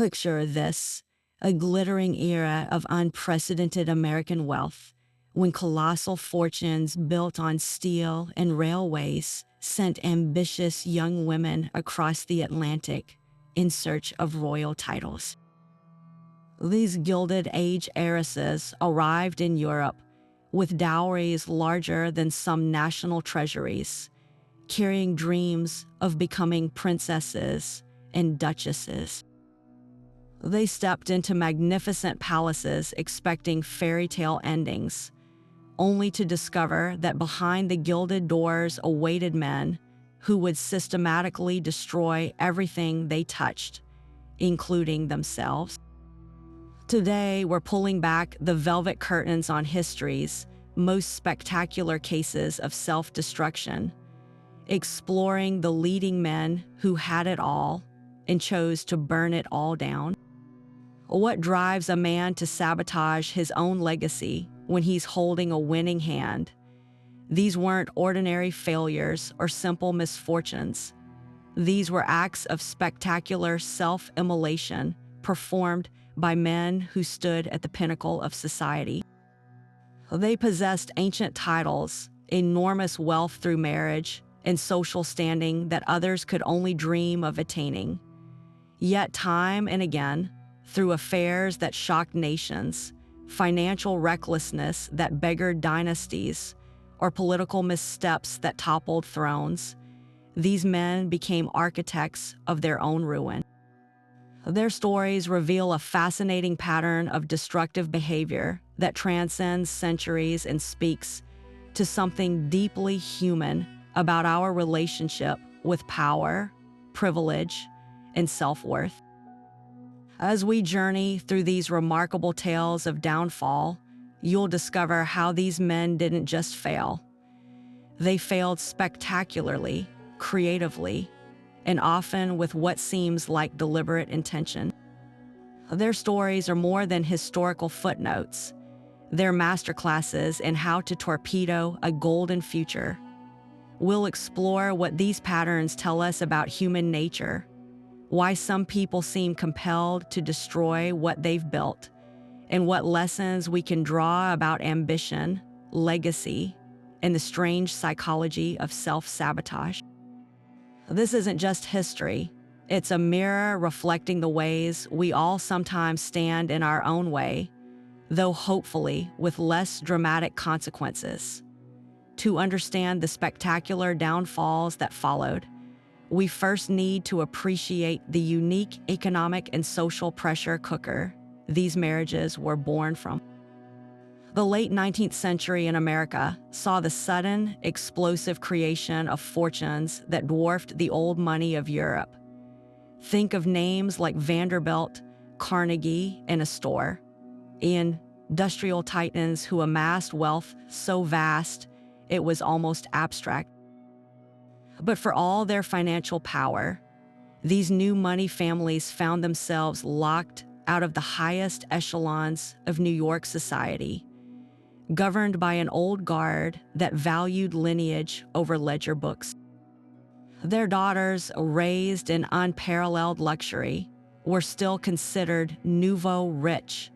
Picture this, a glittering era of unprecedented American wealth, when colossal fortunes built on steel and railways sent ambitious young women across the Atlantic in search of royal titles. These Gilded Age heiresses arrived in Europe with dowries larger than some national treasuries, carrying dreams of becoming princesses and duchesses. They stepped into magnificent palaces expecting fairy tale endings, only to discover that behind the gilded doors awaited men who would systematically destroy everything they touched, including themselves. Today, we're pulling back the velvet curtains on history's most spectacular cases of self-destruction, exploring the leading men who had it all and chose to burn it all down. What drives a man to sabotage his own legacy when he's holding a winning hand? These weren't ordinary failures or simple misfortunes. These were acts of spectacular self-immolation performed by men who stood at the pinnacle of society. They possessed ancient titles, enormous wealth through marriage, and social standing that others could only dream of attaining. Yet time and again, through affairs that shocked nations, financial recklessness that beggared dynasties, or political missteps that toppled thrones, these men became architects of their own ruin. Their stories reveal a fascinating pattern of destructive behavior that transcends centuries and speaks to something deeply human about our relationship with power, privilege, and self-worth. As we journey through these remarkable tales of downfall, you'll discover how these men didn't just fail. They failed spectacularly, creatively, and often with what seems like deliberate intention. Their stories are more than historical footnotes. They're masterclasses in how to torpedo a golden future. We'll explore what these patterns tell us about human nature, why some people seem compelled to destroy what they've built, and what lessons we can draw about ambition, legacy, and the strange psychology of self-sabotage. This isn't just history. It's a mirror reflecting the ways we all sometimes stand in our own way, though hopefully with less dramatic consequences. To understand the spectacular downfalls that followed, we first need to appreciate the unique economic and social pressure cooker these marriages were born from. The late 19th century in America saw the sudden, explosive creation of fortunes that dwarfed the old money of Europe. Think of names like Vanderbilt, Carnegie, and Astor, industrial titans who amassed wealth so vast it was almost abstract. But for all their financial power, these new money families found themselves locked out of the highest echelons of New York society, governed by an old guard that valued lineage over ledger books. Their daughters, raised in unparalleled luxury, were still considered nouveau rich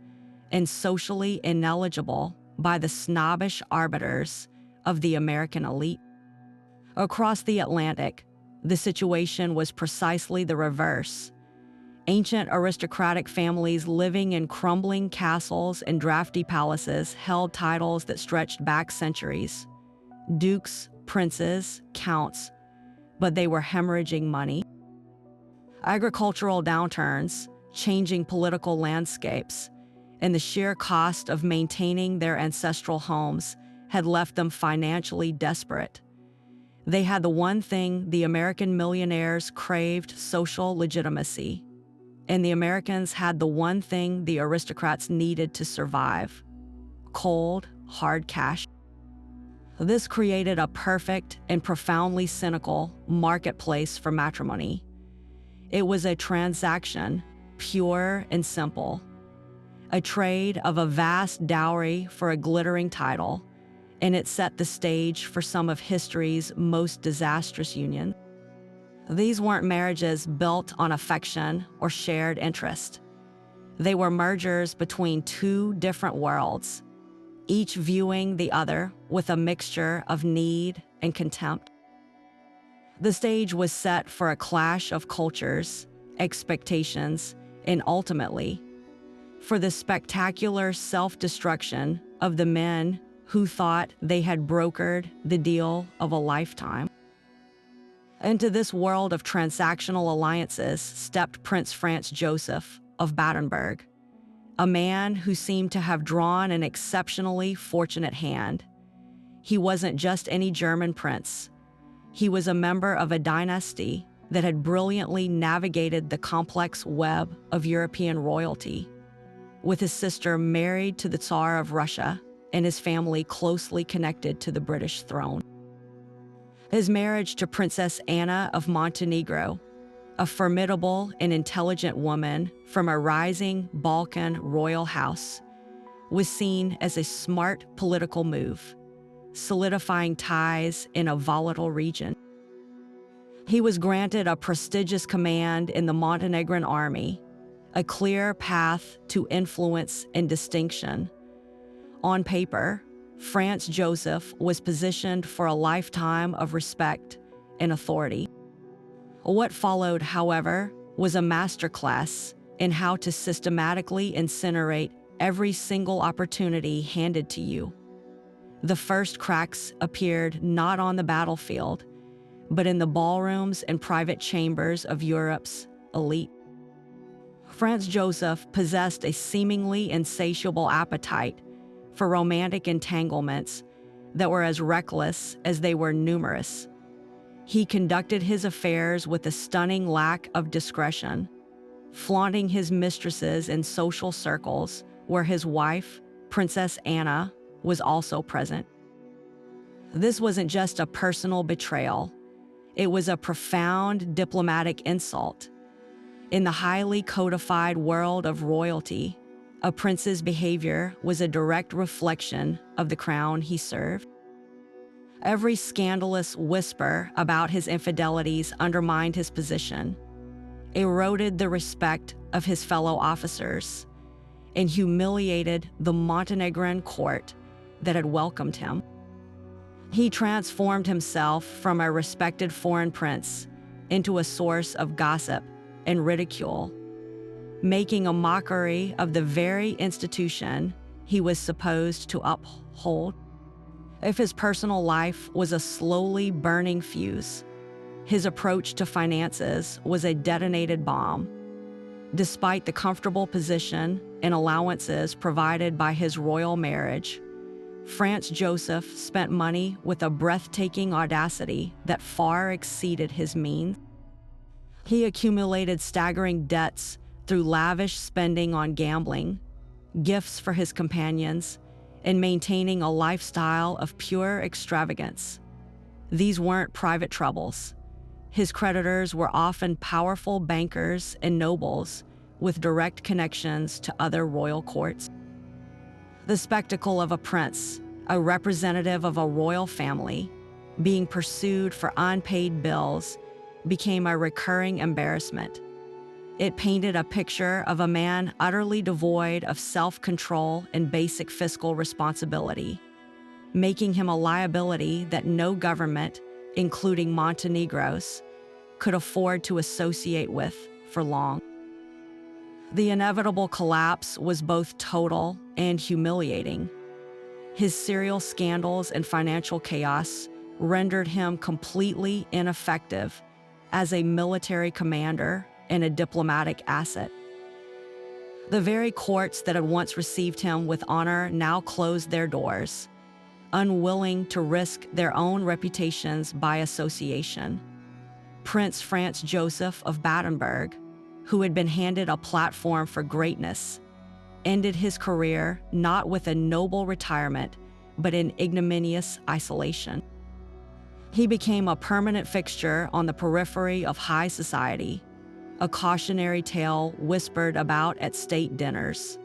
and socially ineligible by the snobbish arbiters of the American elite. Across the Atlantic, the situation was precisely the reverse. Ancient aristocratic families living in crumbling castles and drafty palaces held titles that stretched back centuries. Dukes, princes, counts, but they were hemorrhaging money. Agricultural downturns, changing political landscapes, and the sheer cost of maintaining their ancestral homes had left them financially desperate. They had the one thing the American millionaires craved: social legitimacy. And the Americans had the one thing the aristocrats needed to survive: cold, hard cash. This created a perfect and profoundly cynical marketplace for matrimony. It was a transaction, pure and simple. A trade of a vast dowry for a glittering title, and it set the stage for some of history's most disastrous unions. These weren't marriages built on affection or shared interest. They were mergers between two different worlds, each viewing the other with a mixture of need and contempt. The stage was set for a clash of cultures, expectations, and ultimately, for the spectacular self-destruction of the men who thought they had brokered the deal of a lifetime. Into this world of transactional alliances stepped Prince Franz Joseph of Battenberg, a man who seemed to have drawn an exceptionally fortunate hand. He wasn't just any German prince. He was a member of a dynasty that had brilliantly navigated the complex web of European royalty, with his sister married to the Tsar of Russia and his family closely connected to the British throne. His marriage to Princess Anna of Montenegro, a formidable and intelligent woman from a rising Balkan royal house, was seen as a smart political move, solidifying ties in a volatile region. He was granted a prestigious command in the Montenegrin army, a clear path to influence and distinction. On paper, Franz Joseph was positioned for a lifetime of respect and authority. What followed, however, was a masterclass in how to systematically incinerate every single opportunity handed to you. The first cracks appeared not on the battlefield, but in the ballrooms and private chambers of Europe's elite. Franz Joseph possessed a seemingly insatiable appetite for romantic entanglements that were as reckless as they were numerous. He conducted his affairs with a stunning lack of discretion, flaunting his mistresses in social circles where his wife, Princess Anna, was also present. This wasn't just a personal betrayal. It was a profound diplomatic insult. In the highly codified world of royalty, a prince's behavior was a direct reflection of the crown he served. Every scandalous whisper about his infidelities undermined his position, eroded the respect of his fellow officers, and humiliated the Montenegrin court that had welcomed him. He transformed himself from a respected foreign prince into a source of gossip and ridicule, making a mockery of the very institution he was supposed to uphold. If his personal life was a slowly burning fuse, his approach to finances was a detonated bomb. Despite the comfortable position and allowances provided by his royal marriage, Franz Joseph spent money with a breathtaking audacity that far exceeded his means. He accumulated staggering debts through lavish spending on gambling, gifts for his companions, and maintaining a lifestyle of pure extravagance. These weren't private troubles. His creditors were often powerful bankers and nobles with direct connections to other royal courts. The spectacle of a prince, a representative of a royal family, being pursued for unpaid bills became a recurring embarrassment. It painted a picture of a man utterly devoid of self-control and basic fiscal responsibility, making him a liability that no government, including Montenegro's, could afford to associate with for long. The inevitable collapse was both total and humiliating. His serial scandals and financial chaos rendered him completely ineffective as a military commander and a diplomatic asset. The very courts that had once received him with honor now closed their doors, unwilling to risk their own reputations by association. Prince Franz Joseph of Battenberg, who had been handed a platform for greatness, ended his career not with a noble retirement, but in ignominious isolation. He became a permanent fixture on the periphery of high society, a cautionary tale whispered about at state dinners.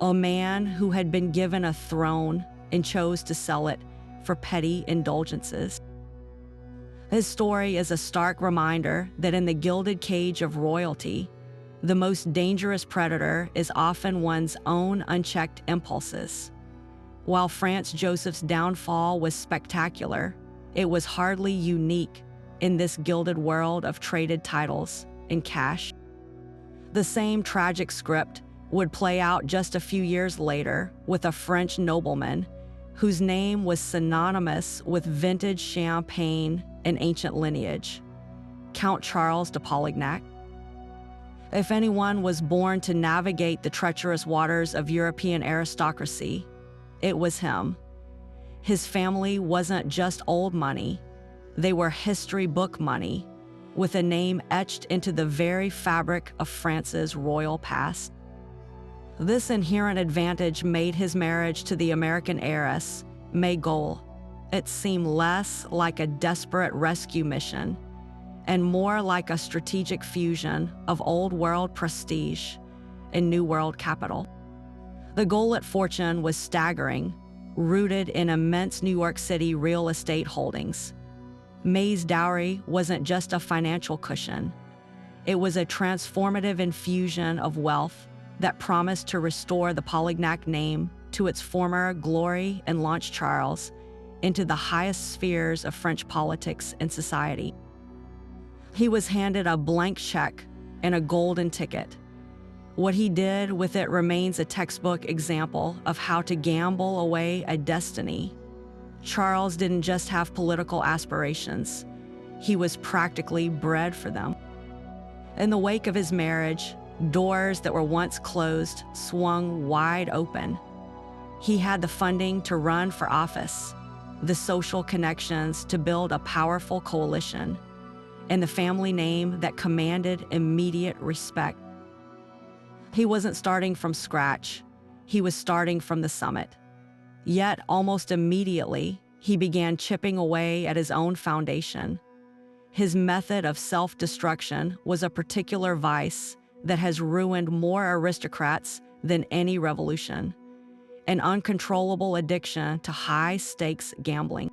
A man who had been given a throne and chose to sell it for petty indulgences. His story is a stark reminder that in the gilded cage of royalty, the most dangerous predator is often one's own unchecked impulses. While Franz Joseph's downfall was spectacular, it was hardly unique in this gilded world of traded titles and cash. The same tragic script would play out just a few years later with a French nobleman whose name was synonymous with vintage champagne and ancient lineage, Count Charles de Polignac. If anyone was born to navigate the treacherous waters of European aristocracy, it was him. His family wasn't just old money, they were history book money, with a name etched into the very fabric of France's royal past. This inherent advantage made his marriage to the American heiress, May Goal. It seemed less like a desperate rescue mission and more like a strategic fusion of old world prestige and new world capital. The Goal fortune was staggering, rooted in immense New York City real estate holdings. May's dowry wasn't just a financial cushion. It was a transformative infusion of wealth that promised to restore the Polignac name to its former glory and launch Charles into the highest spheres of French politics and society. He was handed a blank check and a golden ticket. What he did with it remains a textbook example of how to gamble away a destiny. Charles didn't just have political aspirations. He was practically bred for them. In the wake of his marriage, doors that were once closed swung wide open. He had the funding to run for office, the social connections to build a powerful coalition, and the family name that commanded immediate respect. He wasn't starting from scratch. He was starting from the summit. Yet, almost immediately, he began chipping away at his own foundation. His method of self-destruction was a particular vice that has ruined more aristocrats than any revolution, an uncontrollable addiction to high-stakes gambling.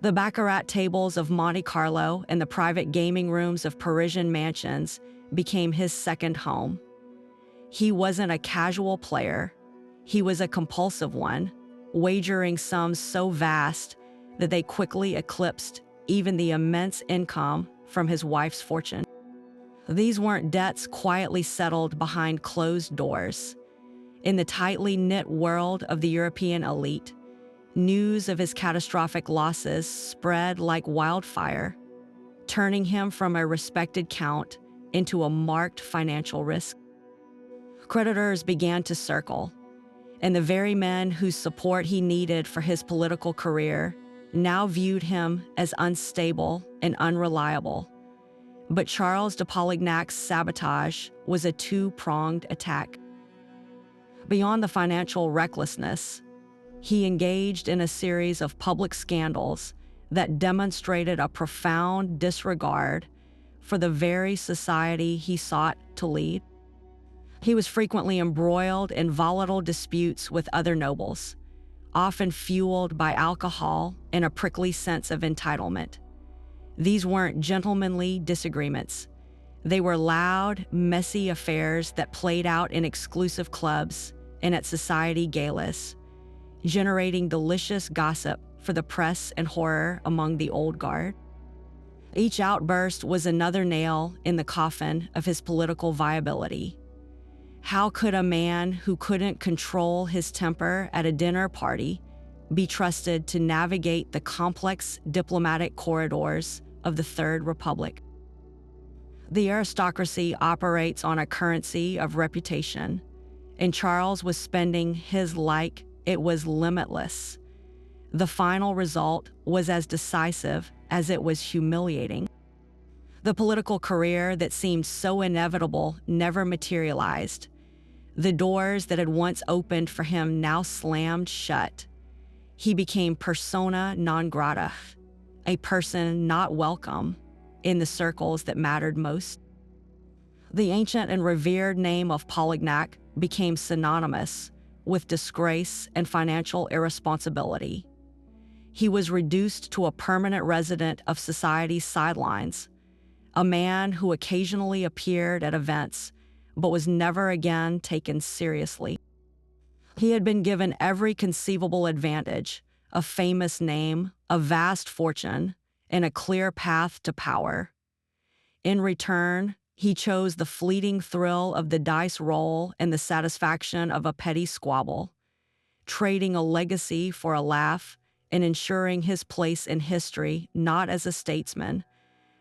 The baccarat tables of Monte Carlo and the private gaming rooms of Parisian mansions became his second home. He wasn't a casual player. He was a compulsive one, wagering sums so vast that they quickly eclipsed even the immense income from his wife's fortune. These weren't debts quietly settled behind closed doors. In the tightly knit world of the European elite, news of his catastrophic losses spread like wildfire, turning him from a respected count into a marked financial risk. Creditors began to circle, and the very men whose support he needed for his political career now viewed him as unstable and unreliable. But Charles de Polignac's sabotage was a two-pronged attack. Beyond the financial recklessness, he engaged in a series of public scandals that demonstrated a profound disregard for the very society he sought to lead. He was frequently embroiled in volatile disputes with other nobles, often fueled by alcohol and a prickly sense of entitlement. These weren't gentlemanly disagreements. They were loud, messy affairs that played out in exclusive clubs and at society galas, generating delicious gossip for the press and horror among the old guard. Each outburst was another nail in the coffin of his political viability. How could a man who couldn't control his temper at a dinner party be trusted to navigate the complex diplomatic corridors of the Third Republic? The aristocracy operates on a currency of reputation, and Charles was spending his like it was limitless. The final result was as decisive as it was humiliating. The political career that seemed so inevitable never materialized. The doors that had once opened for him now slammed shut. He became persona non grata, a person not welcome in the circles that mattered most. The ancient and revered name of Polignac became synonymous with disgrace and financial irresponsibility. he was reduced to a permanent resident of society's sidelines, a man who occasionally appeared at events but was never again taken seriously. He had been given every conceivable advantage: a famous name, a vast fortune, and a clear path to power. In return, he chose the fleeting thrill of the dice roll and the satisfaction of a petty squabble, trading a legacy for a laugh and ensuring his place in history not as a statesman,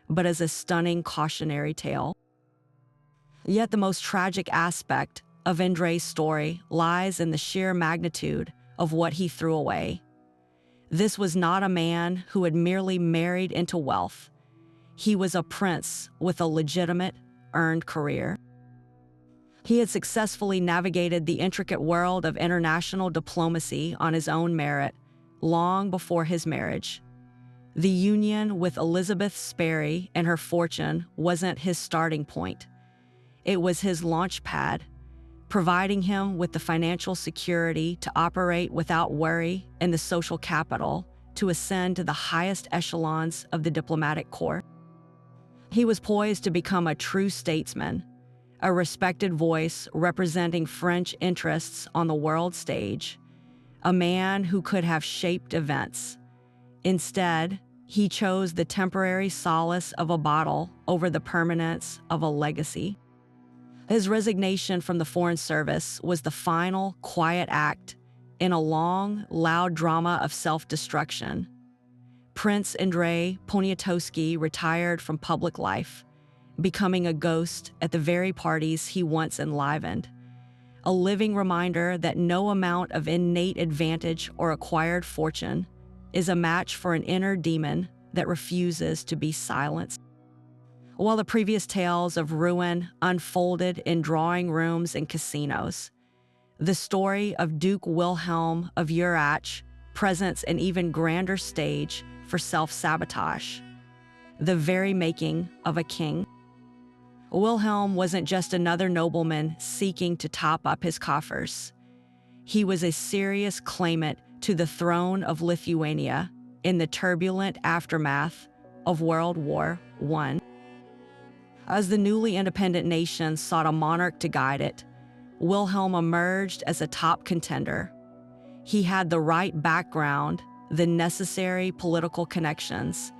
but as a stunning cautionary tale. Yet the most tragic aspect of André's story lies in the sheer magnitude of what he threw away. This was not a man who had merely married into wealth. He was a prince with a legitimate, earned career. He had successfully navigated the intricate world of international diplomacy on his own merit long before his marriage. The union with Elizabeth Sperry and her fortune wasn't his starting point. It was his launch pad, providing him with the financial security to operate without worry and the social capital to ascend to the highest echelons of the diplomatic corps. He was poised to become a true statesman, a respected voice representing French interests on the world stage, a man who could have shaped events. Instead, he chose the temporary solace of a bottle over the permanence of a legacy. His resignation from the Foreign Service was the final, quiet act in a long, loud drama of self-destruction. Prince André Poniatowski retired from public life, becoming a ghost at the very parties he once enlivened, a living reminder that no amount of innate advantage or acquired fortune is a match for an inner demon that refuses to be silenced. While the previous tales of ruin unfolded in drawing rooms and casinos, the story of Duke Wilhelm of Urach presents an even grander stage for self-sabotage, the very making of a king. Wilhelm wasn't just another nobleman seeking to top up his coffers. He was a serious claimant to the throne of Lithuania in the turbulent aftermath of World War I. As the newly independent nation sought a monarch to guide it, Wilhelm emerged as a top contender. He had the right background, the necessary political connections,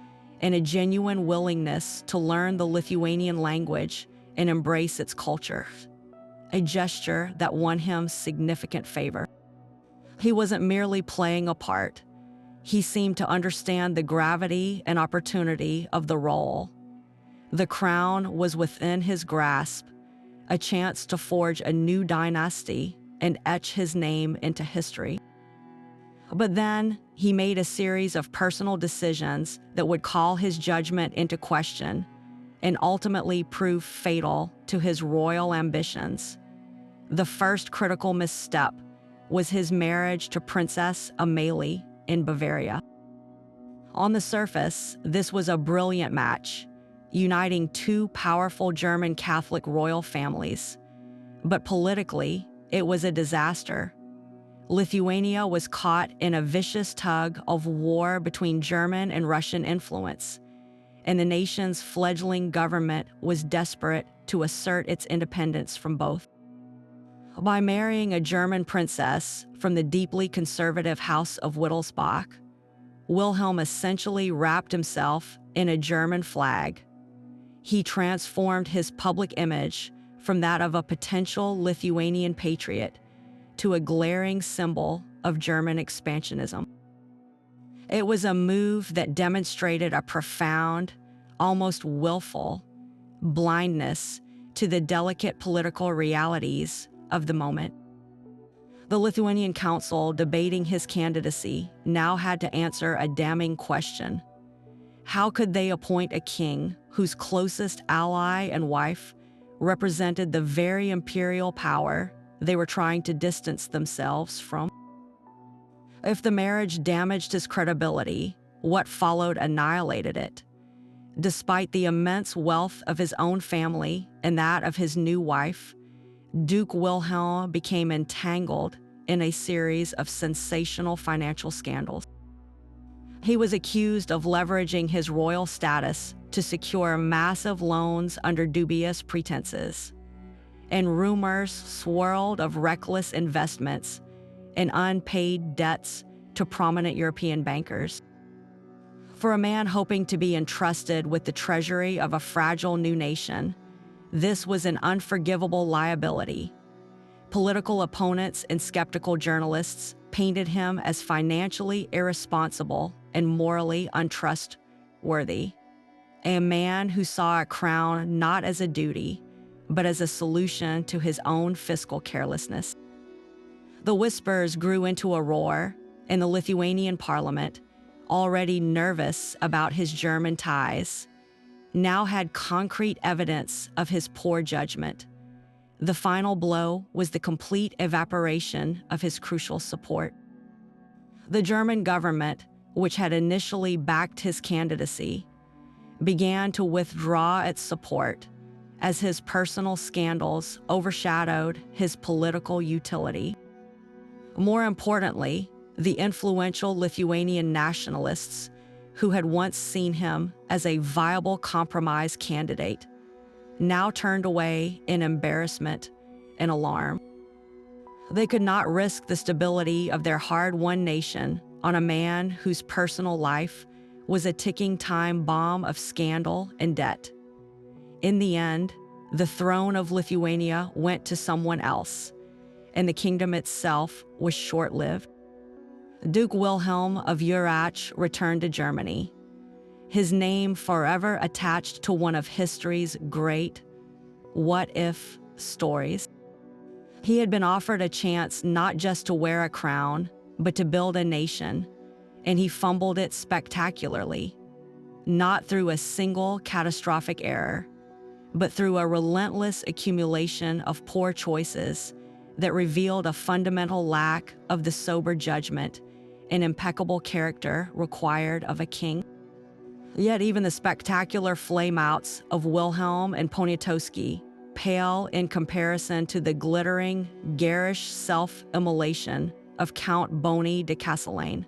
and a genuine willingness to learn the Lithuanian language and embrace its culture, a gesture that won him significant favor. He wasn't merely playing a part. He seemed to understand the gravity and opportunity of the role. The crown was within his grasp, a chance to forge a new dynasty and etch his name into history. But then he made a series of personal decisions that would call his judgment into question and ultimately prove fatal to his royal ambitions. The first critical misstep was his marriage to Princess Amalie in Bavaria. On the surface, this was a brilliant match, uniting two powerful German Catholic royal families. But politically, it was a disaster. Lithuania was caught in a vicious tug of war between German and Russian influence, and the nation's fledgling government was desperate to assert its independence from both. By marrying a German princess from the deeply conservative House of Wittelsbach, Wilhelm essentially wrapped himself in a German flag. He transformed his public image from that of a potential Lithuanian patriot to a glaring symbol of German expansionism. It was a move that demonstrated a profound, almost willful, blindness to the delicate political realities of the moment. The Lithuanian council debating his candidacy now had to answer a damning question. How could they appoint a king whose closest ally and wife represented the very imperial power they were trying to distance themselves from? If the marriage damaged his credibility, what followed annihilated it. Despite the immense wealth of his own family and that of his new wife, Duke Wilhelm became entangled in a series of sensational financial scandals. He was accused of leveraging his royal status to secure massive loans under dubious pretenses, and rumors swirled of reckless investments and unpaid debts to prominent European bankers. For a man hoping to be entrusted with the treasury of a fragile new nation, this was an unforgivable liability. Political opponents and skeptical journalists painted him as financially irresponsible and morally untrustworthy, a man who saw a crown not as a duty, but as a solution to his own fiscal carelessness. The whispers grew into a roar, and the Lithuanian parliament, already nervous about his German ties, now had concrete evidence of his poor judgment. The final blow was the complete evaporation of his crucial support. The German government, which had initially backed his candidacy, began to withdraw its support as his personal scandals overshadowed his political utility. More importantly, the influential Lithuanian nationalists, who had once seen him as a viable compromise candidate, now turned away in embarrassment and alarm. They could not risk the stability of their hard-won nation on a man whose personal life was a ticking time bomb of scandal and debt. In the end, the throne of Lithuania went to someone else, and the kingdom itself was short-lived. Duke Wilhelm of Urach returned to Germany, his name forever attached to one of history's great what-if stories. He had been offered a chance not just to wear a crown, but to build a nation, and he fumbled it spectacularly, not through a single catastrophic error, but through a relentless accumulation of poor choices that revealed a fundamental lack of the sober judgment and impeccable character required of a king. Yet even the spectacular flameouts of Wilhelm and Poniatowski pale in comparison to the glittering, garish self-immolation of Count Bony de Castellane,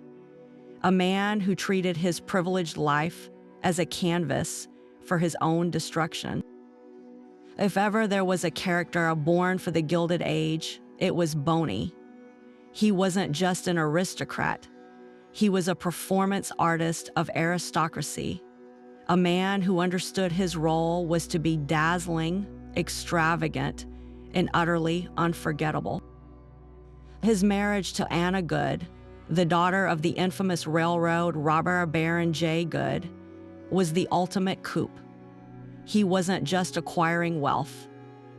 a man who treated his privileged life as a canvas for his own destruction. If ever there was a character born for the Gilded Age, it was Bony. He wasn't just an aristocrat. He was a performance artist of aristocracy, a man who understood his role was to be dazzling, extravagant, and utterly unforgettable. His marriage to Anna Good, the daughter of the infamous railroad robber Baron J. Good, was the ultimate coup. He wasn't just acquiring wealth,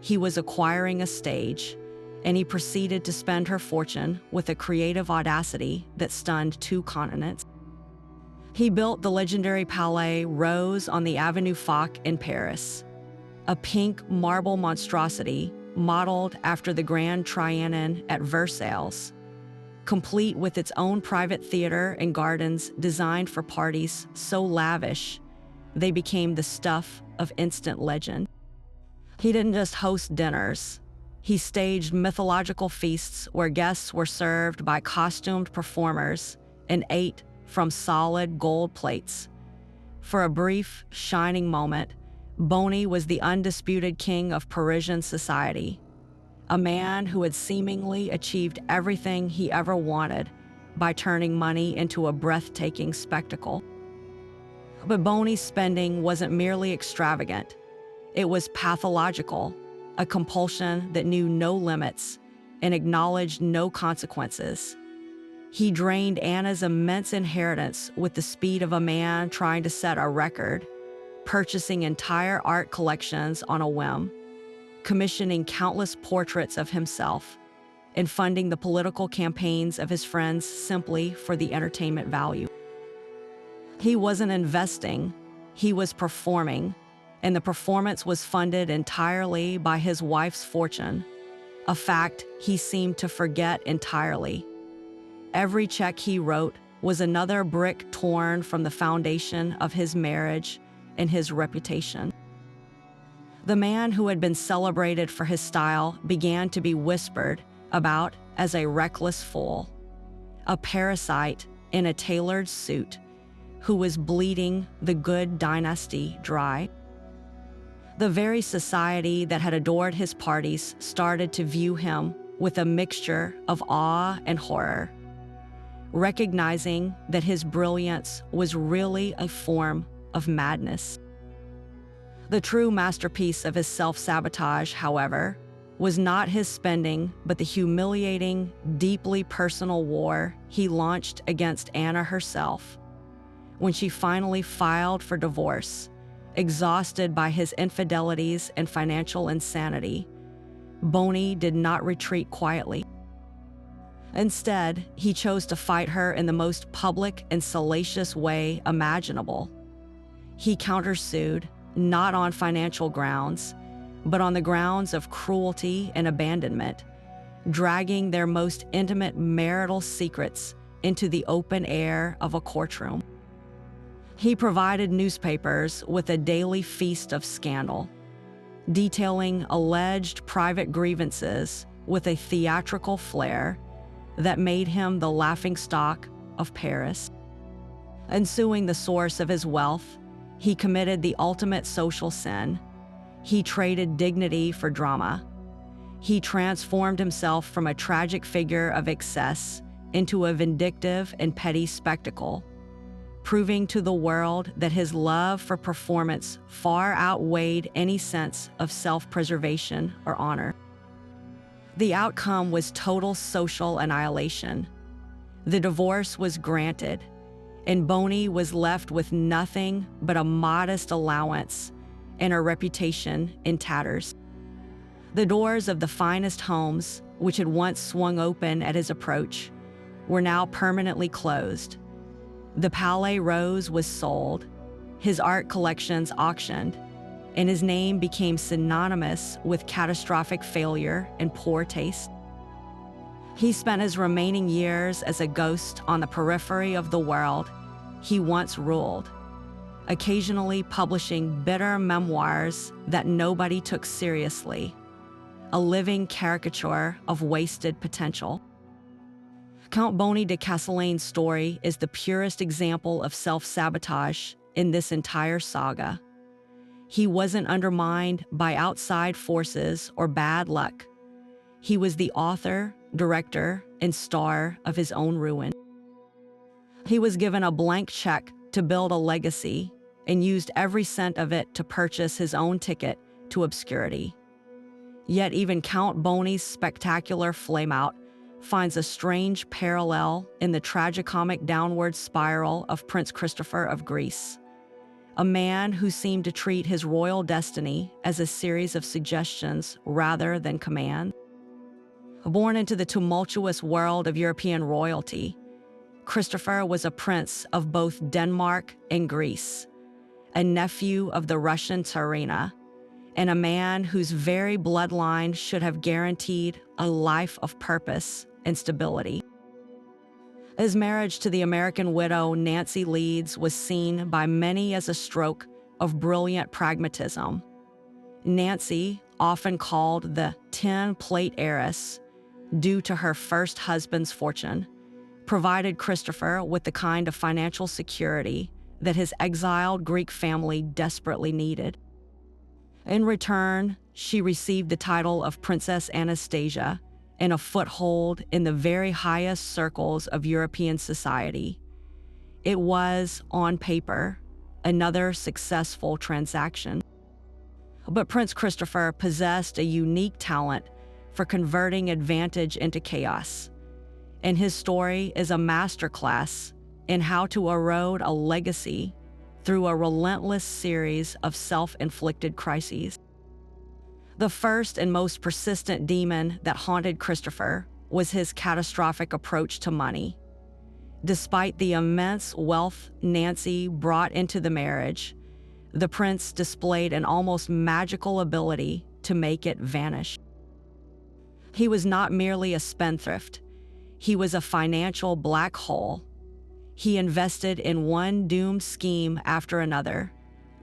he was acquiring a stage, and he proceeded to spend her fortune with a creative audacity that stunned 2 continents. He built the legendary Palais Rose on the Avenue Foch in Paris, a pink marble monstrosity modeled after the Grand Trianon at Versailles, complete with its own private theater and gardens designed for parties so lavish they became the stuff of instant legend. He didn't just host dinners. He staged mythological feasts where guests were served by costumed performers and ate from solid gold plates. For a brief, shining moment, Bony was the undisputed king of Parisian society, a man who had seemingly achieved everything he ever wanted by turning money into a breathtaking spectacle. But Bony's spending wasn't merely extravagant. It was pathological, a compulsion that knew no limits and acknowledged no consequences. He drained Anna's immense inheritance with the speed of a man trying to set a record, purchasing entire art collections on a whim, commissioning countless portraits of himself, and funding the political campaigns of his friends simply for the entertainment value. He wasn't investing, he was performing, and the performance was funded entirely by his wife's fortune, a fact he seemed to forget entirely. Every check he wrote was another brick torn from the foundation of his marriage and his reputation. The man who had been celebrated for his style began to be whispered about as a reckless fool, a parasite in a tailored suit who was bleeding the good dynasty dry. The very society that had adored his parties started to view him with a mixture of awe and horror, recognizing that his brilliance was really a form of madness. The true masterpiece of his self-sabotage, however, was not his spending, but the humiliating, deeply personal war he launched against Anna herself. When she finally filed for divorce, exhausted by his infidelities and financial insanity, Boney did not retreat quietly. Instead, he chose to fight her in the most public and salacious way imaginable. He countersued, not on financial grounds, but on the grounds of cruelty and abandonment, dragging their most intimate marital secrets into the open air of a courtroom. He provided newspapers with a daily feast of scandal, detailing alleged private grievances with a theatrical flair that made him the laughingstock of Paris. Ensuing the source of his wealth, he committed the ultimate social sin. He traded dignity for drama. He transformed himself from a tragic figure of excess into a vindictive and petty spectacle, proving to the world that his love for performance far outweighed any sense of self-preservation or honor. The outcome was total social annihilation. The divorce was granted, and Boney was left with nothing but a modest allowance and a reputation in tatters. The doors of the finest homes, which had once swung open at his approach, were now permanently closed. The Palais Rose was sold, his art collections auctioned, and his name became synonymous with catastrophic failure and poor taste. He spent his remaining years as a ghost on the periphery of the world he once ruled, occasionally publishing bitter memoirs that nobody took seriously, a living caricature of wasted potential. Count Boney de Castellan's story is the purest example of self-sabotage in this entire saga. He wasn't undermined by outside forces or bad luck. He was the author, director, and star of his own ruin. He was given a blank check to build a legacy and used every cent of it to purchase his own ticket to obscurity. Yet even Count Boney's spectacular flameout finds a strange parallel in the tragicomic downward spiral of Prince Christopher of Greece, a man who seemed to treat his royal destiny as a series of suggestions rather than command. Born into the tumultuous world of European royalty, Christopher was a prince of both Denmark and Greece, a nephew of the Russian Tsarina, and a man whose very bloodline should have guaranteed a life of purpose and stability. His marriage to the American widow Nancy Leeds was seen by many as a stroke of brilliant pragmatism. Nancy, often called the tin-plate heiress, due to her first husband's fortune, provided Christopher with the kind of financial security that his exiled Greek family desperately needed. In return, she received the title of Princess Anastasia and a foothold in the very highest circles of European society. It was, on paper, another successful transaction. But Prince Christopher possessed a unique talent for converting advantage into chaos, and his story is a masterclass in how to erode a legacy through a relentless series of self-inflicted crises. The first and most persistent demon that haunted Christopher was his catastrophic approach to money. Despite the immense wealth Nancy brought into the marriage, the prince displayed an almost magical ability to make it vanish. He was not merely a spendthrift, he was a financial black hole. He invested in one doomed scheme after another,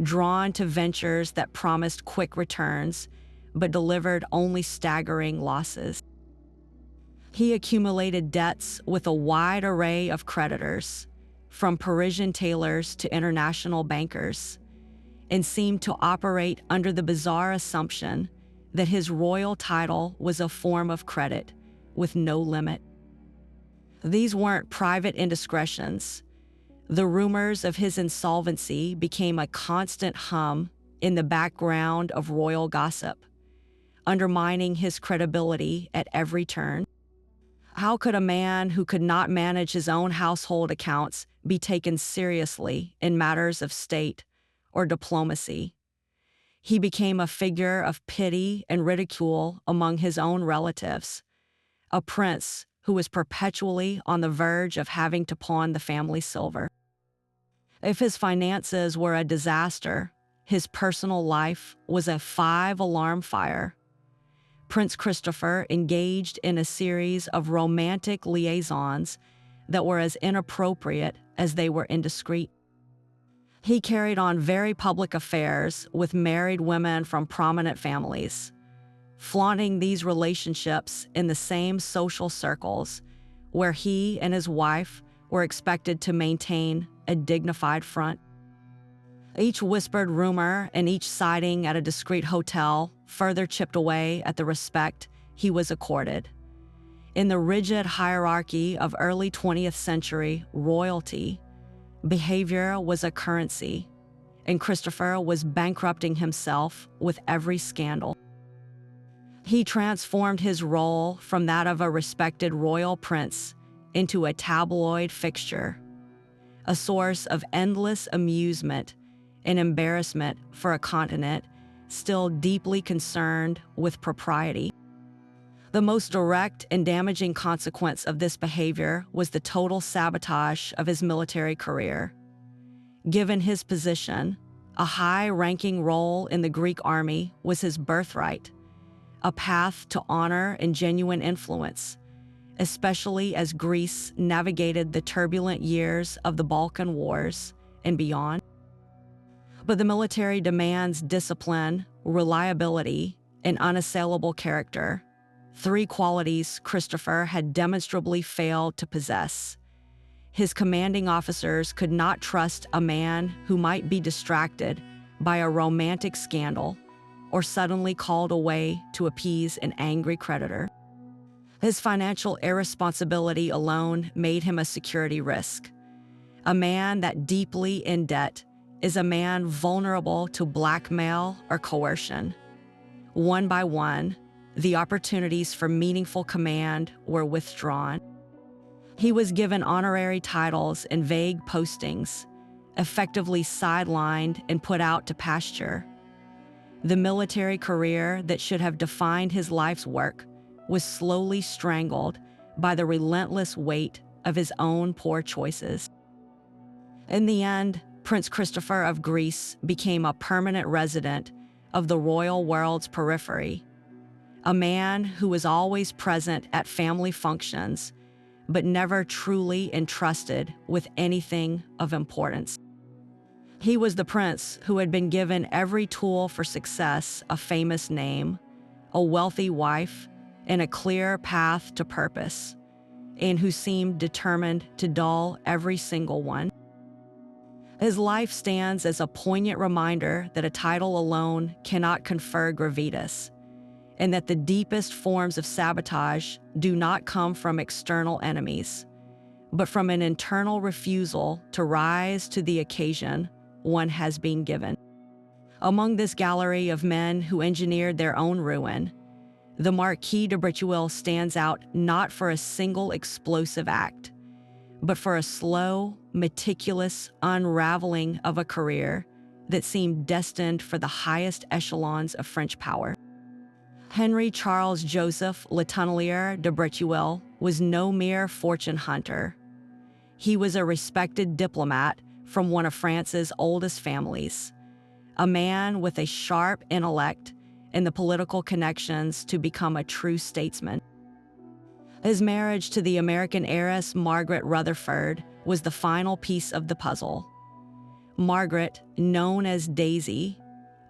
drawn to ventures that promised quick returns, but delivered only staggering losses. He accumulated debts with a wide array of creditors, from Parisian tailors to international bankers, and seemed to operate under the bizarre assumption that his royal title was a form of credit with no limit. These weren't private indiscretions. The rumors of his insolvency became a constant hum in the background of royal gossip, undermining his credibility at every turn. How could a man who could not manage his own household accounts be taken seriously in matters of state or diplomacy? He became a figure of pity and ridicule among his own relatives, a prince who was perpetually on the verge of having to pawn the family silver. If his finances were a disaster, his personal life was a 5-alarm fire. Prince Christopher engaged in a series of romantic liaisons that were as inappropriate as they were indiscreet. He carried on very public affairs with married women from prominent families, flaunting these relationships in the same social circles where he and his wife were expected to maintain a dignified front. Each whispered rumor and each sighting at a discreet hotel further chipped away at the respect he was accorded. In the rigid hierarchy of early 20th century royalty, behavior was a currency, and Christopher was bankrupting himself with every scandal. He transformed his role from that of a respected royal prince into a tabloid fixture, a source of endless amusement and embarrassment for a continent still deeply concerned with propriety. The most direct and damaging consequence of this behavior was the total sabotage of his military career. Given his position, a high-ranking role in the Greek army was his birthright, a path to honor and genuine influence, especially as Greece navigated the turbulent years of the Balkan Wars and beyond. But the military demands discipline, reliability, and unassailable character, 3 qualities Christopher had demonstrably failed to possess. His commanding officers could not trust a man who might be distracted by a romantic scandal or suddenly called away to appease an angry creditor. His financial irresponsibility alone made him a security risk. A man that deeply in debt is a man vulnerable to blackmail or coercion. One by one, the opportunities for meaningful command were withdrawn. He was given honorary titles and vague postings, effectively sidelined and put out to pasture. The military career that should have defined his life's work was slowly strangled by the relentless weight of his own poor choices. In the end, Prince Christopher of Greece became a permanent resident of the royal world's periphery, a man who was always present at family functions, but never truly entrusted with anything of importance. He was the prince who had been given every tool for success, a famous name, a wealthy wife, and a clear path to purpose, and who seemed determined to dull every single one. His life stands as a poignant reminder that a title alone cannot confer gravitas, and that the deepest forms of sabotage do not come from external enemies, but from an internal refusal to rise to the occasion one has been given. Among this gallery of men who engineered their own ruin, the Marquis de Breteuil stands out not for a single explosive act, but for a slow, meticulous unraveling of a career that seemed destined for the highest echelons of French power. Henry Charles Joseph Le Tonnelier de Breteuil was no mere fortune hunter. He was a respected diplomat from one of France's oldest families, a man with a sharp intellect and the political connections to become a true statesman. His marriage to the American heiress Margaret Rutherford was the final piece of the puzzle. Margaret, known as Daisy,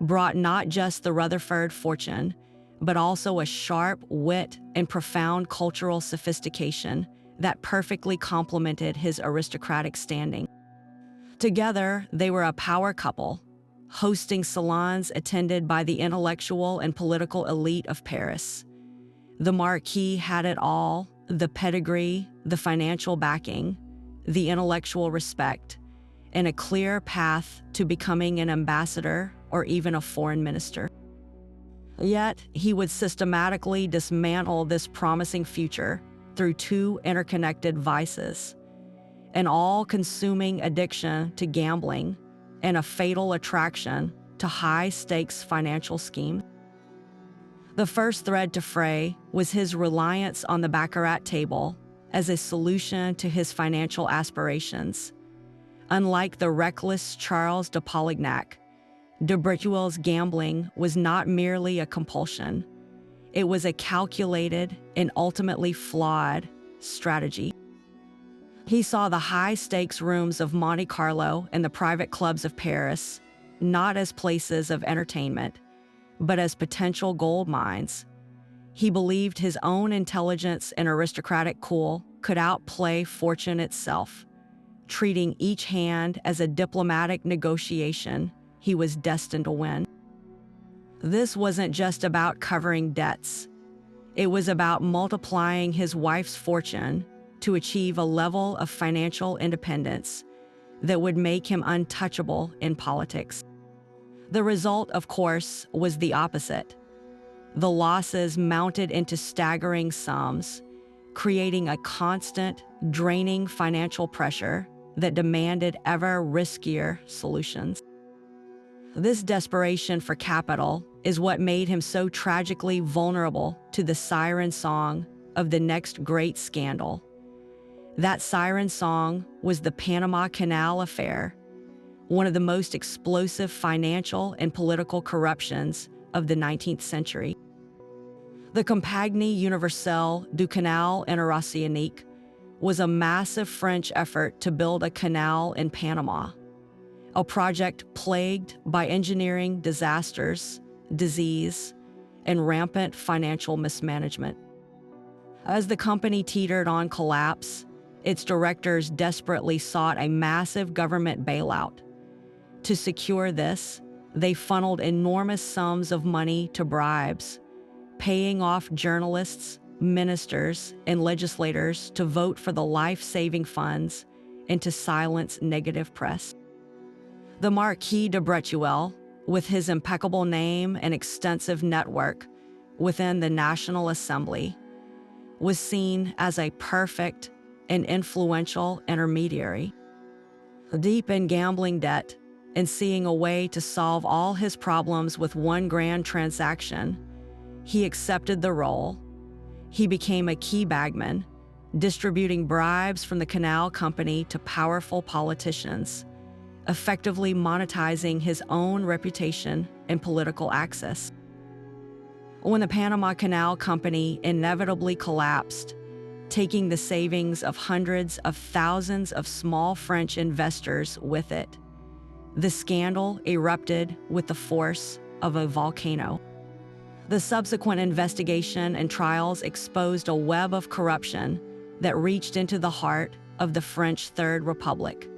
brought not just the Rutherford fortune, but also a sharp wit and profound cultural sophistication that perfectly complemented his aristocratic standing. Together, they were a power couple, hosting salons attended by the intellectual and political elite of Paris. The Marquis had it all: the pedigree, the financial backing, the intellectual respect, and a clear path to becoming an ambassador or even a foreign minister. Yet, he would systematically dismantle this promising future through two interconnected vices: an all-consuming addiction to gambling and a fatal attraction to high-stakes financial schemes. The first thread to fray was his reliance on the baccarat table as a solution to his financial aspirations. Unlike the reckless Charles de Polignac, de Bretuel's gambling was not merely a compulsion. It was a calculated and ultimately flawed strategy. He saw the high-stakes rooms of Monte Carlo and the private clubs of Paris not as places of entertainment, but as potential gold mines. He believed his own intelligence and aristocratic cool could outplay fortune itself, treating each hand as a diplomatic negotiation he was destined to win. This wasn't just about covering debts. It was about multiplying his wife's fortune to achieve a level of financial independence that would make him untouchable in politics. The result, of course, was the opposite. The losses mounted into staggering sums, creating a constant, draining financial pressure that demanded ever riskier solutions. This desperation for capital is what made him so tragically vulnerable to the siren song of the next great scandal. That siren song was the Panama Canal affair, one of the most explosive financial and political corruptions of the 19th century. The Compagnie Universelle du Canal Interoceanique was a massive French effort to build a canal in Panama, a project plagued by engineering disasters, disease, and rampant financial mismanagement. As the company teetered on collapse, its directors desperately sought a massive government bailout. To secure this, they funneled enormous sums of money to bribes, paying off journalists, ministers, and legislators to vote for the life-saving funds and to silence negative press. The Marquis de Bretuel, with his impeccable name and extensive network within the National Assembly, was seen as a perfect and influential intermediary. Deep in gambling debt and seeing a way to solve all his problems with one grand transaction, he accepted the role. He became a key bagman, distributing bribes from the canal company to powerful politicians, effectively monetizing his own reputation and political access. When the Panama Canal Company inevitably collapsed, taking the savings of hundreds of thousands of small French investors with it, the scandal erupted with the force of a volcano. The subsequent investigation and trials exposed a web of corruption that reached into the heart of the French Third Republic.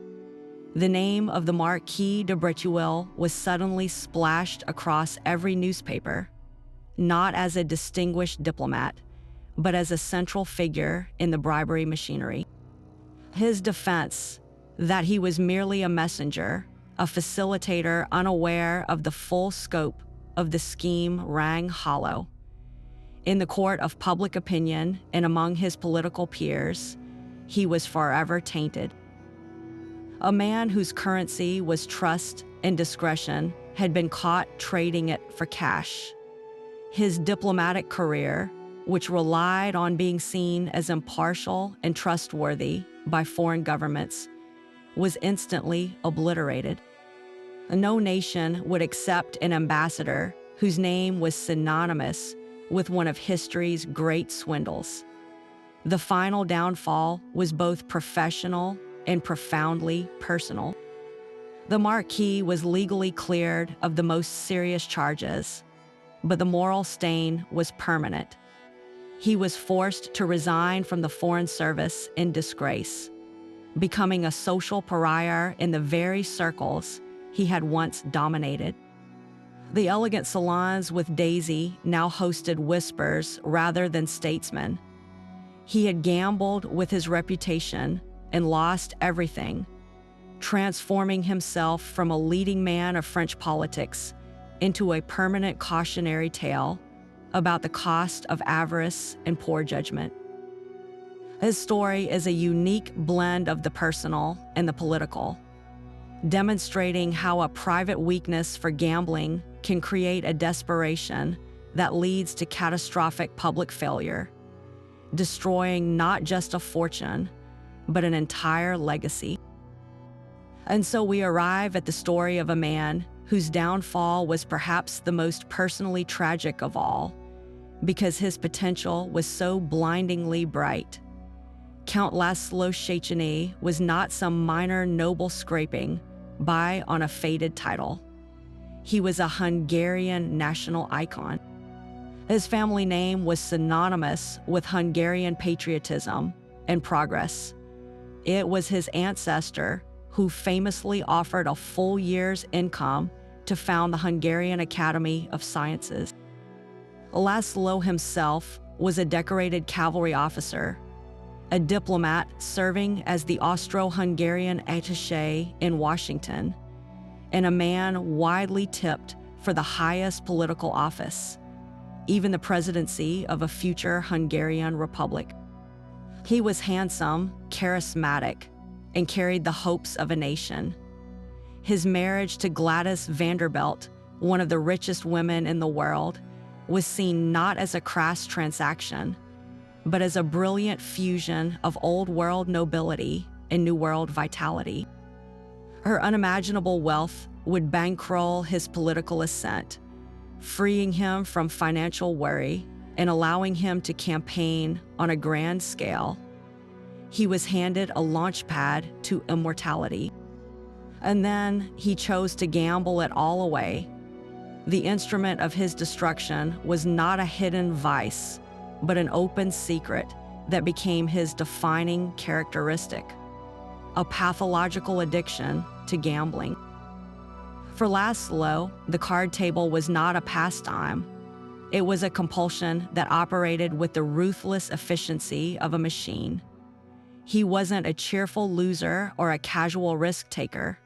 The name of the Marquis de Bretuel was suddenly splashed across every newspaper, not as a distinguished diplomat, but as a central figure in the bribery machinery. His defense, that he was merely a messenger, a facilitator unaware of the full scope of the scheme, rang hollow. In the court of public opinion and among his political peers, he was forever tainted. A man whose currency was trust and discretion had been caught trading it for cash. His diplomatic career, which relied on being seen as impartial and trustworthy by foreign governments, was instantly obliterated. No nation would accept an ambassador whose name was synonymous with one of history's great swindles. The final downfall was both professional and profoundly personal. The Marquis was legally cleared of the most serious charges, but the moral stain was permanent. He was forced to resign from the Foreign Service in disgrace. becoming a social pariah in the very circles he had once dominated. The elegant salons with Daisy now hosted whispers rather than statesmen. He had gambled with his reputation and lost everything, transforming himself from a leading man of French politics into a permanent cautionary tale about the cost of avarice and poor judgment. His story is a unique blend of the personal and the political, demonstrating how a private weakness for gambling can create a desperation that leads to catastrophic public failure, destroying not just a fortune, but an entire legacy. And so we arrive at the story of a man whose downfall was perhaps the most personally tragic of all, because his potential was so blindingly bright. Count Laszlo Széchenyi was not some minor noble scraping by on a faded title. He was a Hungarian national icon. His family name was synonymous with Hungarian patriotism and progress. It was his ancestor who famously offered a full year's income to found the Hungarian Academy of Sciences. Laszlo himself was a decorated cavalry officer, a diplomat serving as the Austro-Hungarian attaché in Washington, and a man widely tipped for the highest political office, even the presidency of a future Hungarian republic. He was handsome, charismatic, and carried the hopes of a nation. His marriage to Gladys Vanderbilt, one of the richest women in the world, was seen not as a crass transaction, but as a brilliant fusion of old world nobility and new world vitality. Her unimaginable wealth would bankroll his political ascent, freeing him from financial worry and allowing him to campaign on a grand scale. He was handed a launch pad to immortality. And then he chose to gamble it all away. The instrument of his destruction was not a hidden vice, but an open secret that became his defining characteristic, a pathological addiction to gambling. For Laszlo, the card table was not a pastime. It was a compulsion that operated with the ruthless efficiency of a machine. He wasn't a cheerful loser or a casual risk taker.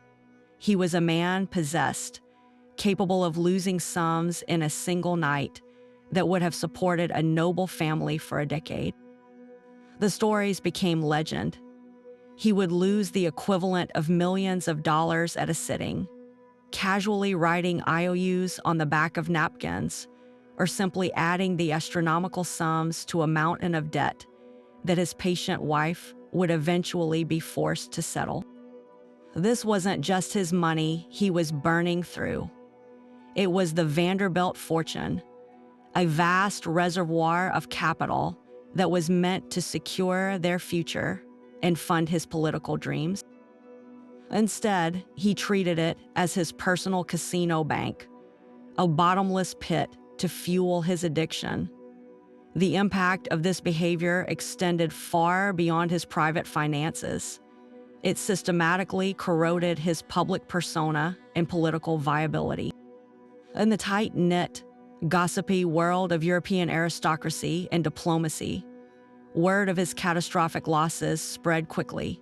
He was a man possessed, capable of losing sums in a single night that would have supported a noble family for a decade. The stories became legend. He would lose the equivalent of millions of dollars at a sitting, casually writing IOUs on the back of napkins, or simply adding the astronomical sums to a mountain of debt that his patient wife would eventually be forced to settle. This wasn't just his money he was burning through. It was the Vanderbilt fortune, a vast reservoir of capital that was meant to secure their future and fund his political dreams. Instead, he treated it as his personal casino bank, a bottomless pit to fuel his addiction. The impact of this behavior extended far beyond his private finances. It systematically corroded his public persona and political viability. In the tight-knit, gossipy world of European aristocracy and diplomacy, word of his catastrophic losses spread quickly.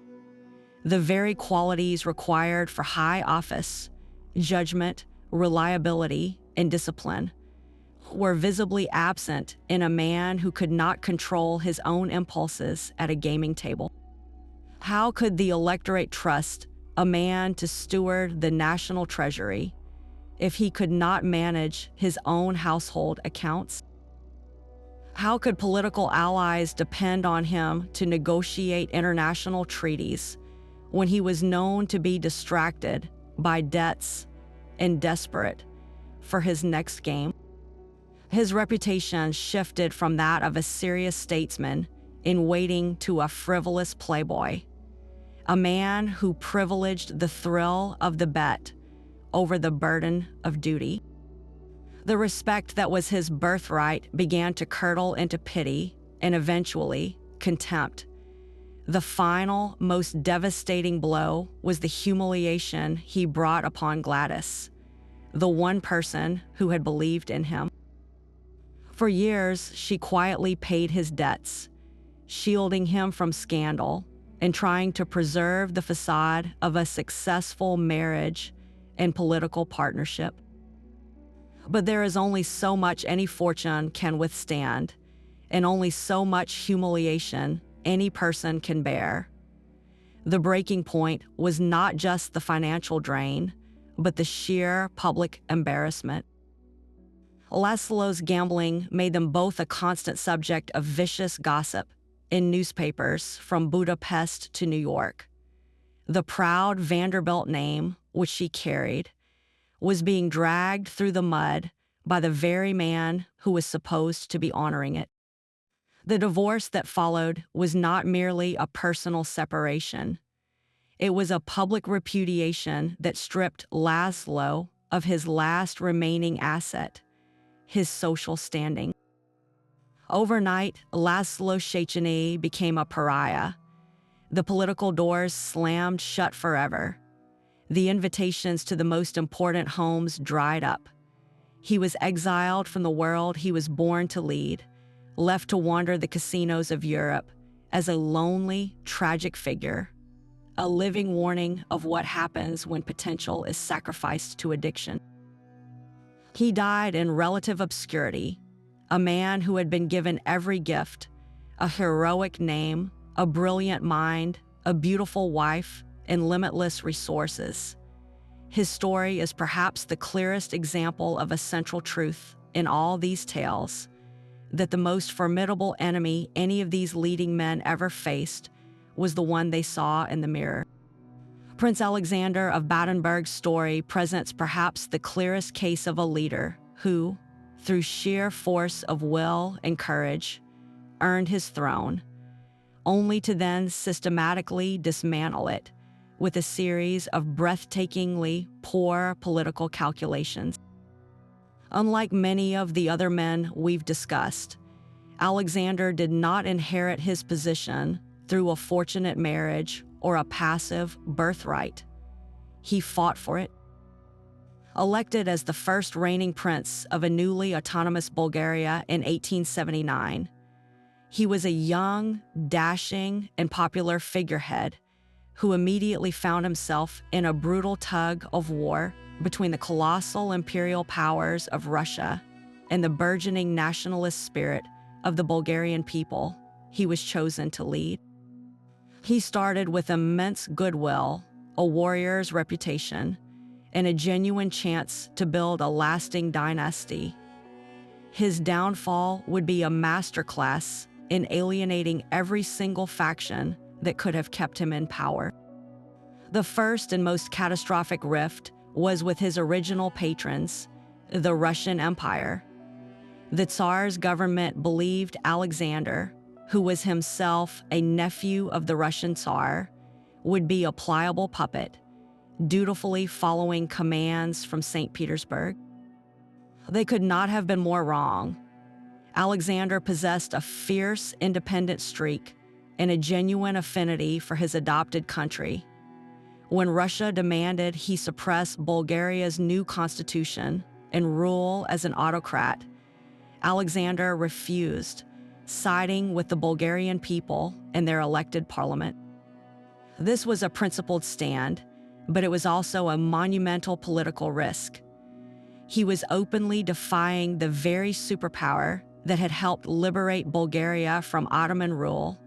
The very qualities required for high office, judgment, reliability, and discipline were visibly absent in a man who could not control his own impulses at a gaming table. How could the electorate trust a man to steward the national treasury if he could not manage his own household accounts? How could political allies depend on him to negotiate international treaties when he was known to be distracted by debts and desperate for his next game? His reputation shifted from that of a serious statesman in waiting to a frivolous playboy, a man who privileged the thrill of the bet over the burden of duty. The respect that was his birthright began to curdle into pity and eventually contempt, The final, most devastating blow was the humiliation he brought upon Gladys, the one person who had believed in him. For years, she quietly paid his debts, shielding him from scandal and trying to preserve the facade of a successful marriage and political partnership. But there is only so much any fortune can withstand, and only so much humiliation any person can bear. The breaking point was not just the financial drain, but the sheer public embarrassment. Laszlo's gambling made them both a constant subject of vicious gossip in newspapers from Budapest to New York. The proud Vanderbilt name, which she carried, was being dragged through the mud by the very man who was supposed to be honoring it. The divorce that followed was not merely a personal separation. It was a public repudiation that stripped Laszlo of his last remaining asset, his social standing. Overnight, Laszlo Széchenyi became a pariah. The political doors slammed shut forever. The invitations to the most important homes dried up. He was exiled from the world he was born to lead, left to wander the casinos of Europe as a lonely, tragic figure, a living warning of what happens when potential is sacrificed to addiction. He died in relative obscurity, a man who had been given every gift, a heroic name, a brilliant mind, a beautiful wife, and limitless resources. His story is perhaps the clearest example of a central truth in all these tales, that the most formidable enemy any of these leading men ever faced was the one they saw in the mirror. Prince Alexander of Battenberg's story presents perhaps the clearest case of a leader who, through sheer force of will and courage, earned his throne, only to then systematically dismantle it with a series of breathtakingly poor political calculations. Unlike many of the other men we've discussed, Alexander did not inherit his position through a fortunate marriage or a passive birthright. He fought for it. Elected as the first reigning prince of a newly autonomous Bulgaria in 1879, he was a young, dashing, and popular figurehead who immediately found himself in a brutal tug of war between the colossal imperial powers of Russia and the burgeoning nationalist spirit of the Bulgarian people he was chosen to lead. He started with immense goodwill, a warrior's reputation, and a genuine chance to build a lasting dynasty. His downfall would be a masterclass in alienating every single faction that could have kept him in power. The first and most catastrophic rift was with his original patrons, the Russian Empire. The Tsar's government believed Alexander, who was himself a nephew of the Russian Tsar, would be a pliable puppet, dutifully following commands from St. Petersburg. They could not have been more wrong. Alexander possessed a fierce independent streak and a genuine affinity for his adopted country. When Russia demanded he suppress Bulgaria's new constitution and rule as an autocrat, Alexander refused, siding with the Bulgarian people and their elected parliament. This was a principled stand, but it was also a monumental political risk. He was openly defying the very superpower that had helped liberate Bulgaria from Ottoman rule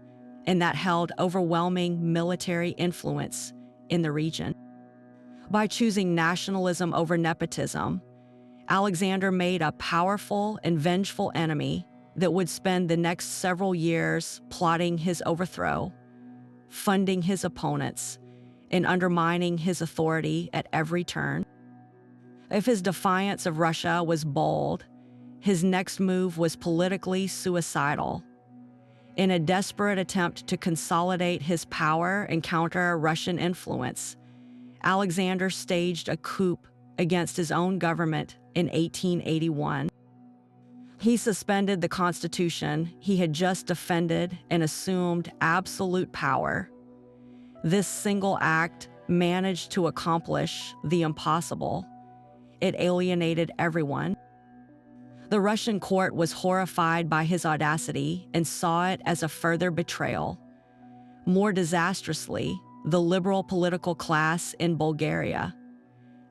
and that held overwhelming military influence in the region. By choosing nationalism over nepotism, Alexander made a powerful and vengeful enemy that would spend the next several years plotting his overthrow, funding his opponents, and undermining his authority at every turn. If his defiance of Russia was bold, his next move was politically suicidal. In a desperate attempt to consolidate his power and counter Russian influence, Alexander staged a coup against his own government in 1881. He suspended the Constitution he had just defended and assumed absolute power. This single act managed to accomplish the impossible. It alienated everyone. The Russian court was horrified by his audacity and saw it as a further betrayal. More disastrously, the liberal political class in Bulgaria,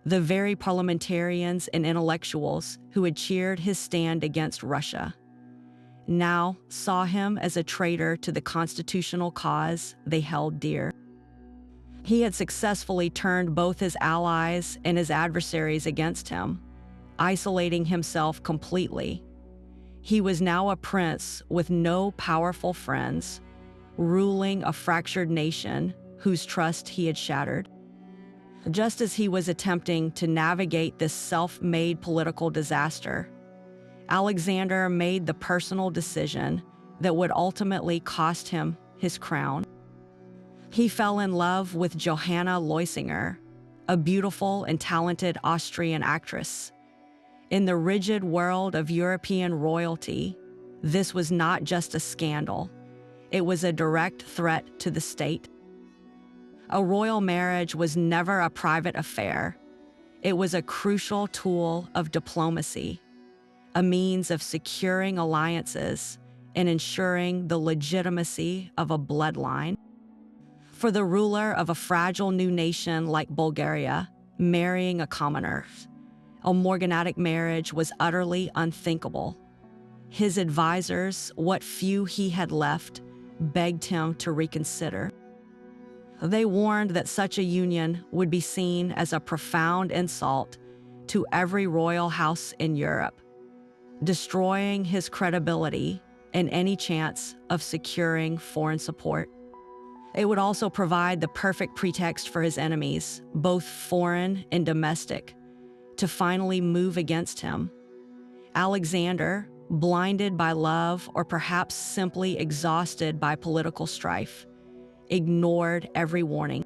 the very parliamentarians and intellectuals who had cheered his stand against Russia, now saw him as a traitor to the constitutional cause they held dear. He had successfully turned both his allies and his adversaries against him, isolating himself completely. He was now a prince with no powerful friends, ruling a fractured nation whose trust he had shattered. Just as he was attempting to navigate this self-made political disaster, Alexander made the personal decision that would ultimately cost him his crown. He fell in love with Johanna Leusinger, a beautiful and talented Austrian actress. In the rigid world of European royalty, this was not just a scandal. It was a direct threat to the state. A royal marriage was never a private affair. It was a crucial tool of diplomacy, a means of securing alliances and ensuring the legitimacy of a bloodline. For the ruler of a fragile new nation like Bulgaria, marrying a commoner, a morganatic marriage was utterly unthinkable. His advisors, what few he had left, begged him to reconsider. They warned that such a union would be seen as a profound insult to every royal house in Europe, destroying his credibility and any chance of securing foreign support. It would also provide the perfect pretext for his enemies, both foreign and domestic, to finally move against him. Alexander, blinded by love or perhaps simply exhausted by political strife, ignored every warning.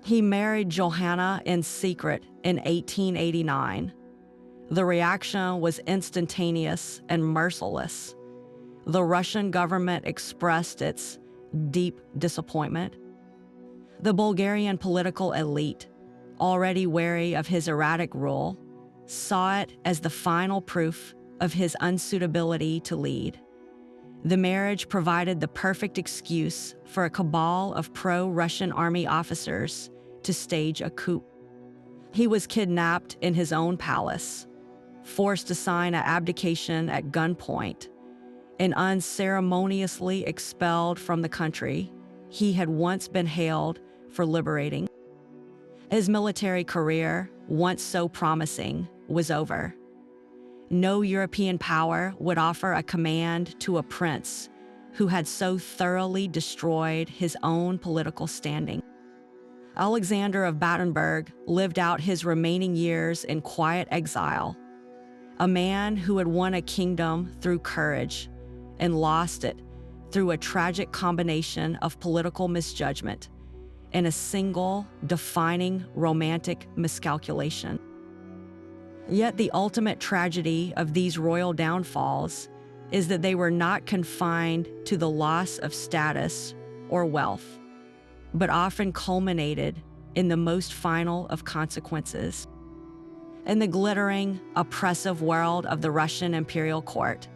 He married Johanna in secret in 1889. The reaction was instantaneous and merciless. The Russian government expressed its deep disappointment. The Bulgarian political elite, already wary of his erratic rule, saw it as the final proof of his unsuitability to lead. The marriage provided the perfect excuse for a cabal of pro-Russian army officers to stage a coup. He was kidnapped in his own palace, forced to sign an abdication at gunpoint, and unceremoniously expelled from the country he had once been hailed for liberating. His military career, once so promising, was over. No European power would offer a command to a prince who had so thoroughly destroyed his own political standing. Alexander of Battenberg lived out his remaining years in quiet exile, a man who had won a kingdom through courage and lost it through a tragic combination of political misjudgment and a single defining romantic miscalculation. Yet the ultimate tragedy of these royal downfalls is that they were not confined to the loss of status or wealth, but often culminated in the most final of consequences. In the glittering, oppressive world of the Russian imperial court,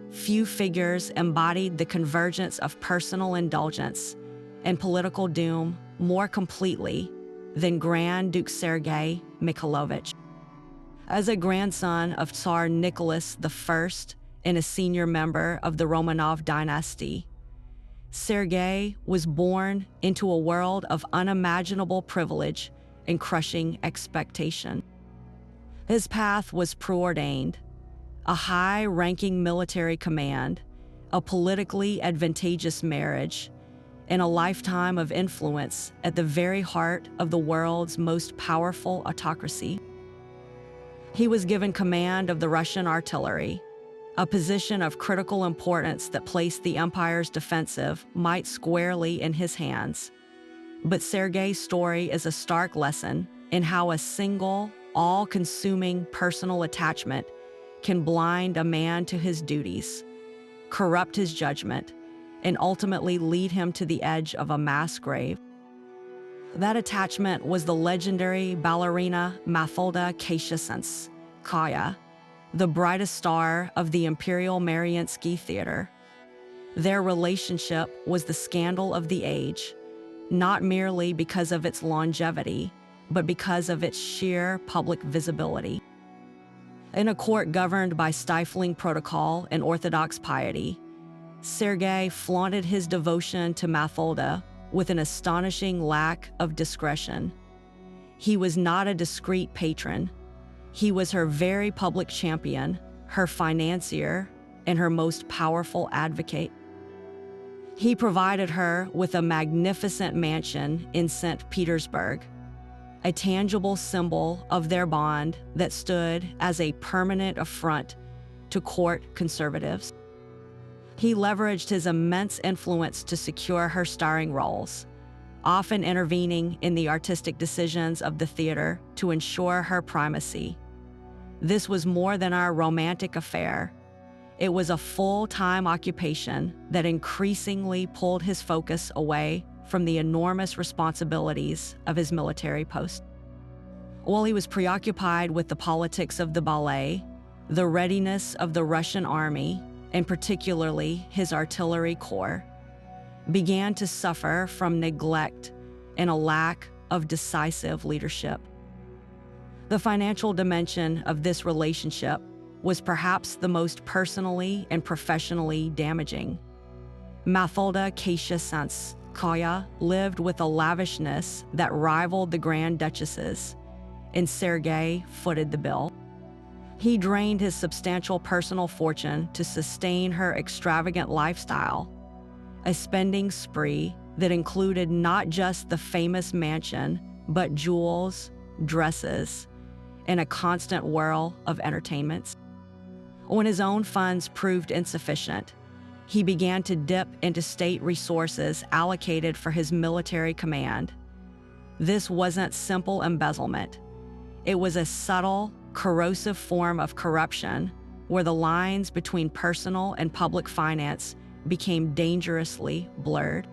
few figures embodied the convergence of personal indulgence and political doom more completely than Grand Duke Sergei Mikhailovich. As a grandson of Tsar Nicholas I and a senior member of the Romanov dynasty, Sergei was born into a world of unimaginable privilege and crushing expectation. His path was preordained: a high-ranking military command, a politically advantageous marriage, and a lifetime of influence at the very heart of the world's most powerful autocracy. He was given command of the Russian artillery, a position of critical importance that placed the empire's defensive might squarely in his hands. But Sergei's story is a stark lesson in how a single, all-consuming personal attachment can blind a man to his duties, corrupt his judgment, and ultimately lead him to the edge of a mass grave. That attachment was the legendary ballerina Mathilda Kaya, the brightest star of the Imperial Mariinsky Theater. Their relationship was the scandal of the age, not merely because of its longevity, but because of its sheer public visibility. In a court governed by stifling protocol and orthodox piety, Sergei flaunted his devotion to Mathilda with an astonishing lack of discretion. He was not a discreet patron. He was her very public champion, her financier, and her most powerful advocate. He provided her with a magnificent mansion in St. Petersburg, a tangible symbol of their bond that stood as a permanent affront to court conservatives. He leveraged his immense influence to secure her starring roles, often intervening in the artistic decisions of the theater to ensure her primacy. This was more than a romantic affair. It was a full-time occupation that increasingly pulled his focus away from the enormous responsibilities of his military post. While he was preoccupied with the politics of the ballet, the readiness of the Russian army, and particularly his artillery corps, began to suffer from neglect and a lack of decisive leadership. The financial dimension of this relationship was perhaps the most personally and professionally damaging. Mathilda Kaya lived with a lavishness that rivaled the Grand Duchesses, and Sergei footed the bill. He drained his substantial personal fortune to sustain her extravagant lifestyle, a spending spree that included not just the famous mansion, but jewels, dresses, and a constant whirl of entertainments. When his own funds proved insufficient, he began to dip into state resources allocated for his military command. This wasn't simple embezzlement. It was a subtle, corrosive form of corruption where the lines between personal and public finance became dangerously blurred.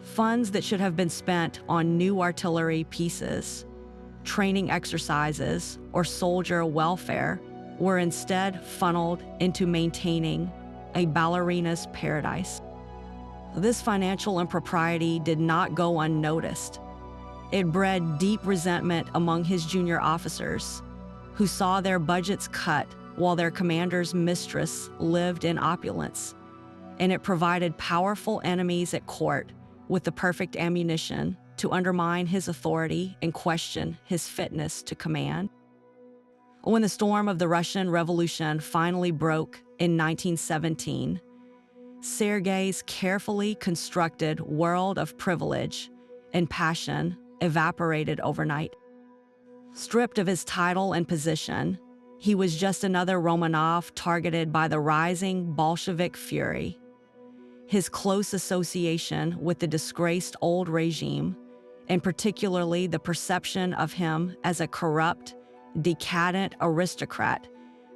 Funds that should have been spent on new artillery pieces, training exercises, or soldier welfare were instead funneled into maintaining a ballerina's paradise. This financial impropriety did not go unnoticed. It bred deep resentment among his junior officers, who saw their budgets cut while their commander's mistress lived in opulence, and it provided powerful enemies at court with the perfect ammunition to undermine his authority and question his fitness to command. When the storm of the Russian Revolution finally broke in 1917, Sergei's carefully constructed world of privilege and passion evaporated overnight. Stripped of his title and position, he was just another Romanov targeted by the rising Bolshevik fury. His close association with the disgraced old regime, and particularly the perception of him as a corrupt, decadent aristocrat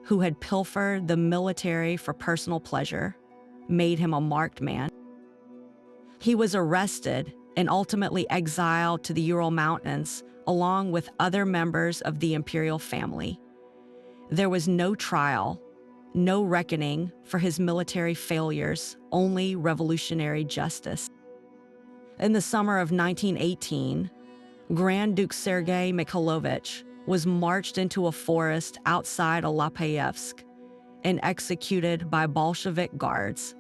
who had pilfered the military for personal pleasure, made him a marked man. He was arrested and ultimately exiled to the Ural Mountains along with other members of the imperial family. There was no trial, no reckoning for his military failures, only revolutionary justice. In the summer of 1918, Grand Duke Sergei Mikhailovich was marched into a forest outside Alapeyevsk and executed by Bolshevik guards,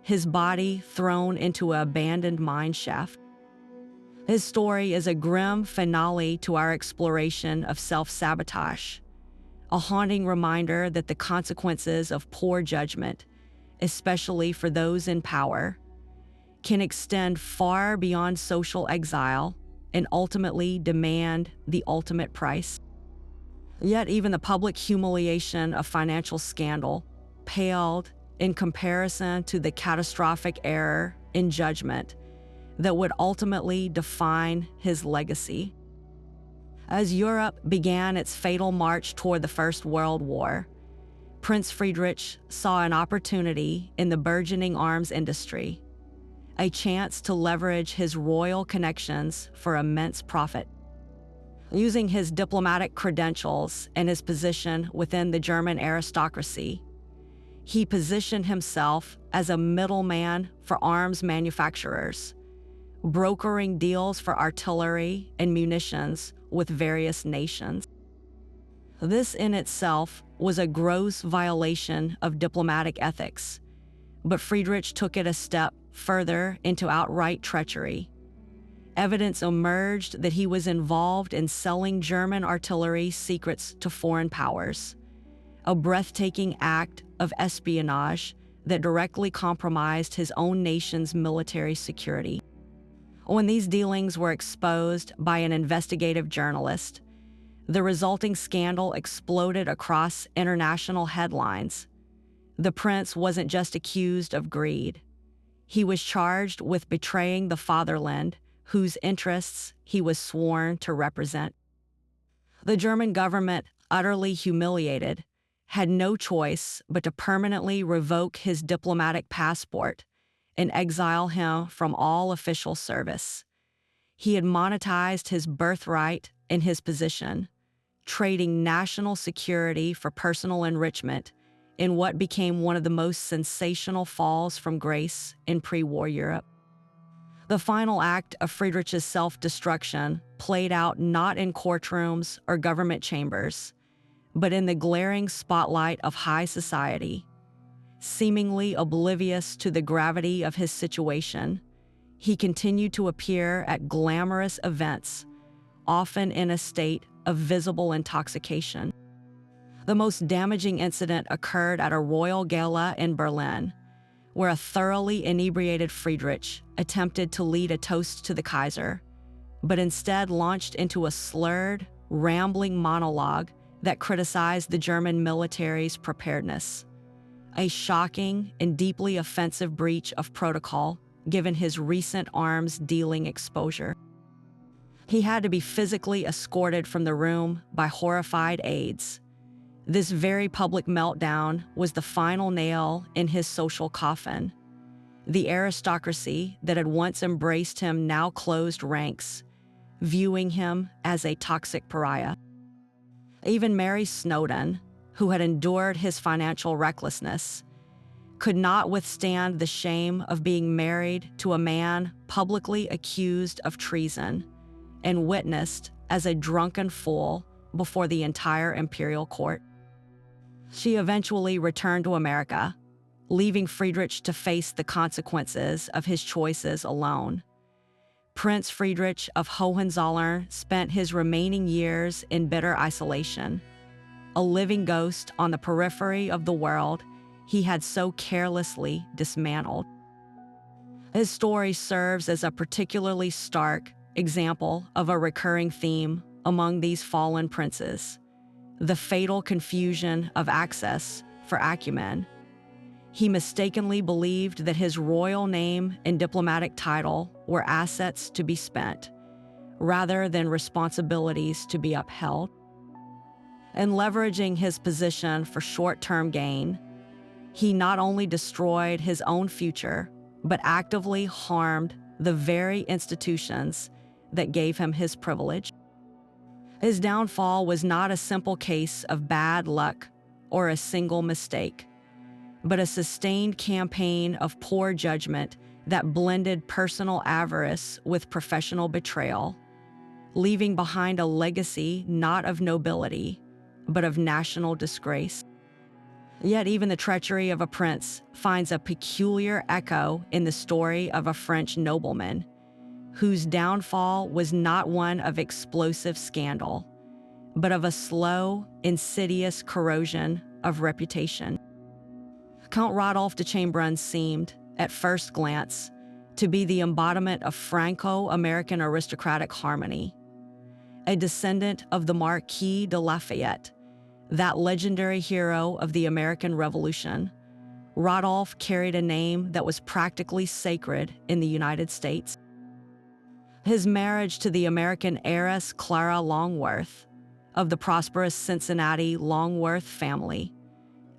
his body thrown into an abandoned mine shaft. His story is a grim finale to our exploration of self-sabotage, a haunting reminder that the consequences of poor judgment, especially for those in power, can extend far beyond social exile and ultimately demand the ultimate price. Yet even the public humiliation of financial scandal paled in comparison to the catastrophic error in judgment that would ultimately define his legacy. As Europe began its fatal march toward the First World War, Prince Friedrich saw an opportunity in the burgeoning arms industry, a chance to leverage his royal connections for immense profit. Using his diplomatic credentials and his position within the German aristocracy, he positioned himself as a middleman for arms manufacturers, brokering deals for artillery and munitions with various nations. This in itself was a gross violation of diplomatic ethics, but Friedrich took it a step further into outright treachery. Evidence emerged that he was involved in selling German artillery secrets to foreign powers, a breathtaking act of espionage that directly compromised his own nation's military security. When these dealings were exposed by an investigative journalist, the resulting scandal exploded across international headlines. The prince wasn't just accused of greed. He was charged with betraying the fatherland, whose interests he was sworn to represent. The German government, utterly humiliated, had no choice but to permanently revoke his diplomatic passport and exile him from all official service. He had monetized his birthright and his position, trading national security for personal enrichment in what became one of the most sensational falls from grace in pre-war Europe. The final act of Friedrich's self-destruction played out not in courtrooms or government chambers, but in the glaring spotlight of high society. Seemingly oblivious to the gravity of his situation, he continued to appear at glamorous events, often in a state of visible intoxication. The most damaging incident occurred at a royal gala in Berlin, where a thoroughly inebriated Friedrich attempted to lead a toast to the Kaiser, but instead launched into a slurred, rambling monologue that criticized the German military's preparedness. A shocking and deeply offensive breach of protocol given his recent arms dealing exposure. He had to be physically escorted from the room by horrified aides. This very public meltdown was the final nail in his social coffin. The aristocracy that had once embraced him now closed ranks, viewing him as a toxic pariah. Even Mary Snowdon, who had endured his financial recklessness, could not withstand the shame of being married to a man publicly accused of treason and witnessed as a drunken fool before the entire imperial court. She eventually returned to America, leaving Friedrich to face the consequences of his choices alone. Prince Friedrich of Hohenzollern spent his remaining years in bitter isolation, a living ghost on the periphery of the world he had so carelessly dismantled. His story serves as a particularly stark example of a recurring theme among these fallen princes: the fatal confusion of access for acumen. He mistakenly believed that his royal name and diplomatic title were assets to be spent, rather than responsibilities to be upheld. And leveraging his position for short-term gain, he not only destroyed his own future, but actively harmed the very institutions that gave him his privilege. His downfall was not a simple case of bad luck or a single mistake, but a sustained campaign of poor judgment that blended personal avarice with professional betrayal, leaving behind a legacy not of nobility, but of national disgrace. Yet even the treachery of a prince finds a peculiar echo in the story of a French nobleman, whose downfall was not one of explosive scandal, but of a slow, insidious corrosion of reputation. Count Rodolphe de Chambrun seemed, at first glance, to be the embodiment of Franco-American aristocratic harmony. A descendant of the Marquis de Lafayette, that legendary hero of the American Revolution, Rodolphe carried a name that was practically sacred in the United States. His marriage to the American heiress Clara Longworth, of the prosperous Cincinnati Longworth family,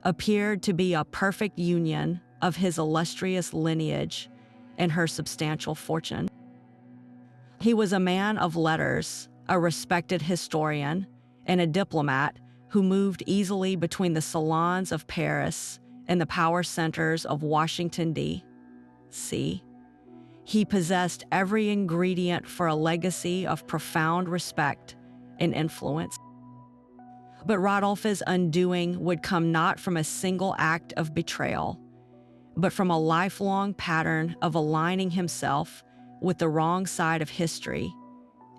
appeared to be a perfect union of his illustrious lineage and her substantial fortune. He was a man of letters, a respected historian, and a diplomat who moved easily between the salons of Paris and the power centers of Washington, D.C. He possessed every ingredient for a legacy of profound respect and influence. But Rodolphe's undoing would come not from a single act of betrayal, but from a lifelong pattern of aligning himself with the wrong side of history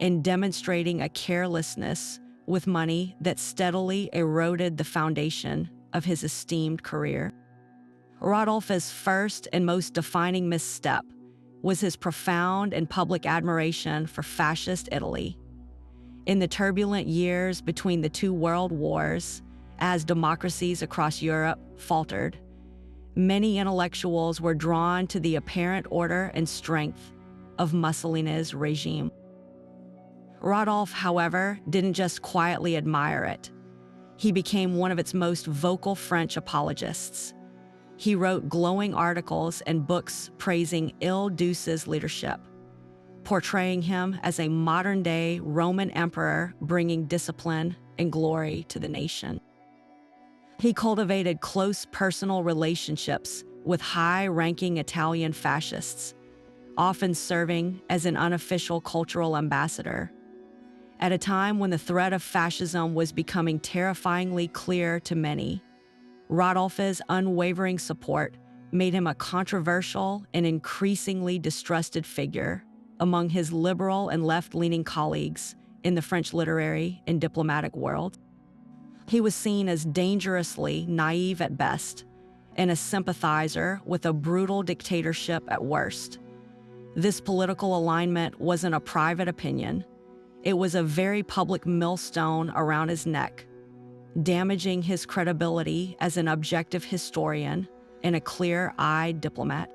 and demonstrating a carelessness with money that steadily eroded the foundation of his esteemed career. Rodolphe's first and most defining misstep was his profound and public admiration for fascist Italy. In the turbulent years between the two world wars, as democracies across Europe faltered, many intellectuals were drawn to the apparent order and strength of Mussolini's regime. Rodolphe, however, didn't just quietly admire it. He became one of its most vocal French apologists. He wrote glowing articles and books praising Il-Duce's leadership, portraying him as a modern-day Roman emperor bringing discipline and glory to the nation. He cultivated close personal relationships with high-ranking Italian fascists, often serving as an unofficial cultural ambassador. At a time when the threat of fascism was becoming terrifyingly clear to many, Rodolphe's unwavering support made him a controversial and increasingly distrusted figure among his liberal and left-leaning colleagues in the French literary and diplomatic world. He was seen as dangerously naive at best and a sympathizer with a brutal dictatorship at worst. This political alignment wasn't a private opinion. It was a very public millstone around his neck, damaging his credibility as an objective historian and a clear-eyed diplomat.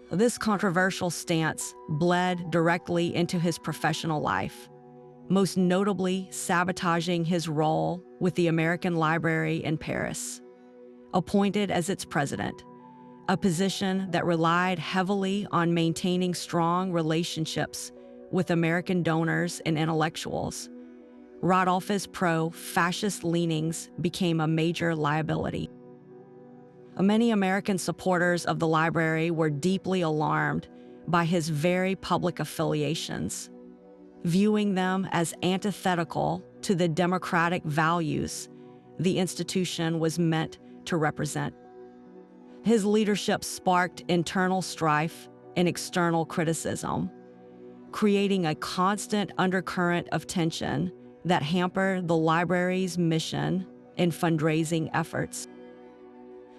This controversial stance bled directly into his professional life, most notably sabotaging his role with the American Library in Paris. Appointed as its president, a position that relied heavily on maintaining strong relationships with American donors and intellectuals, Rodolphe's pro-fascist leanings became a major liability. Many American supporters of the library were deeply alarmed by his very public affiliations, viewing them as antithetical to the democratic values the institution was meant to represent. His leadership sparked internal strife and external criticism, creating a constant undercurrent of tension that hampered the library's mission and fundraising efforts.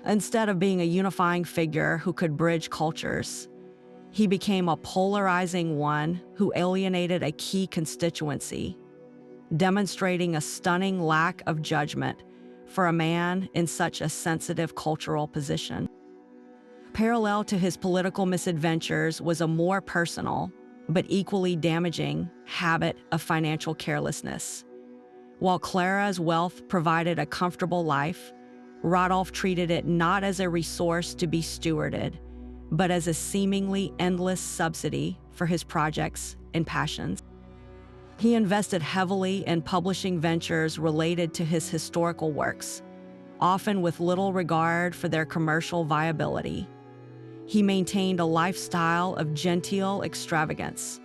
Instead of being a unifying figure who could bridge cultures, he became a polarizing one who alienated a key constituency, demonstrating a stunning lack of judgment for a man in such a sensitive cultural position. Parallel to his political misadventures was a more personal, but equally damaging, habit of financial carelessness. While Clara's wealth provided a comfortable life, Rodolphe treated it not as a resource to be stewarded, but as a seemingly endless subsidy for his projects and passions. He invested heavily in publishing ventures related to his historical works, often with little regard for their commercial viability. He maintained a lifestyle of genteel extravagance,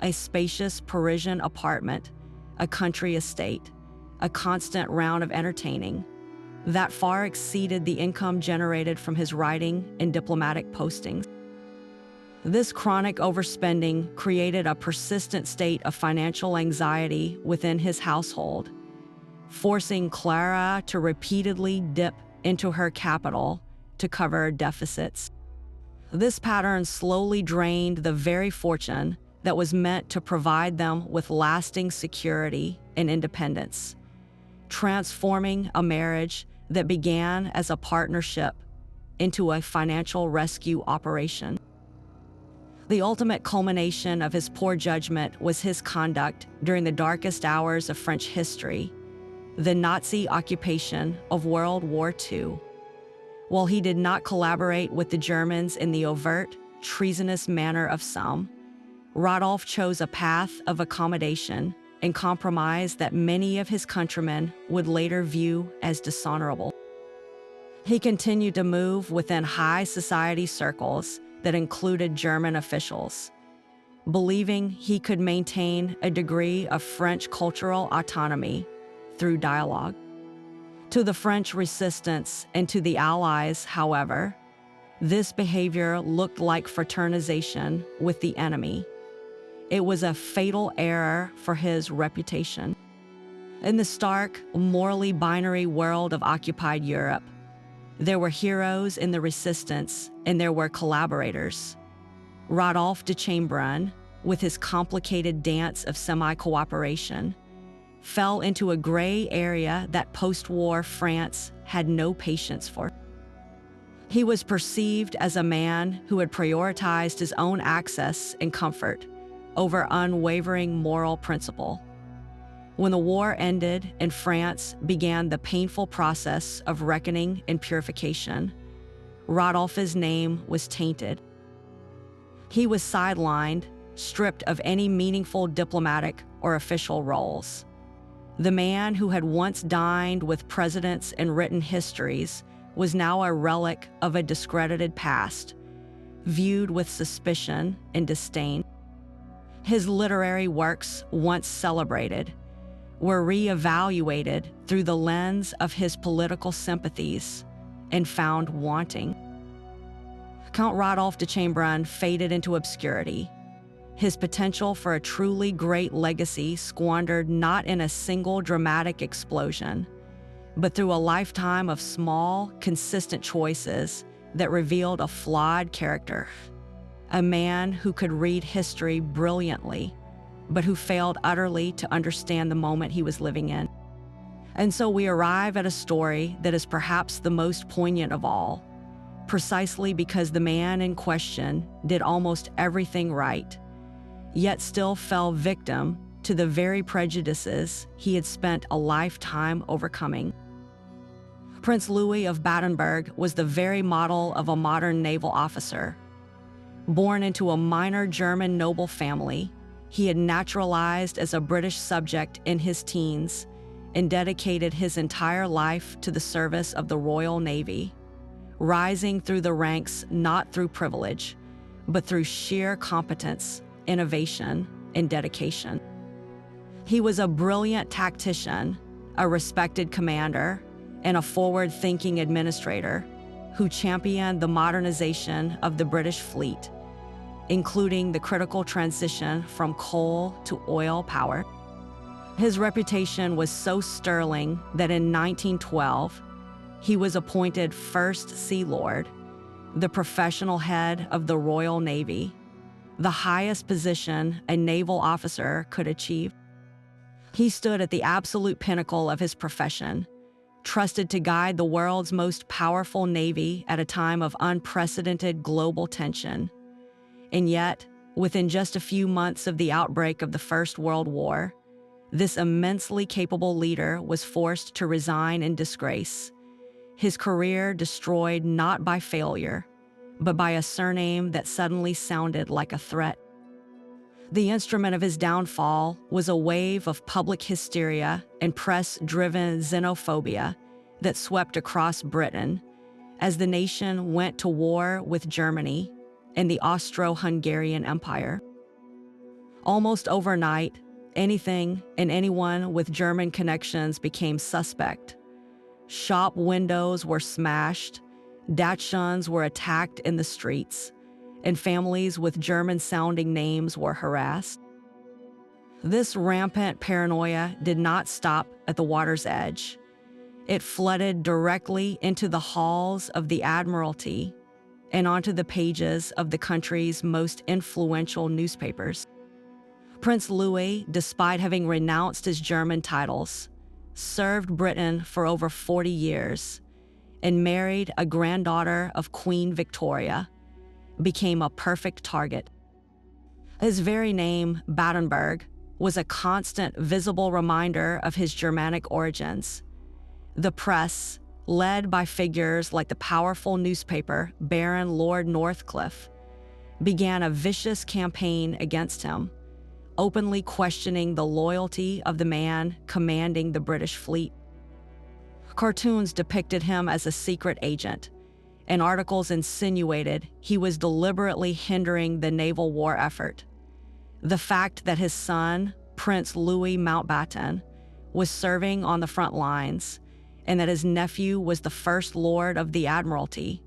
a spacious Parisian apartment, a country estate, a constant round of entertaining, that far exceeded the income generated from his writing and diplomatic postings. This chronic overspending created a persistent state of financial anxiety within his household, forcing Clara to repeatedly dip into her capital to cover deficits. This pattern slowly drained the very fortune that was meant to provide them with lasting security and independence, transforming a marriage that began as a partnership into a financial rescue operation. The ultimate culmination of his poor judgment was his conduct during the darkest hours of French history, the Nazi occupation of World War II. While he did not collaborate with the Germans in the overt, treasonous manner of some, Rodolphe chose a path of accommodation and compromise that many of his countrymen would later view as dishonorable. He continued to move within high society circles that included German officials, believing he could maintain a degree of French cultural autonomy through dialogue. To the French resistance and to the Allies, however, this behavior looked like fraternization with the enemy. It was a fatal error for his reputation. In the stark, morally binary world of occupied Europe, there were heroes in the resistance and there were collaborators. Rodolphe de Chambrun, with his complicated dance of semi-cooperation, fell into a gray area that post-war France had no patience for. He was perceived as a man who had prioritized his own access and comfort over unwavering moral principle. When the war ended and France began the painful process of reckoning and purification, Rodolphe's name was tainted. He was sidelined, stripped of any meaningful diplomatic or official roles. The man who had once dined with presidents and written histories was now a relic of a discredited past, viewed with suspicion and disdain. His literary works, once celebrated, were re-evaluated through the lens of his political sympathies and found wanting. Count Rodolphe de Chambrun faded into obscurity, his potential for a truly great legacy squandered not in a single dramatic explosion, but through a lifetime of small, consistent choices that revealed a flawed character. A man who could read history brilliantly, but who failed utterly to understand the moment he was living in. And so we arrive at a story that is perhaps the most poignant of all, precisely because the man in question did almost everything right, yet still fell victim to the very prejudices he had spent a lifetime overcoming. Prince Louis of Battenberg was the very model of a modern naval officer. Born into a minor German noble family, he had naturalized as a British subject in his teens and dedicated his entire life to the service of the Royal Navy, rising through the ranks not through privilege, but through sheer competence, innovation, and dedication. He was a brilliant tactician, a respected commander, and a forward-thinking administrator who championed the modernization of the British fleet, including the critical transition from coal to oil power. His reputation was so sterling that in 1912, he was appointed First Sea Lord, the professional head of the Royal Navy, the highest position a naval officer could achieve. He stood at the absolute pinnacle of his profession, trusted to guide the world's most powerful navy at a time of unprecedented global tension. And yet, within just a few months of the outbreak of the First World War, this immensely capable leader was forced to resign in disgrace, his career destroyed not by failure, but by a surname that suddenly sounded like a threat. The instrument of his downfall was a wave of public hysteria and press-driven xenophobia that swept across Britain as the nation went to war with Germany and the Austro-Hungarian Empire. Almost overnight, anything and anyone with German connections became suspect. Shop windows were smashed, Dachshunds were attacked in the streets, and families with German-sounding names were harassed. This rampant paranoia did not stop at the water's edge. It flooded directly into the halls of the Admiralty and onto the pages of the country's most influential newspapers. Prince Louis, despite having renounced his German titles, served Britain for over 40 years and married a granddaughter of Queen Victoria, became a perfect target. His very name, Battenberg, was a constant visible reminder of his Germanic origins. The press, led by figures like the powerful newspaper Baron Lord Northcliffe, began a vicious campaign against him, openly questioning the loyalty of the man commanding the British fleet. Cartoons depicted him as a secret agent, and articles insinuated he was deliberately hindering the naval war effort. The fact that his son, Prince Louis Mountbatten, was serving on the front lines, and that his nephew was the First Lord of the Admiralty,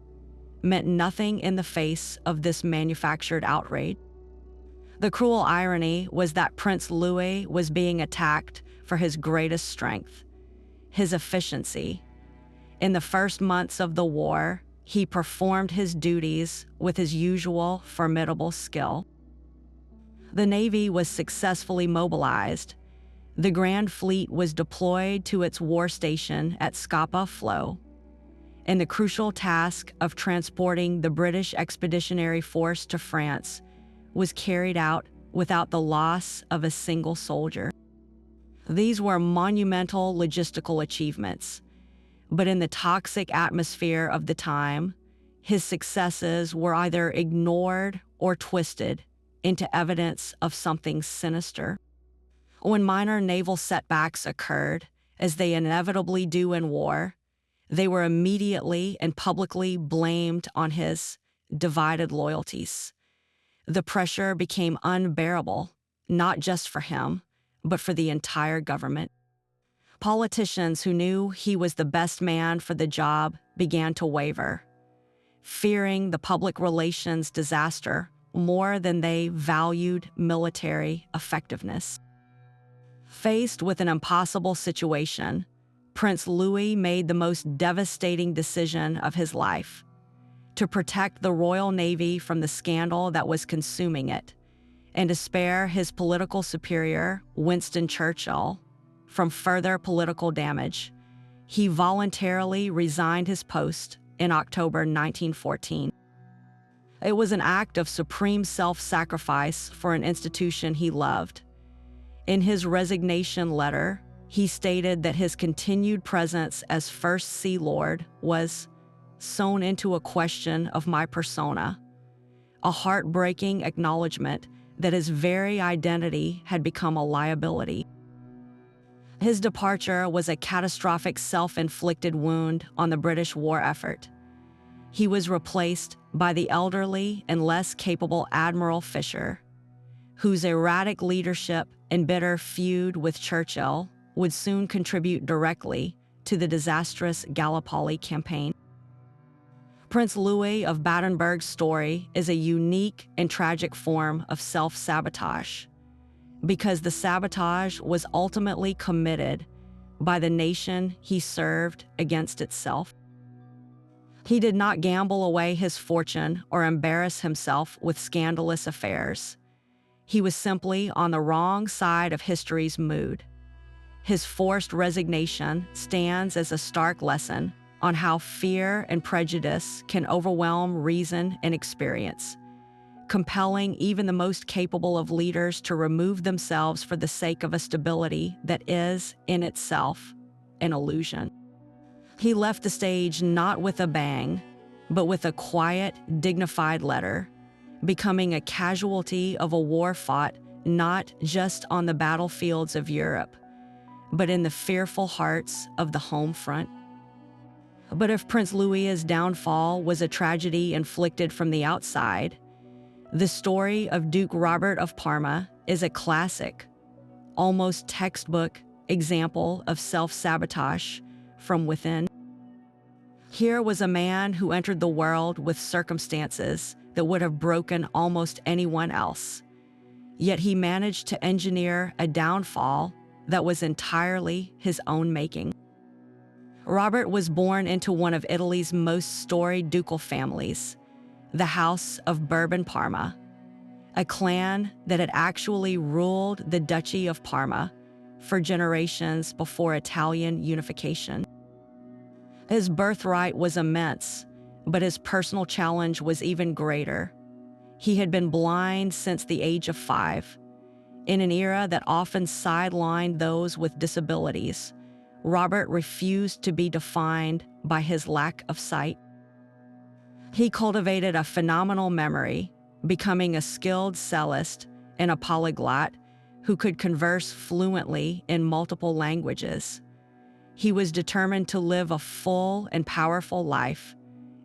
meant nothing in the face of this manufactured outrage. The cruel irony was that Prince Louis was being attacked for his greatest strength, his efficiency. In the first months of the war, he performed his duties with his usual formidable skill. The Navy was successfully mobilized. The Grand Fleet was deployed to its war station at Scapa Flow, and the crucial task of transporting the British Expeditionary Force to France was carried out without the loss of a single soldier. These were monumental logistical achievements, but in the toxic atmosphere of the time, his successes were either ignored or twisted into evidence of something sinister. When minor naval setbacks occurred, as they inevitably do in war, they were immediately and publicly blamed on his divided loyalties. The pressure became unbearable, not just for him, but for the entire government. Politicians who knew he was the best man for the job began to waver, fearing the public relations disaster more than they valued military effectiveness. Faced with an impossible situation, Prince Louis made the most devastating decision of his life: to protect the Royal Navy from the scandal that was consuming it, and to spare his political superior, Winston Churchill, from further political damage. He voluntarily resigned his post in October 1914. It was an act of supreme self-sacrifice for an institution he loved. In his resignation letter, he stated that his continued presence as First Sea Lord was sewn into a question of my persona, a heartbreaking acknowledgement that his very identity had become a liability. His departure was a catastrophic self-inflicted wound on the British war effort. He was replaced by the elderly and less capable Admiral Fisher, whose erratic leadership and bitter feud with Churchill would soon contribute directly to the disastrous Gallipoli campaign. Prince Louis of Battenberg's story is a unique and tragic form of self-sabotage, because the sabotage was ultimately committed by the nation he served against itself. He did not gamble away his fortune or embarrass himself with scandalous affairs. He was simply on the wrong side of history's mood. His forced resignation stands as a stark lesson on how fear and prejudice can overwhelm reason and experience, compelling even the most capable of leaders to remove themselves for the sake of a stability that is, in itself, an illusion. He left the stage not with a bang, but with a quiet, dignified letter, becoming a casualty of a war fought not just on the battlefields of Europe, but in the fearful hearts of the home front. But if Prince Louis's downfall was a tragedy inflicted from the outside, the story of Duke Robert of Parma is a classic, almost textbook example of self-sabotage from within. Here was a man who entered the world with circumstances that would have broken almost anyone else, yet he managed to engineer a downfall that was entirely his own making. Robert was born into one of Italy's most storied ducal families, the House of Bourbon-Parma, a clan that had actually ruled the Duchy of Parma for generations before Italian unification. His birthright was immense, but his personal challenge was even greater. He had been blind since the age of 5, In an era that often sidelined those with disabilities, Robert refused to be defined by his lack of sight. He cultivated a phenomenal memory, becoming a skilled cellist and a polyglot who could converse fluently in multiple languages. He was determined to live a full and powerful life,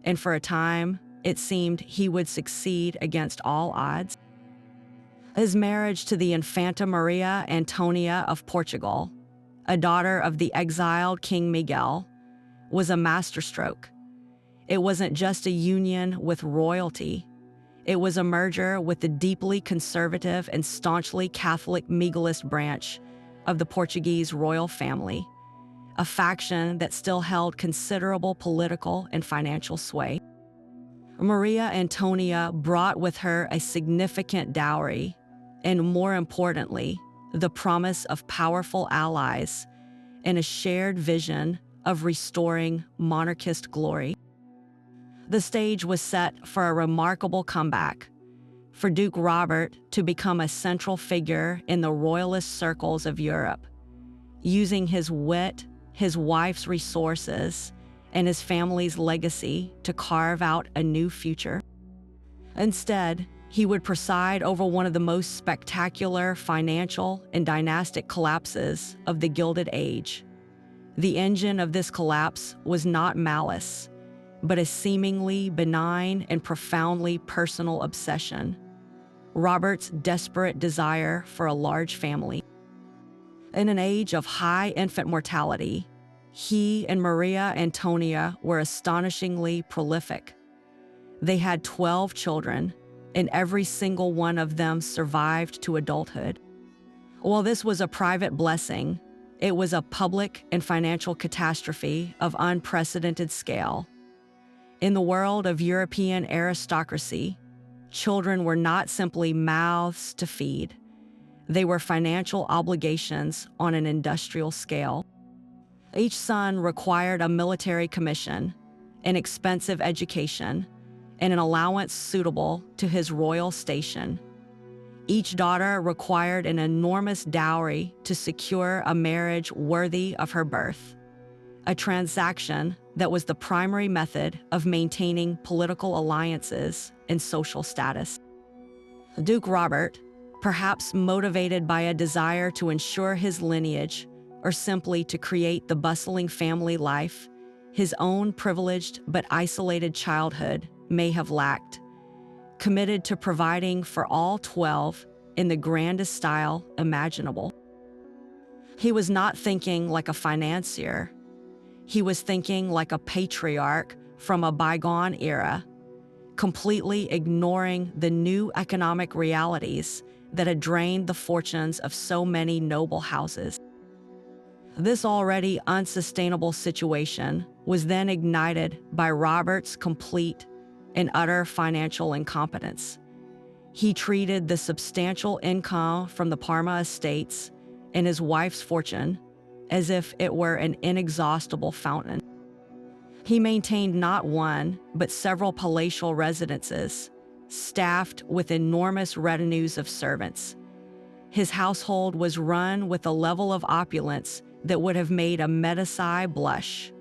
and for a time, it seemed he would succeed against all odds. His marriage to the Infanta Maria Antonia of Portugal, a daughter of the exiled King Miguel, was a masterstroke. It wasn't just a union with royalty. It was a merger with the deeply conservative and staunchly Catholic Miguelist branch of the Portuguese royal family, a faction that still held considerable political and financial sway. Maria Antonia brought with her a significant dowry, and more importantly, the promise of powerful allies and a shared vision of restoring monarchist glory. The stage was set for a remarkable comeback, for Duke Robert to become a central figure in the royalist circles of Europe, using his wit, his wife's resources, and his family's legacy to carve out a new future. Instead, he would preside over one of the most spectacular financial and dynastic collapses of the Gilded Age. The engine of this collapse was not malice, but a seemingly benign and profoundly personal obsession: Robert's desperate desire for a large family. In an age of high infant mortality, he and Maria Antonia were astonishingly prolific. They had 12 children, and every single one of them survived to adulthood. While this was a private blessing, it was a public and financial catastrophe of unprecedented scale. In the world of European aristocracy, children were not simply mouths to feed. They were financial obligations on an industrial scale. Each son required a military commission, an expensive education, and an allowance suitable to his royal station. Each daughter required an enormous dowry to secure a marriage worthy of her birth, a transaction that was the primary method of maintaining political alliances and social status. Duke Robert, perhaps motivated by a desire to ensure his lineage or simply to create the bustling family life his own privileged but isolated childhood may have lacked, committed to providing for all 12 in the grandest style imaginable. He was not thinking like a financier. He was thinking like a patriarch from a bygone era, completely ignoring the new economic realities that had drained the fortunes of so many noble houses. This already unsustainable situation was then ignited by Robert's complete and utter financial incompetence. He treated the substantial income from the Parma estates and his wife's fortune as if it were an inexhaustible fountain. He maintained not one, but several palatial residences, staffed with enormous retinues of servants. His household was run with a level of opulence that would have made a Medici blush,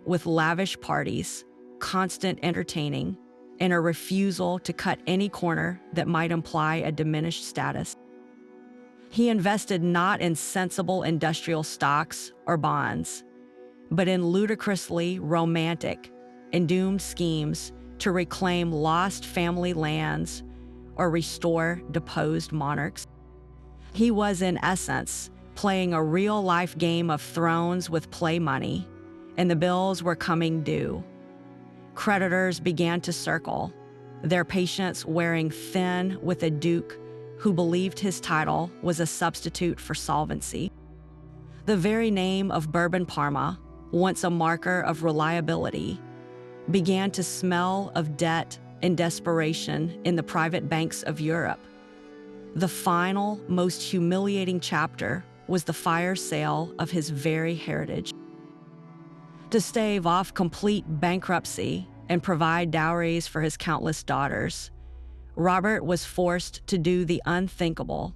with lavish parties, constant entertaining, and a refusal to cut any corner that might imply a diminished status. He invested not in sensible industrial stocks or bonds, but in ludicrously romantic and doomed schemes to reclaim lost family lands or restore deposed monarchs. He was, in essence, playing a real-life game of thrones with play money, and the bills were coming due. Creditors began to circle, their patience wearing thin with a duke who believed his title was a substitute for solvency. The very name of Bourbon Parma, once a marker of reliability, began to smell of debt and desperation in the private banks of Europe. The final, most humiliating chapter was the fire sale of his very heritage. To stave off complete bankruptcy and provide dowries for his countless daughters, Robert was forced to do the unthinkable.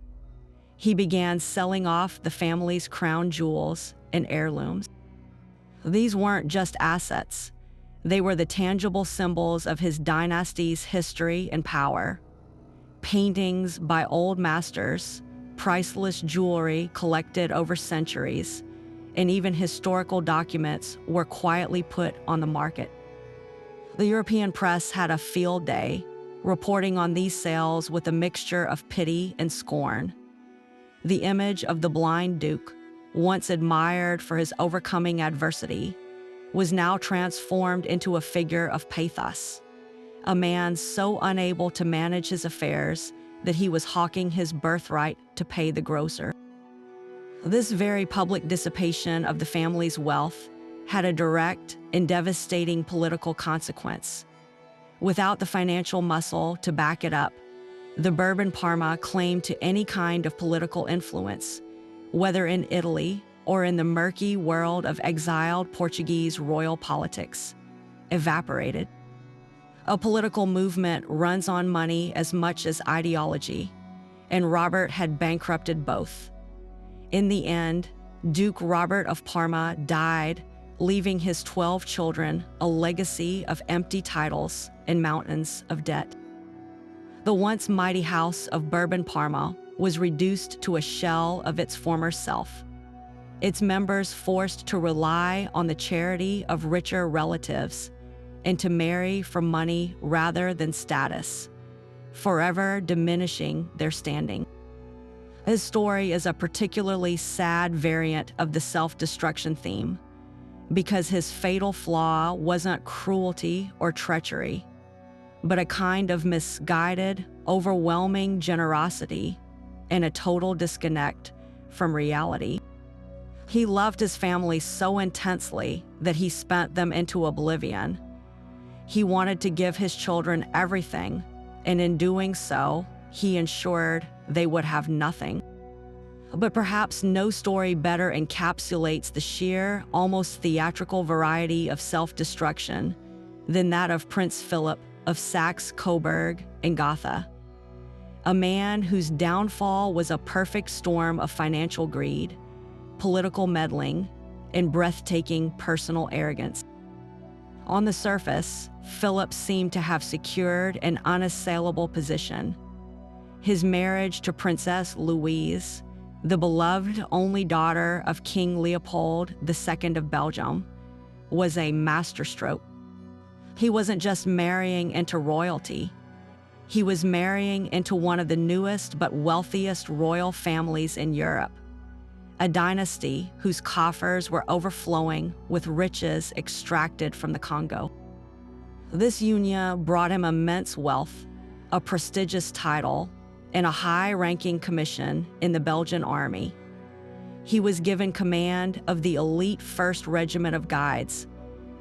he began selling off the family's crown jewels and heirlooms. These weren't just assets. They were the tangible symbols of his dynasty's history and power. Paintings by old masters, priceless jewelry collected over centuries, and even historical documents were quietly put on the market. The European press had a field day, reporting on these sales with a mixture of pity and scorn. The image of the blind duke, once admired for his overcoming adversity, was now transformed into a figure of pathos, a man so unable to manage his affairs that he was hawking his birthright to pay the grocer. This very public dissipation of the family's wealth had a direct and devastating political consequence. Without the financial muscle to back it up, the Bourbon Parma claim to any kind of political influence, whether in Italy or in the murky world of exiled Portuguese royal politics, evaporated. A political movement runs on money as much as ideology, and Robert had bankrupted both. In the end, Duke Robert of Parma died, leaving his 12 children a legacy of empty titles and mountains of debt. The once mighty house of Bourbon Parma was reduced to a shell of its former self, its members forced to rely on the charity of richer relatives and to marry for money rather than status, forever diminishing their standing. His story is a particularly sad variant of the self-destruction theme, because his fatal flaw wasn't cruelty or treachery, but a kind of misguided, overwhelming generosity and a total disconnect from reality. He loved his family so intensely that he spent them into oblivion. He wanted to give his children everything, and in doing so, he ensured they would have nothing. But perhaps no story better encapsulates the sheer, almost theatrical variety of self-destruction than that of Prince Philip of Saxe-Coburg and Gotha, a man whose downfall was a perfect storm of financial greed, political meddling, and breathtaking personal arrogance. On the surface, Philip seemed to have secured an unassailable position. His marriage to Princess Louise, the beloved only daughter of King Leopold II of Belgium, was a masterstroke. He wasn't just marrying into royalty. He was marrying into one of the newest but wealthiest royal families in Europe, a dynasty whose coffers were overflowing with riches extracted from the Congo. This union brought him immense wealth, a prestigious title, and a high-ranking commission in the Belgian army. He was given command of the elite 1st Regiment of Guides,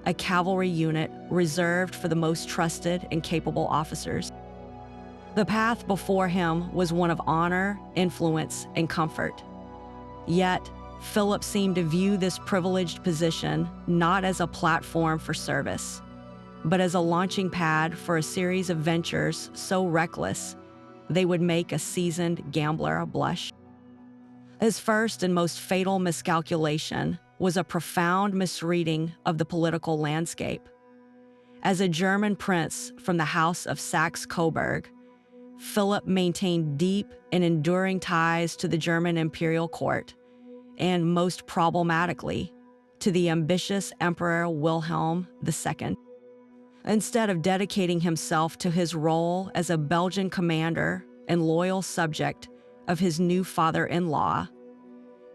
a cavalry unit reserved for the most trusted and capable officers. The path before him was one of honor, influence, and comfort. Yet, Philip seemed to view this privileged position not as a platform for service, but as a launching pad for a series of ventures so reckless they would make a seasoned gambler blush. His first and most fatal miscalculation was a profound misreading of the political landscape. As a German prince from the House of Saxe-Coburg, Philip maintained deep and enduring ties to the German imperial court, and most problematically, to the ambitious Emperor Wilhelm II. Instead of dedicating himself to his role as a Belgian commander and loyal subject of his new father-in-law,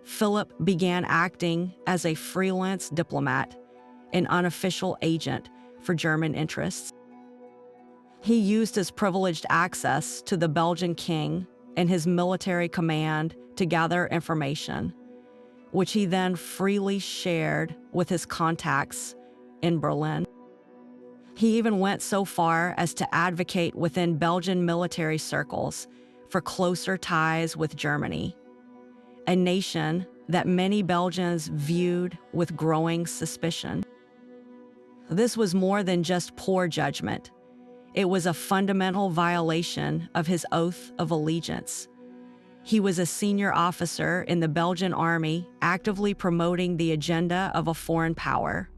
Philip began acting as a freelance diplomat, an unofficial agent for German interests. He used his privileged access to the Belgian king and his military command to gather information, which he then freely shared with his contacts in Berlin. He even went so far as to advocate within Belgian military circles for closer ties with Germany, a nation that many Belgians viewed with growing suspicion. This was more than just poor judgment. It was a fundamental violation of his oath of allegiance. He was a senior officer in the Belgian army, actively promoting the agenda of a foreign power.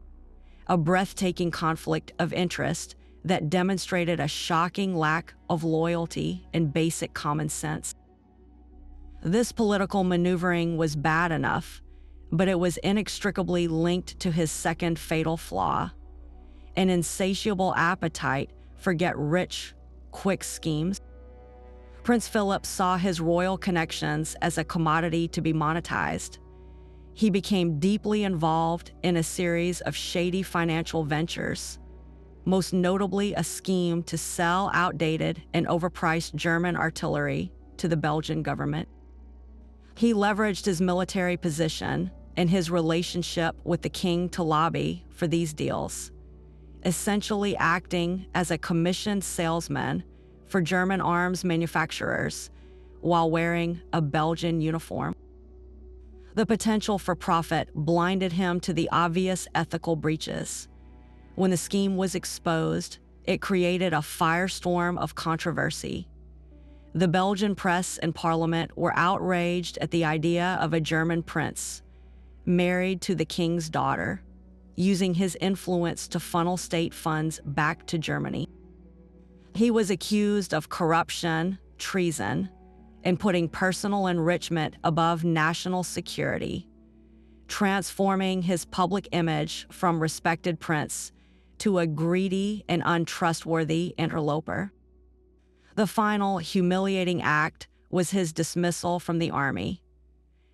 A breathtaking conflict of interest that demonstrated a shocking lack of loyalty and basic common sense. This political maneuvering was bad enough, but it was inextricably linked to his second fatal flaw, an insatiable appetite for get-rich, quick schemes. Prince Philip saw his royal connections as a commodity to be monetized. He became deeply involved in a series of shady financial ventures, most notably a scheme to sell outdated and overpriced German artillery to the Belgian government. He leveraged his military position and his relationship with the king to lobby for these deals, essentially acting as a commissioned salesman for German arms manufacturers while wearing a Belgian uniform. The potential for profit blinded him to the obvious ethical breaches. When the scheme was exposed, it created a firestorm of controversy. The Belgian press and parliament were outraged at the idea of a German prince, married to the king's daughter, using his influence to funnel state funds back to Germany. He was accused of corruption, treason, and putting personal enrichment above national security, transforming his public image from respected prince to a greedy and untrustworthy interloper. The final humiliating act was his dismissal from the army.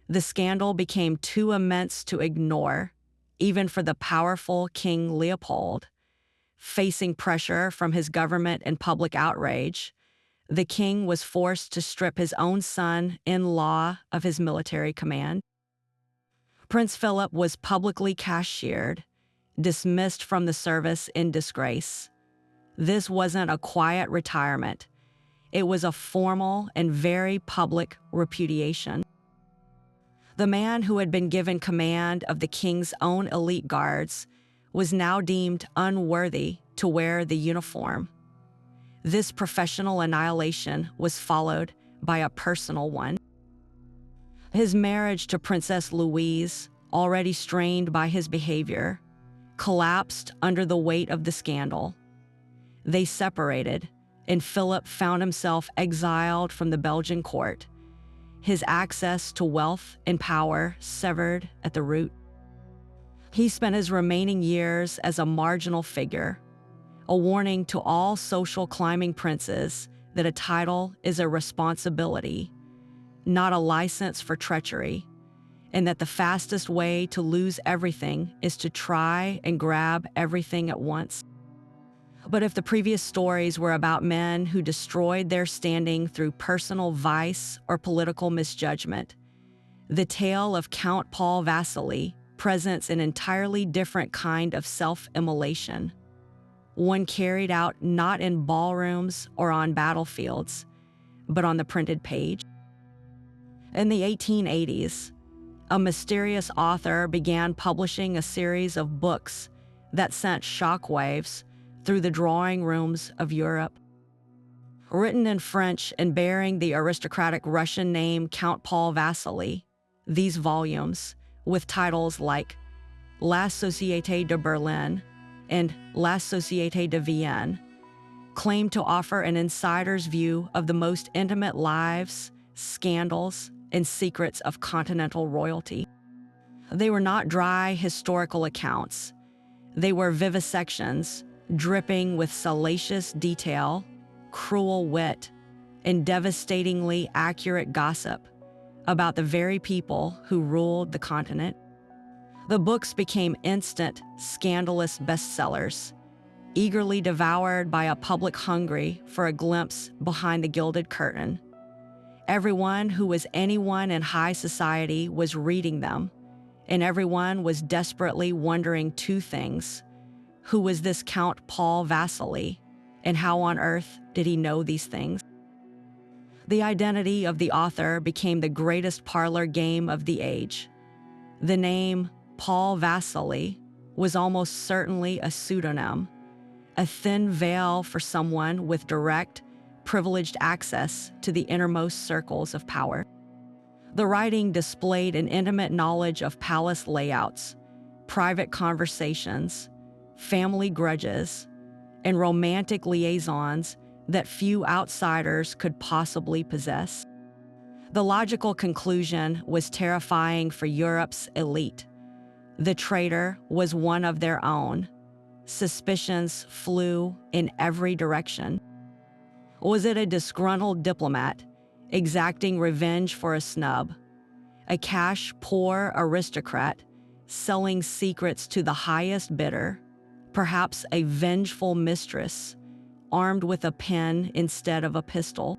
The scandal became too immense to ignore, even for the powerful King Leopold. Facing pressure from his government and public outrage, the king was forced to strip his own son-in-law of his military command. Prince Philip was publicly cashiered, dismissed from the service in disgrace. This wasn't a quiet retirement. It was a formal and very public repudiation. The man who had been given command of the king's own elite guards was now deemed unworthy to wear the uniform. This professional annihilation was followed by a personal one. His marriage to Princess Louise, already strained by his behavior, collapsed under the weight of the scandal. They separated, and Philip found himself exiled from the Belgian court, his access to wealth and power severed at the root. He spent his remaining years as a marginal figure, a warning to all social climbing princes that a title is a responsibility, not a license for treachery, and that the fastest way to lose everything is to try and grab everything at once. But if the previous stories were about men who destroyed their standing through personal vice or political misjudgment, the tale of Count Paul Vasily presents an entirely different kind of self-immolation, one carried out not in ballrooms or on battlefields, but on the printed page. In the 1880s, a mysterious author began publishing a series of books that sent shockwaves through the drawing rooms of Europe. Written in French and bearing the aristocratic Russian name Count Paul Vasily, these volumes, with titles like La Société de Berlin and La Société de Vienne, claimed to offer an insider's view of the most intimate lives, scandals, and secrets of continental royalty. They were not dry historical accounts. They were vivisections dripping with salacious detail, cruel wit, and devastatingly accurate gossip about the very people who ruled the continent. The books became instant, scandalous bestsellers, eagerly devoured by a public hungry for a glimpse behind the gilded curtain. Everyone who was anyone in high society was reading them, and everyone was desperately wondering two things. Who was this Count Paul Vasily, and how on earth did he know these things? The identity of the author became the greatest parlor game of the age. The name Paul Vasily was almost certainly a pseudonym, a thin veil for someone with direct, privileged access to the innermost circles of power. The writing displayed an intimate knowledge of palace layouts, private conversations, family grudges, and romantic liaisons that few outsiders could possibly possess. The logical conclusion was terrifying for Europe's elite. The traitor was one of their own. Suspicions flew in every direction. Was it a disgruntled diplomat, exacting revenge for a snub? A cash-poor aristocrat, selling secrets to the highest bidder? Perhaps a vengeful mistress, armed with a pen instead of a pistol?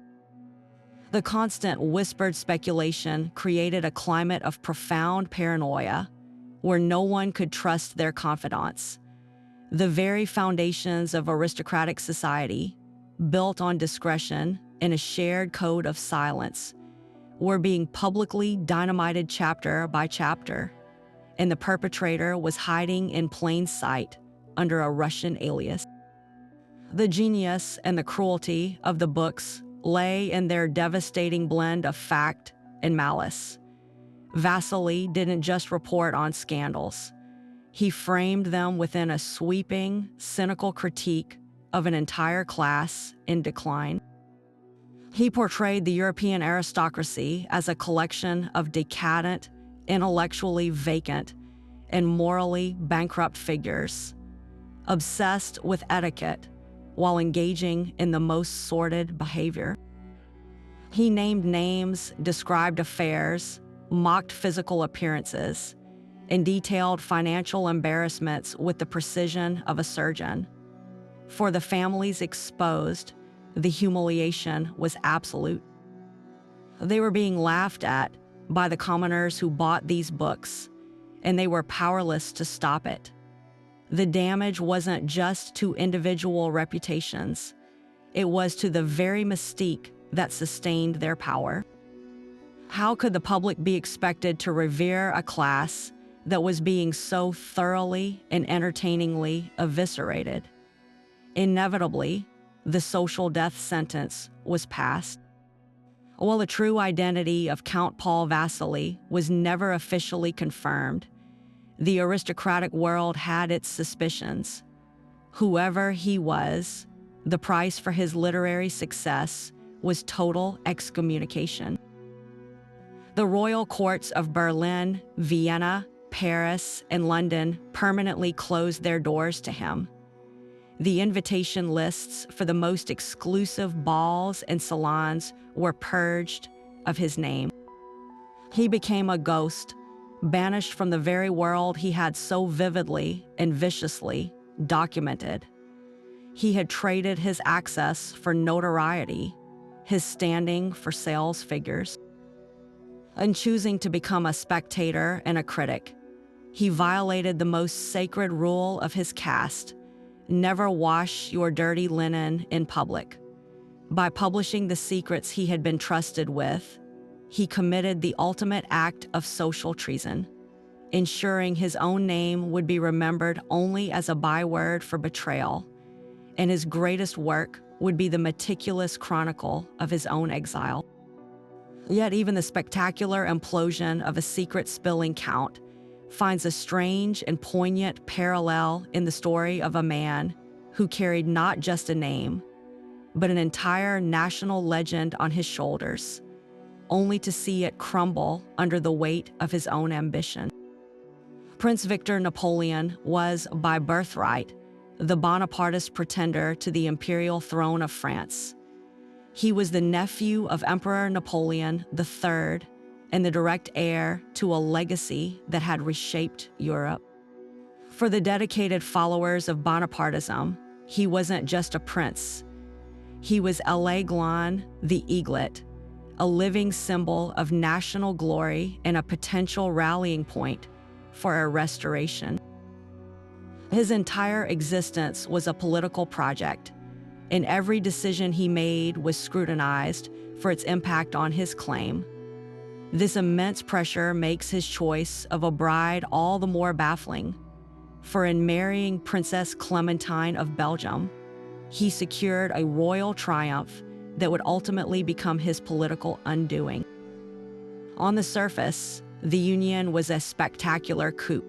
The constant whispered speculation created a climate of profound paranoia, where no one could trust their confidants. The very foundations of aristocratic society, built on discretion and a shared code of silence, were being publicly dynamited chapter by chapter, and the perpetrator was hiding in plain sight under a Russian alias. The genius and the cruelty of the books lay in their devastating blend of fact and malice. Vasily didn't just report on scandals. He framed them within a sweeping, cynical critique of an entire class in decline. He portrayed the European aristocracy as a collection of decadent, intellectually vacant, and morally bankrupt figures, obsessed with etiquette while engaging in the most sordid behavior. He named names, described affairs, mocked physical appearances, and detailed financial embarrassments with the precision of a surgeon. For the families exposed, the humiliation was absolute. They were being laughed at by the commoners who bought these books, and they were powerless to stop it. The damage wasn't just to individual reputations, it was to the very mystique that sustained their power. How could the public be expected to revere a class that was being so thoroughly and entertainingly eviscerated? Inevitably, the social death sentence was passed. While the true identity of Count Paul Vasily was never officially confirmed, the aristocratic world had its suspicions. Whoever he was, the price for his literary success was total excommunication. The royal courts of Berlin, Vienna, Paris, and London permanently closed their doors to him. The invitation lists for the most exclusive balls and salons were purged of his name. He became a ghost, banished from the very world he had so vividly and viciously documented. He had traded his access for notoriety, his standing for sales figures. In choosing to become a spectator and a critic, he violated the most sacred rule of his caste: never wash your dirty linen in public. By publishing the secrets he had been trusted with, he committed the ultimate act of social treason, ensuring his own name would be remembered only as a byword for betrayal, and his greatest work would be the meticulous chronicle of his own exile. Yet even the spectacular implosion of a secret-spilling count finds a strange and poignant parallel in the story of a man who carried not just a name, but an entire national legend on his shoulders, only to see it crumble under the weight of his own ambition. Prince Victor Napoleon was, by birthright, the Bonapartist pretender to the imperial throne of France. He was the nephew of Emperor Napoleon III and the direct heir to a legacy that had reshaped Europe. For the dedicated followers of Bonapartism, he wasn't just a prince. He was l'aiglon, the eaglet, a living symbol of national glory and a potential rallying point for a restoration. His entire existence was a political project, and every decision he made was scrutinized for its impact on his claim. This immense pressure makes his choice of a bride all the more baffling, for in marrying Princess Clementine of Belgium, he secured a royal triumph that would ultimately become his political undoing. On the surface, the union was a spectacular coup.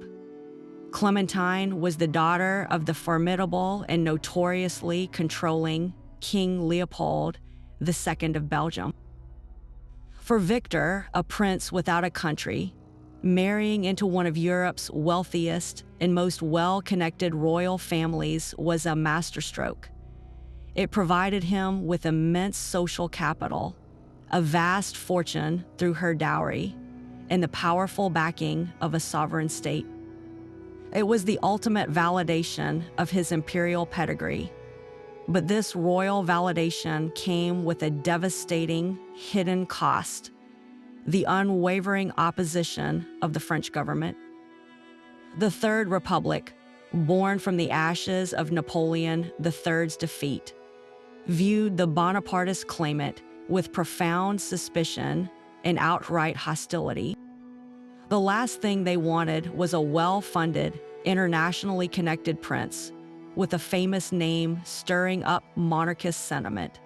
Clementine was the daughter of the formidable and notoriously controlling King Leopold II of Belgium. For Victor, a prince without a country, marrying into one of Europe's wealthiest and most well-connected royal families was a masterstroke. It provided him with immense social capital, a vast fortune through her dowry, and the powerful backing of a sovereign state. It was the ultimate validation of his imperial pedigree. But this royal validation came with a devastating, hidden cost: the unwavering opposition of the French government. The Third Republic, born from the ashes of Napoleon III's defeat, viewed the Bonapartist claimant with profound suspicion and outright hostility. The last thing they wanted was a well-funded, internationally connected prince with a famous name stirring up monarchist sentiment.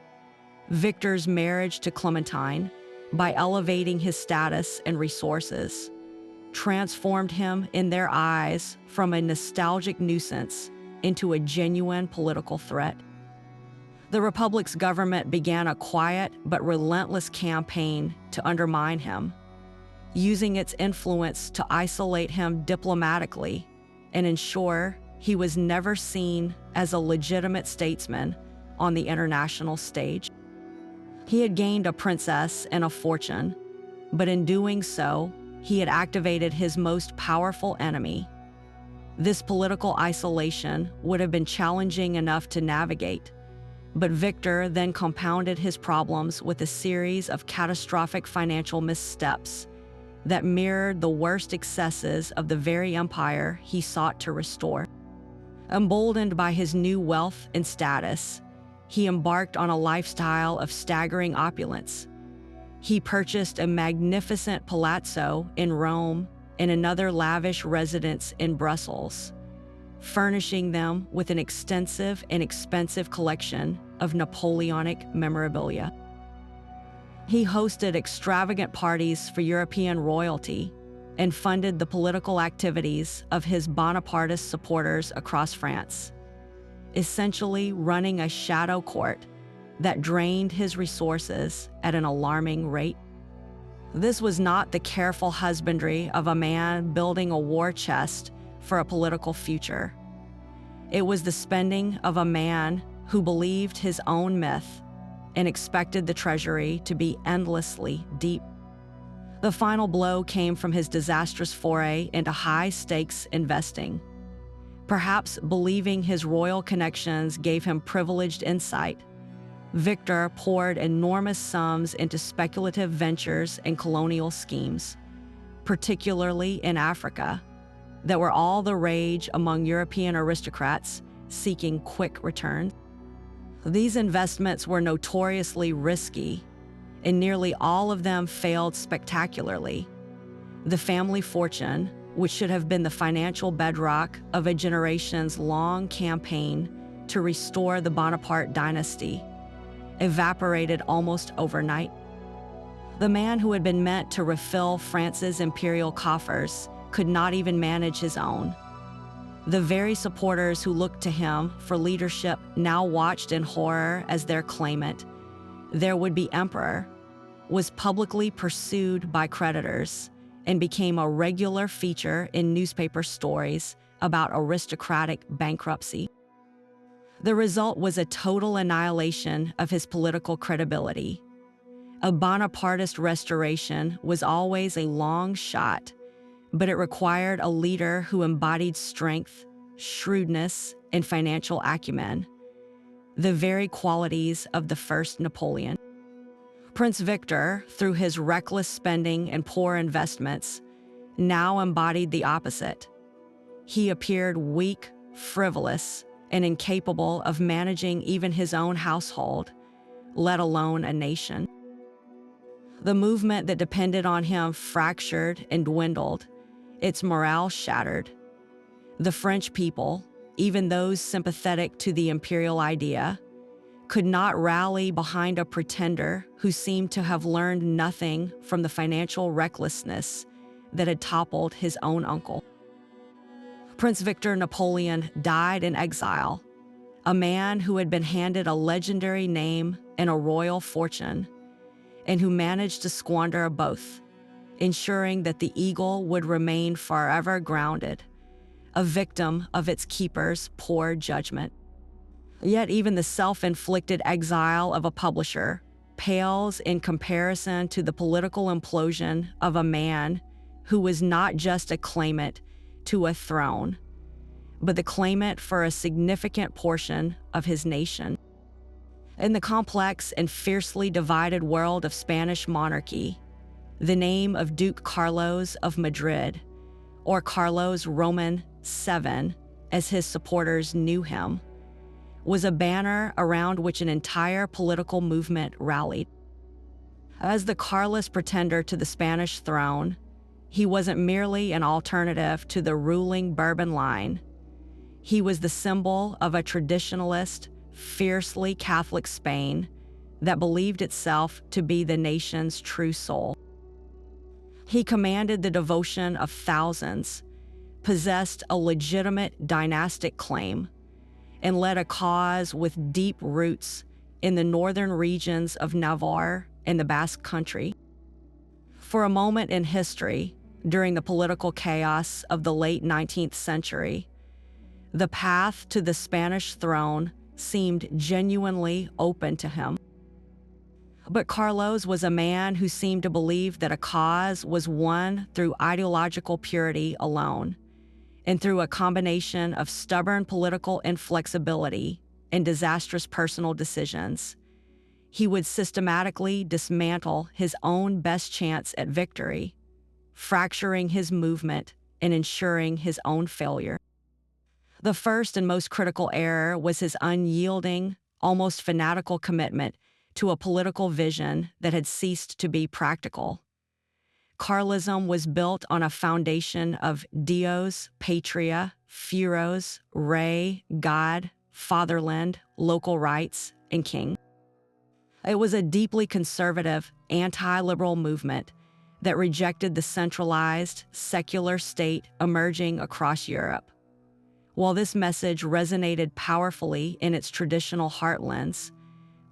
Victor's marriage to Clementine, by elevating his status and resources, transformed him in their eyes from a nostalgic nuisance into a genuine political threat. The Republic's government began a quiet but relentless campaign to undermine him, using its influence to isolate him diplomatically and ensure he was never seen as a legitimate statesman on the international stage. He had gained a princess and a fortune, but in doing so, he had activated his most powerful enemy. This political isolation would have been challenging enough to navigate, but Victor then compounded his problems with a series of catastrophic financial missteps that mirrored the worst excesses of the very empire he sought to restore. Emboldened by his new wealth and status, he embarked on a lifestyle of staggering opulence. He purchased a magnificent palazzo in Rome and another lavish residence in Brussels, furnishing them with an extensive and expensive collection of Napoleonic memorabilia. He hosted extravagant parties for European royalty and funded the political activities of his Bonapartist supporters across France, essentially running a shadow court that drained his resources at an alarming rate. This was not the careful husbandry of a man building a war chest for a political future. It was the spending of a man who believed his own myth and expected the treasury to be endlessly deep. The final blow came from his disastrous foray into high-stakes investing. Perhaps believing his royal connections gave him privileged insight, Victor poured enormous sums into speculative ventures and colonial schemes, particularly in Africa, that were all the rage among European aristocrats seeking quick returns. These investments were notoriously risky, and nearly all of them failed spectacularly. The family fortune, which should have been the financial bedrock of a generation's long campaign to restore the Bonaparte dynasty, evaporated almost overnight. The man who had been meant to refill France's imperial coffers could not even manage his own. The very supporters who looked to him for leadership now watched in horror as their claimant, their would-be emperor, was publicly pursued by creditors and became a regular feature in newspaper stories about aristocratic bankruptcy. The result was a total annihilation of his political credibility. A Bonapartist restoration was always a long shot, but it required a leader who embodied strength, shrewdness, and financial acumen, the very qualities of the first Napoleon. Prince Victor, through his reckless spending and poor investments, now embodied the opposite. He appeared weak, frivolous, and incapable of managing even his own household, let alone a nation. The movement that depended on him fractured and dwindled, its morale shattered. The French people, even those sympathetic to the imperial idea, could not rally behind a pretender who seemed to have learned nothing from the financial recklessness that had toppled his own uncle. Prince Victor Napoleon died in exile, a man who had been handed a legendary name and a royal fortune, and who managed to squander both, ensuring that the eagle would remain forever grounded, a victim of its keeper's poor judgment. Yet even the self-inflicted exile of a publisher pales in comparison to the political implosion of a man who was not just a claimant to a throne, but the claimant for a significant portion of his nation. In the complex and fiercely divided world of Spanish monarchy, the name of Duke Carlos of Madrid, or Carlos Roman VII, as his supporters knew him, was a banner around which an entire political movement rallied. As the Carlist pretender to the Spanish throne, he wasn't merely an alternative to the ruling Bourbon line. He was the symbol of a traditionalist, fiercely Catholic Spain that believed itself to be the nation's true soul. He commanded the devotion of thousands, possessed a legitimate dynastic claim, and led a cause with deep roots in the northern regions of Navarre and the Basque Country. For a moment in history, during the political chaos of the late 19th century, the path to the Spanish throne seemed genuinely open to him. But Carlos was a man who seemed to believe that a cause was won through ideological purity alone, and through a combination of stubborn political inflexibility and disastrous personal decisions. He would systematically dismantle his own best chance at victory, fracturing his movement and ensuring his own failure. The first and most critical error was his unyielding, almost fanatical commitment to a political vision that had ceased to be practical. Carlism was built on a foundation of Dios, Patria, Fueros, Rey, God, Fatherland, local rights, and King. It was a deeply conservative, anti-liberal movement that rejected the centralized, secular state emerging across Europe. While this message resonated powerfully in its traditional heartlands,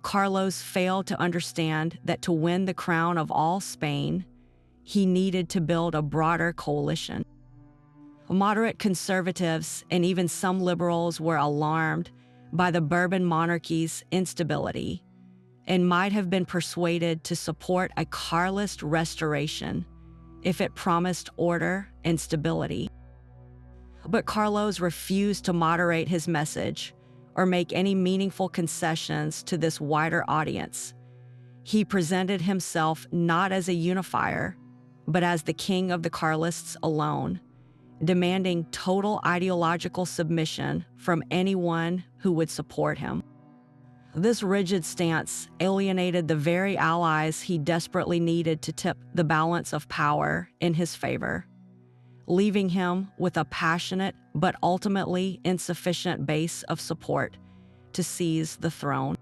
Carlos failed to understand that to win the crown of all Spain, he needed to build a broader coalition. Moderate conservatives and even some liberals were alarmed by the Bourbon monarchy's instability and might have been persuaded to support a Carlist restoration if it promised order and stability. But Carlos refused to moderate his message or make any meaningful concessions to this wider audience. He presented himself not as a unifier, but as the king of the Carlists alone, demanding total ideological submission from anyone who would support him. This rigid stance alienated the very allies he desperately needed to tip the balance of power in his favor, leaving him with a passionate but ultimately insufficient base of support to seize the throne.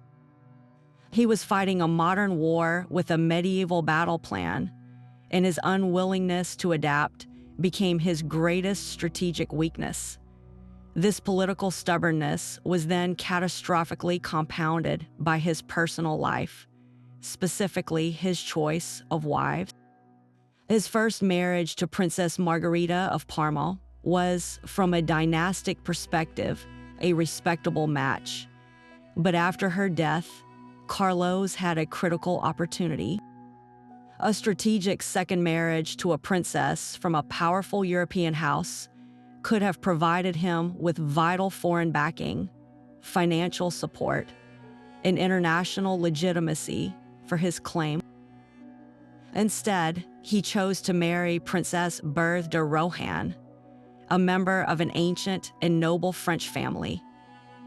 He was fighting a modern war with a medieval battle plan, and his unwillingness to adapt became his greatest strategic weakness. This political stubbornness was then catastrophically compounded by his personal life, specifically his choice of wives. His first marriage to Princess Margherita of Parma was, from a dynastic perspective, a respectable match. But after her death, Carlos had a critical opportunity. A strategic second marriage to a princess from a powerful European house could have provided him with vital foreign backing, financial support, and international legitimacy for his claim. Instead, he chose to marry Princess Berthe de Rohan, a member of an ancient and noble French family,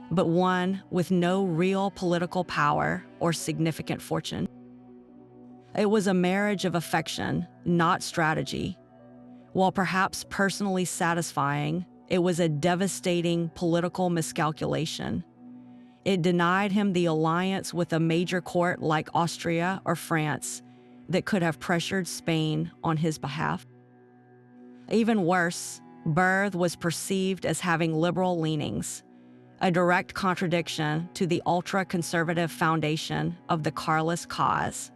but one with no real political power or significant fortune. It was a marriage of affection, not strategy. While perhaps personally satisfying, it was a devastating political miscalculation. It denied him the alliance with a major court like Austria or France that could have pressured Spain on his behalf. Even worse, Berth was perceived as having liberal leanings, a direct contradiction to the ultra-conservative foundation of the Carlist cause.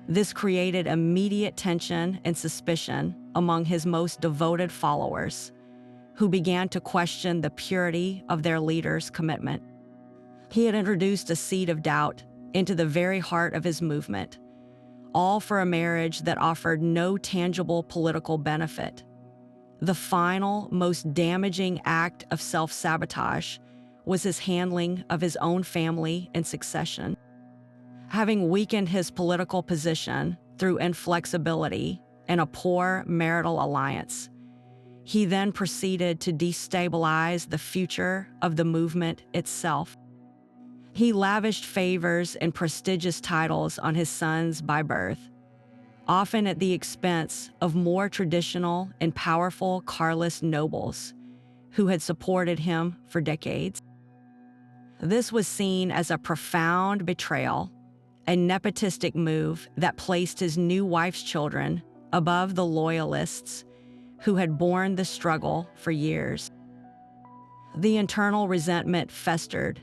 This created immediate tension and suspicion among his most devoted followers, who began to question the purity of their leader's commitment. He had introduced a seed of doubt into the very heart of his movement, all for a marriage that offered no tangible political benefit. The final, most damaging act of self-sabotage was his handling of his own family and succession. Having weakened his political position through inflexibility and a poor marital alliance, he then proceeded to destabilize the future of the movement itself. He lavished favors and prestigious titles on his sons by birth, often at the expense of more traditional and powerful Carlist nobles who had supported him for decades. This was seen as a profound betrayal, a nepotistic move that placed his new wife's children above the loyalists who had borne the struggle for years. The internal resentment festered,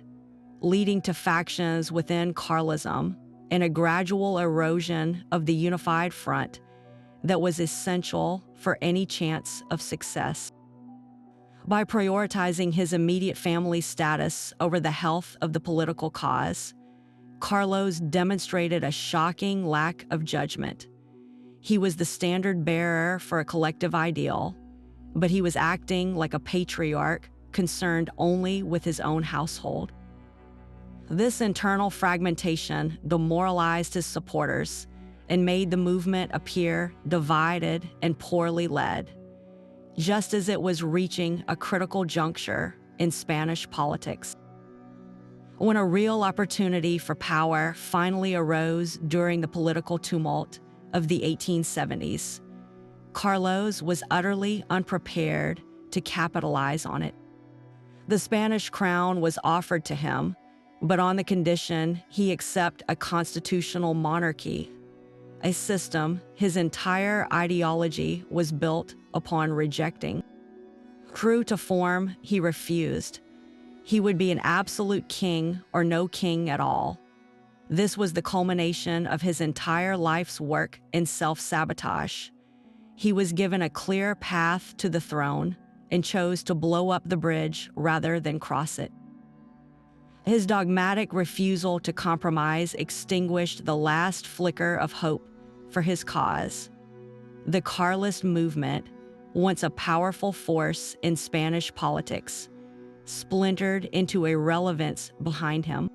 leading to factions within Carlism and a gradual erosion of the unified front that was essential for any chance of success. By prioritizing his immediate family status over the health of the political cause, Carlos demonstrated a shocking lack of judgment. He was the standard bearer for a collective ideal, but he was acting like a patriarch concerned only with his own household. This internal fragmentation demoralized his supporters and made the movement appear divided and poorly led, just as it was reaching a critical juncture in Spanish politics. When a real opportunity for power finally arose during the political tumult of the 1870s, Carlos was utterly unprepared to capitalize on it. The Spanish crown was offered to him, but on the condition he accept a constitutional monarchy, a system his entire ideology was built upon rejecting. True to form, he refused. He would be an absolute king or no king at all. This was the culmination of his entire life's work in self-sabotage. He was given a clear path to the throne and chose to blow up the bridge rather than cross it. His dogmatic refusal to compromise extinguished the last flicker of hope for his cause. The Carlist movement, once a powerful force in Spanish politics, splintered into irrelevance behind him.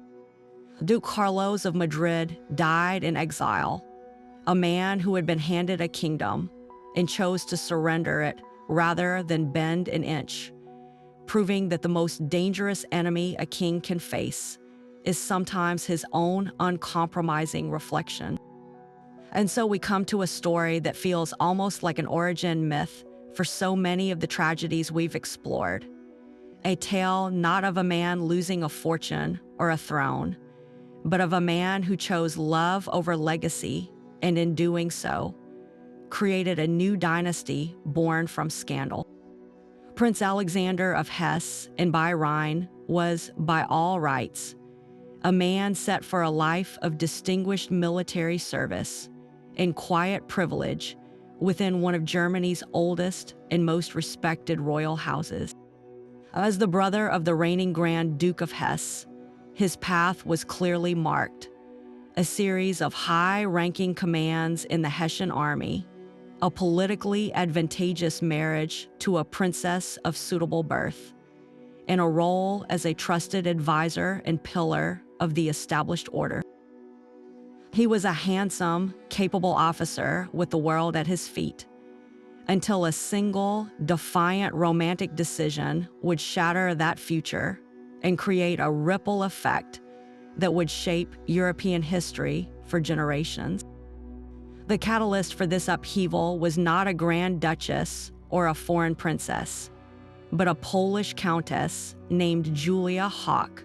Duke Carlos of Madrid died in exile, a man who had been handed a kingdom and chose to surrender it rather than bend an inch, proving that the most dangerous enemy a king can face is sometimes his own uncompromising reflection. And so we come to a story that feels almost like an origin myth for so many of the tragedies we've explored. A tale not of a man losing a fortune or a throne, but of a man who chose love over legacy, and in doing so, created a new dynasty born from scandal. Prince Alexander of Hesse and by Rhine was, by all rights, a man set for a life of distinguished military service and quiet privilege within one of Germany's oldest and most respected royal houses. As the brother of the reigning Grand Duke of Hesse, his path was clearly marked: a series of high-ranking commands in the Hessian army, a politically advantageous marriage to a princess of suitable birth, and a role as a trusted advisor and pillar of the established order. He was a handsome, capable officer with the world at his feet, until a single, defiant romantic decision would shatter that future and create a ripple effect that would shape European history for generations. The catalyst for this upheaval was not a Grand Duchess or a foreign princess, but a Polish countess named Julia Hawk,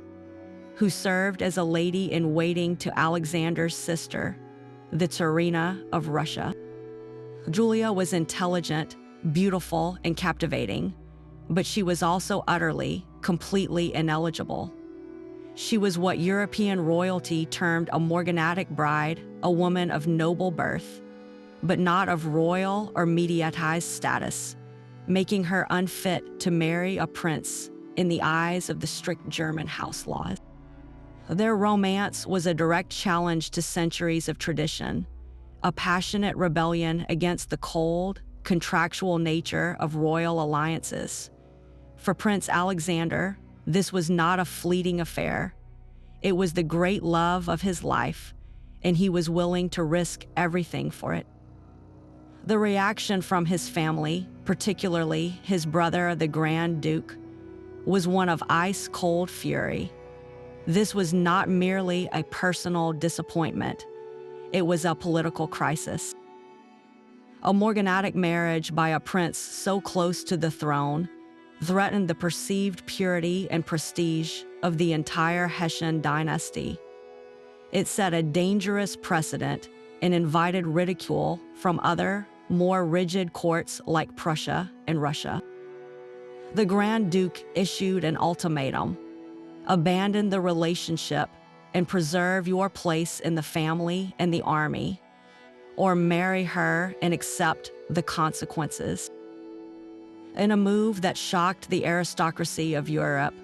who served as a lady-in-waiting to Alexander's sister, the Tsarina of Russia. Julia was intelligent, beautiful, and captivating, but she was also utterly, completely ineligible. She was what European royalty termed a morganatic bride, a woman of noble birth, but not of royal or mediatized status, making her unfit to marry a prince in the eyes of the strict German house laws. Their romance was a direct challenge to centuries of tradition, a passionate rebellion against the cold, contractual nature of royal alliances. For Prince Alexander, this was not a fleeting affair. It was the great love of his life, and he was willing to risk everything for it. The reaction from his family, particularly his brother, the Grand Duke, was one of ice-cold fury. This was not merely a personal disappointment. It was a political crisis. A morganatic marriage by a prince so close to the throne threatened the perceived purity and prestige of the entire Hessian dynasty. It set a dangerous precedent and invited ridicule from other, more rigid courts like Prussia and Russia. The Grand Duke issued an ultimatum: abandon the relationship and preserve your place in the family and the army, or marry her and accept the consequences. In a move that shocked the aristocracy of Europe,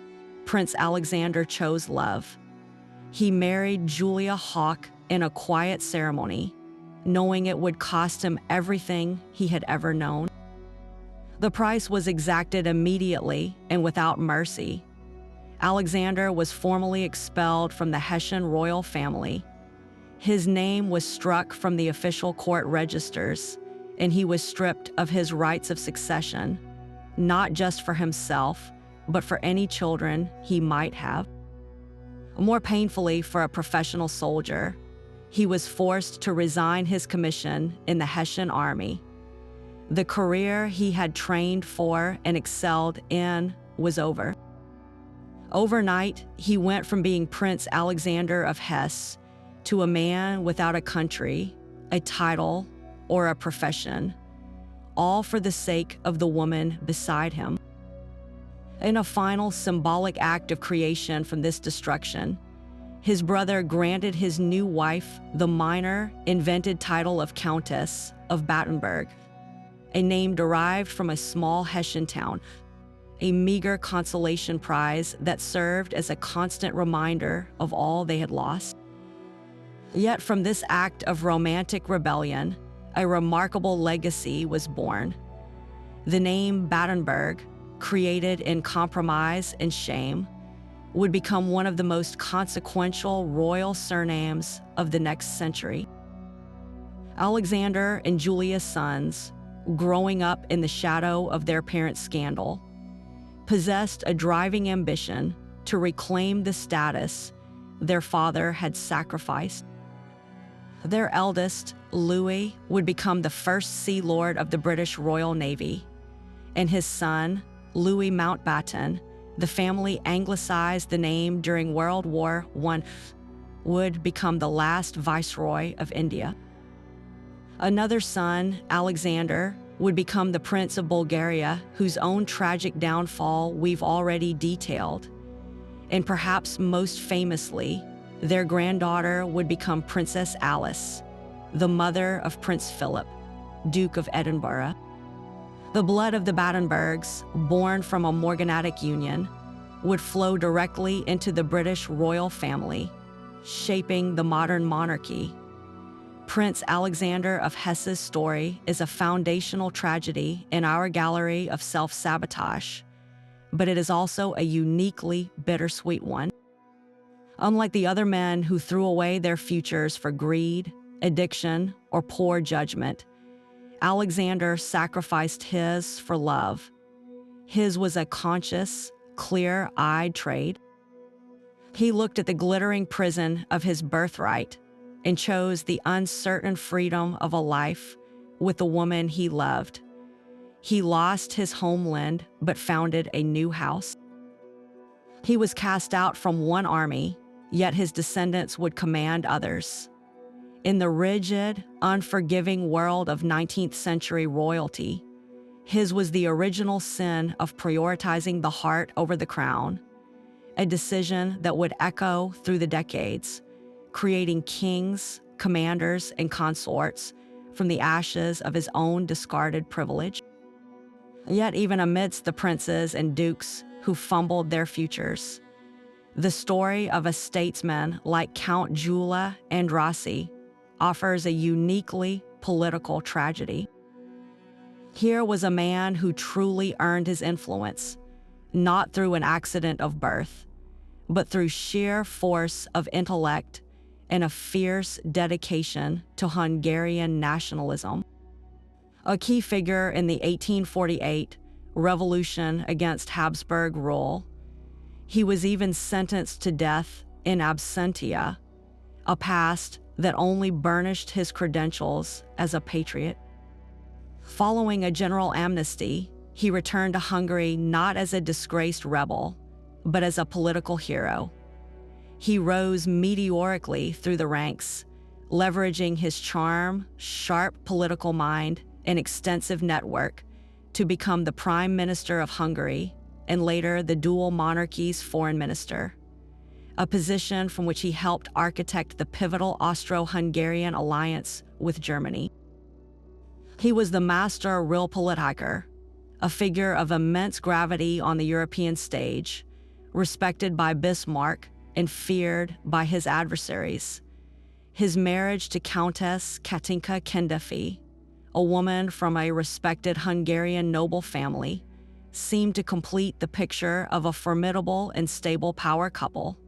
Prince Alexander chose love. He married Julia Hawke in a quiet ceremony, knowing it would cost him everything he had ever known. The price was exacted immediately and without mercy. Alexander was formally expelled from the Hessian royal family. His name was struck from the official court registers, and he was stripped of his rights of succession, not just for himself, but for any children he might have. More painfully for a professional soldier, he was forced to resign his commission in the Hessian army. The career he had trained for and excelled in was over. Overnight, he went from being Prince Alexander of Hesse to a man without a country, a title, or a profession, all for the sake of the woman beside him. In a final symbolic act of creation from this destruction, his brother granted his new wife the minor, invented title of Countess of Battenberg, a name derived from a small Hessian town, a meager consolation prize that served as a constant reminder of all they had lost. Yet from this act of romantic rebellion, a remarkable legacy was born. The name Battenberg, created in compromise and shame, would become one of the most consequential royal surnames of the next century. Alexander and Julia's sons, growing up in the shadow of their parents' scandal, possessed a driving ambition to reclaim the status their father had sacrificed. Their eldest, Louis, would become the first Sea Lord of the British Royal Navy, and his son, Louis Mountbatten, the family anglicized the name during World War I, would become the last Viceroy of India. Another son, Alexander, would become the Prince of Bulgaria, whose own tragic downfall we've already detailed. And perhaps most famously, their granddaughter would become Princess Alice, the mother of Prince Philip, Duke of Edinburgh. The blood of the Battenbergs, born from a morganatic union, would flow directly into the British royal family, shaping the modern monarchy. Prince Alexander of Hesse's story is a foundational tragedy in our gallery of self-sabotage, but it is also a uniquely bittersweet one. Unlike the other men who threw away their futures for greed, addiction, or poor judgment, Alexander sacrificed his for love. His was a conscious, clear-eyed trade. He looked at the glittering prison of his birthright and chose the uncertain freedom of a life with the woman he loved. He lost his homeland but founded a new house. He was cast out from one army yet his descendants would command others. In the rigid, unforgiving world of 19th century royalty, his was the original sin of prioritizing the heart over the crown, a decision that would echo through the decades, creating kings, commanders, and consorts from the ashes of his own discarded privilege. Yet even amidst the princes and dukes who fumbled their futures, the story of a statesman like Count Gyula Andrassy offers a uniquely political tragedy. Here was a man who truly earned his influence, not through an accident of birth, but through sheer force of intellect and a fierce dedication to Hungarian nationalism. A key figure in the 1848 revolution against Habsburg rule, he was even sentenced to death in absentia, a past that only burnished his credentials as a patriot. Following a general amnesty, he returned to Hungary not as a disgraced rebel, but as a political hero. He rose meteorically through the ranks, leveraging his charm, sharp political mind, and extensive network to become the Prime Minister of Hungary and later the dual monarchy's foreign minister, a position from which he helped architect the pivotal Austro-Hungarian alliance with Germany. He was the master realpolitiker, a figure of immense gravity on the European stage, respected by Bismarck and feared by his adversaries. His marriage to Countess Katinka Kendefi, a woman from a respected Hungarian noble family, seemed to complete the picture of a formidable and stable power couple,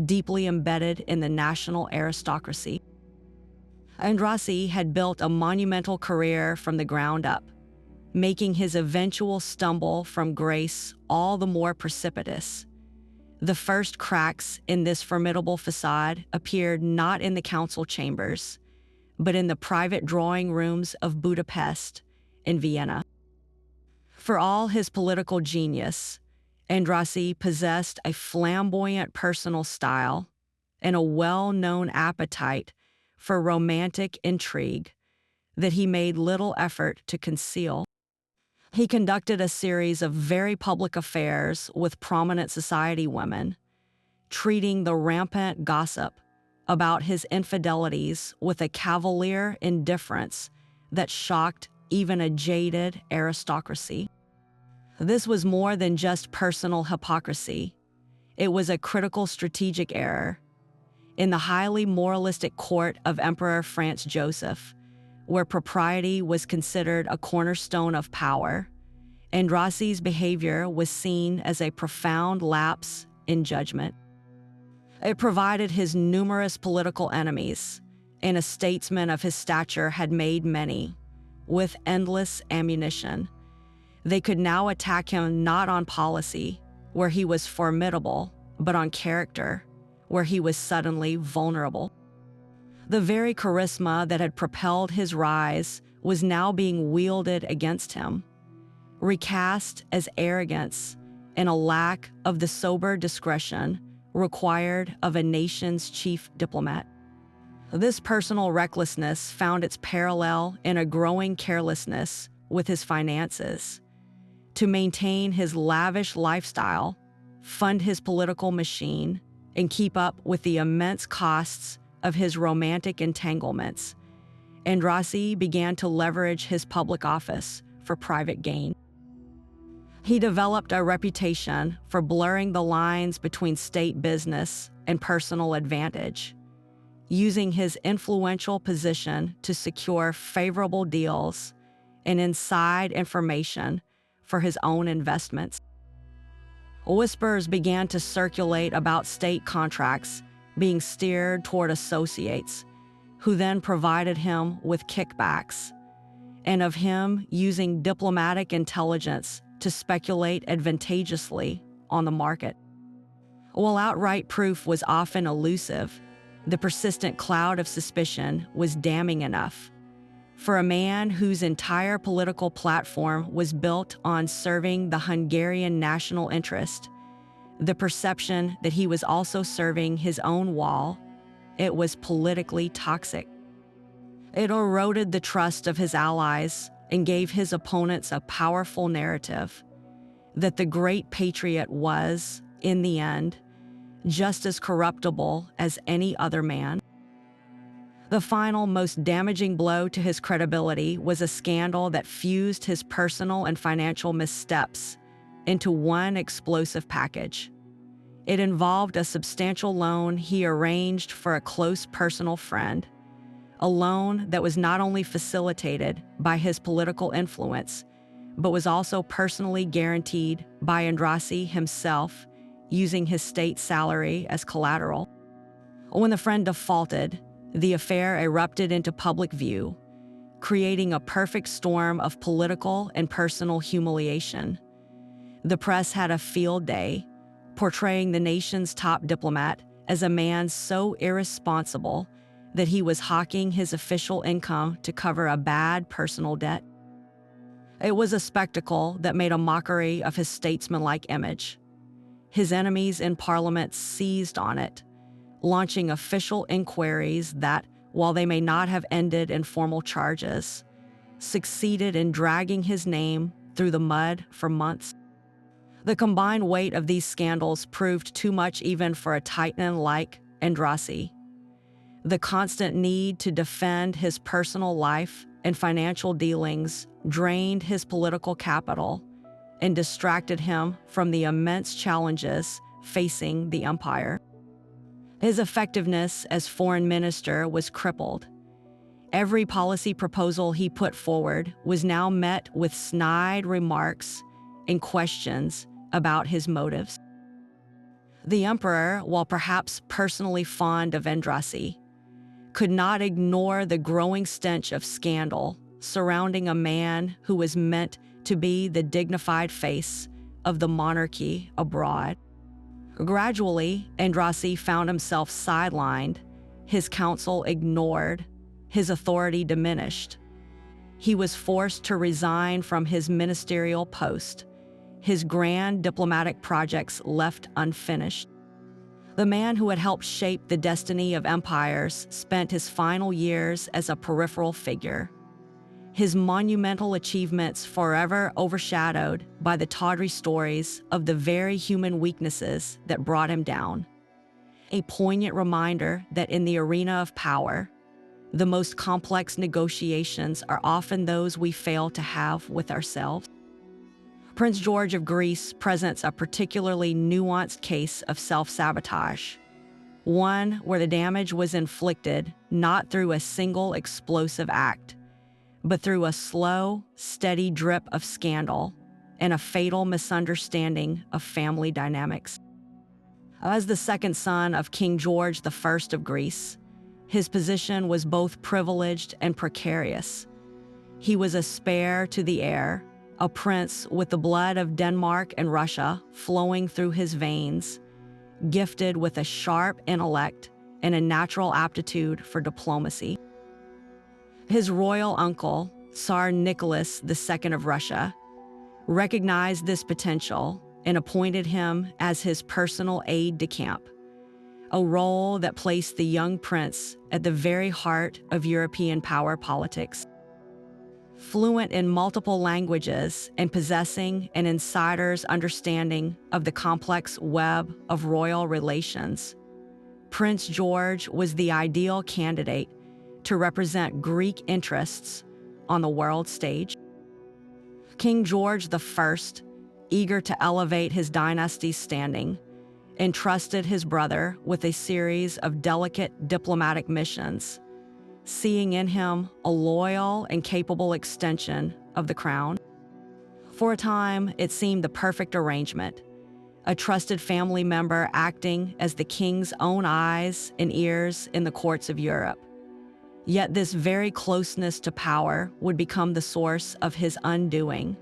deeply embedded in the national aristocracy. Andrassy had built a monumental career from the ground up, making his eventual stumble from grace all the more precipitous. The first cracks in this formidable facade appeared not in the council chambers, but in the private drawing rooms of Budapest and Vienna. For all his political genius, Andrassy possessed a flamboyant personal style and a well-known appetite for romantic intrigue that he made little effort to conceal. He conducted a series of very public affairs with prominent society women, treating the rampant gossip about his infidelities with a cavalier indifference that shocked even a jaded aristocracy. This was more than just personal hypocrisy. It was a critical strategic error. In the highly moralistic court of Emperor Franz Joseph, where propriety was considered a cornerstone of power, Andrassy's behavior was seen as a profound lapse in judgment. It provided his numerous political enemies, and a statesman of his stature had made many, with endless ammunition. They could now attack him not on policy, where he was formidable, but on character, where he was suddenly vulnerable. The very charisma that had propelled his rise was now being wielded against him, recast as arrogance and a lack of the sober discretion required of a nation's chief diplomat. This personal recklessness found its parallel in a growing carelessness with his finances. To maintain his lavish lifestyle, fund his political machine, and keep up with the immense costs of his romantic entanglements, Andrassy began to leverage his public office for private gain. He developed a reputation for blurring the lines between state business and personal advantage, using his influential position to secure favorable deals and inside information for his own investments. Whispers began to circulate about state contracts being steered toward associates, who then provided him with kickbacks, and of him using diplomatic intelligence to speculate advantageously on the market. While outright proof was often elusive, the persistent cloud of suspicion was damning enough. For a man whose entire political platform was built on serving the Hungarian national interest, the perception that he was also serving his own wall, it was politically toxic. It eroded the trust of his allies and gave his opponents a powerful narrative that the great patriot was, in the end, just as corruptible as any other man. The final, most damaging blow to his credibility was a scandal that fused his personal and financial missteps into one explosive package. It involved a substantial loan he arranged for a close personal friend, a loan that was not only facilitated by his political influence, but was also personally guaranteed by Andrassy himself, using his state salary as collateral. When the friend defaulted, the affair erupted into public view, creating a perfect storm of political and personal humiliation. The press had a field day, portraying the nation's top diplomat as a man so irresponsible that he was hawking his official income to cover a bad personal debt. It was a spectacle that made a mockery of his statesmanlike image. His enemies in Parliament seized on it, launching official inquiries that, while they may not have ended in formal charges, succeeded in dragging his name through the mud for months. The combined weight of these scandals proved too much even for a titan like Andrassy. The constant need to defend his personal life and financial dealings drained his political capital and distracted him from the immense challenges facing the empire. His effectiveness as foreign minister was crippled. Every policy proposal he put forward was now met with snide remarks and questions about his motives. The emperor, while perhaps personally fond of Andrassy, could not ignore the growing stench of scandal surrounding a man who was meant to be the dignified face of the monarchy abroad. Gradually, Andrassy found himself sidelined, his counsel ignored, his authority diminished. He was forced to resign from his ministerial post, his grand diplomatic projects left unfinished. The man who had helped shape the destiny of empires spent his final years as a peripheral figure, his monumental achievements forever overshadowed by the tawdry stories of the very human weaknesses that brought him down. A poignant reminder that in the arena of power, the most complex negotiations are often those we fail to have with ourselves. Prince George of Greece presents a particularly nuanced case of self-sabotage, one where the damage was inflicted not through a single explosive act, but through a slow, steady drip of scandal and a fatal misunderstanding of family dynamics. As the second son of King George I of Greece, his position was both privileged and precarious. He was a spare to the heir, a prince with the blood of Denmark and Russia flowing through his veins, gifted with a sharp intellect and a natural aptitude for diplomacy. His royal uncle, Tsar Nicholas II of Russia, recognized this potential and appointed him as his personal aide-de-camp, a role that placed the young prince at the very heart of European power politics. Fluent in multiple languages and possessing an insider's understanding of the complex web of royal relations, Prince George was the ideal candidate to represent Greek interests on the world stage. King George I, eager to elevate his dynasty's standing, entrusted his brother with a series of delicate diplomatic missions, seeing in him a loyal and capable extension of the crown. For a time, it seemed the perfect arrangement, a trusted family member acting as the king's own eyes and ears in the courts of Europe. Yet this very closeness to power would become the source of his undoing,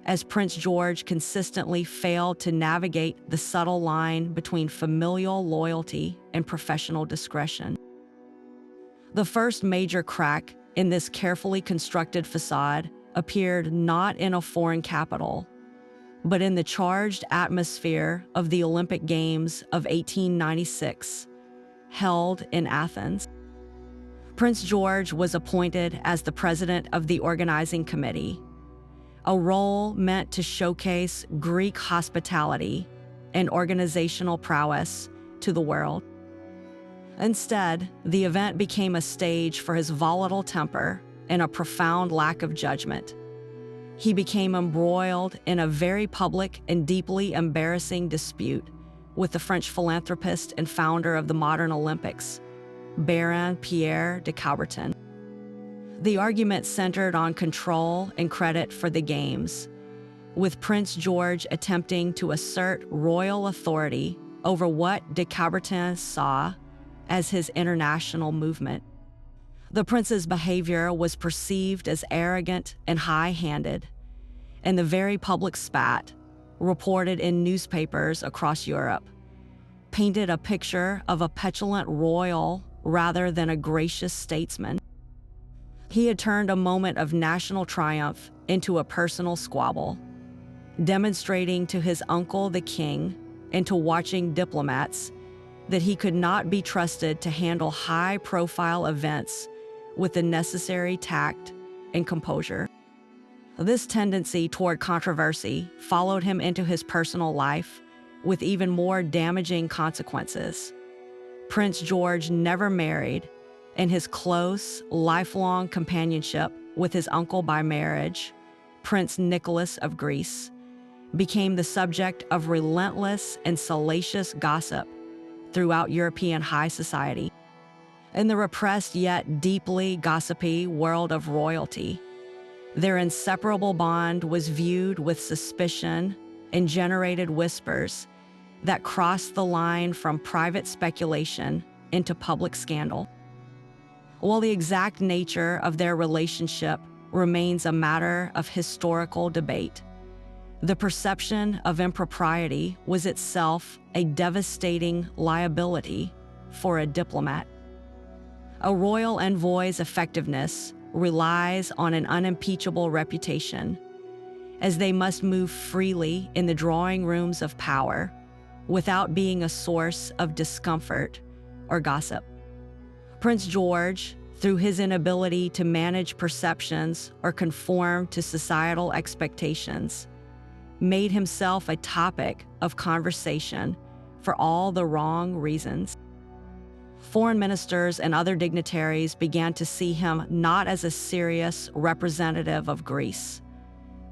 as Prince George consistently failed to navigate the subtle line between familial loyalty and professional discretion. The first major crack in this carefully constructed facade appeared not in a foreign capital, but in the charged atmosphere of the Olympic Games of 1896, held in Athens. Prince George was appointed as the president of the organizing committee, a role meant to showcase Greek hospitality and organizational prowess to the world. Instead, the event became a stage for his volatile temper and a profound lack of judgment. He became embroiled in a very public and deeply embarrassing dispute with the French philanthropist and founder of the modern Olympics, Baron Pierre de Coubertin. The argument centered on control and credit for the Games, with Prince George attempting to assert royal authority over what de Coubertin saw as his international movement. The prince's behavior was perceived as arrogant and high-handed, and the very public spat, reported in newspapers across Europe, painted a picture of a petulant royal rather than a gracious statesman. He had turned a moment of national triumph into a personal squabble, demonstrating to his uncle the king and to watching diplomats that he could not be trusted to handle high-profile events with the necessary tact and composure. This tendency toward controversy followed him into his personal life with even more damaging consequences. Prince George never married, and his close, lifelong companionship with his uncle by marriage, Prince Nicholas of Greece, became the subject of relentless and salacious gossip throughout European high society. In the repressed yet deeply gossipy world of royalty, their inseparable bond was viewed with suspicion and generated whispers that crossed the line from private speculation into public scandal. While the exact nature of their relationship remains a matter of historical debate, the perception of impropriety was itself a devastating liability for a diplomat. A royal envoy's effectiveness relies on an unimpeachable reputation, as they must move freely in the drawing rooms of power without being a source of discomfort or gossip. Prince George, through his inability to manage perceptions or conform to societal expectations, made himself a topic of conversation for all the wrong reasons. Foreign ministers and other dignitaries began to see him not as a serious representative of Greece,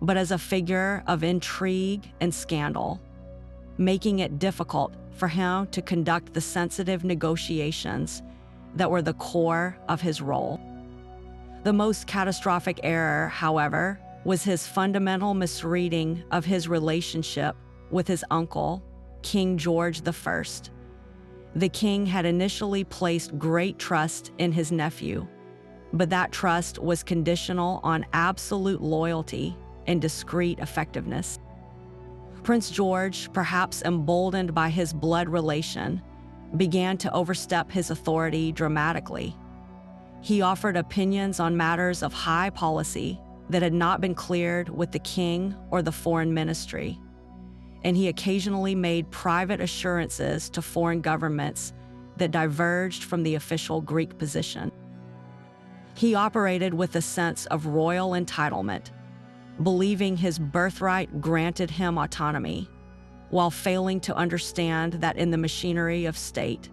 but as a figure of intrigue and scandal, making it difficult for him to conduct the sensitive negotiations that were the core of his role. The most catastrophic error, however, was his fundamental misreading of his relationship with his uncle, King George I. The king had initially placed great trust in his nephew, but that trust was conditional on absolute loyalty and discreet effectiveness. Prince George, perhaps emboldened by his blood relation, began to overstep his authority dramatically. He offered opinions on matters of high policy that had not been cleared with the king or the foreign ministry, and he occasionally made private assurances to foreign governments that diverged from the official Greek position. He operated with a sense of royal entitlement, believing his birthright granted him autonomy, while failing to understand that in the machinery of state,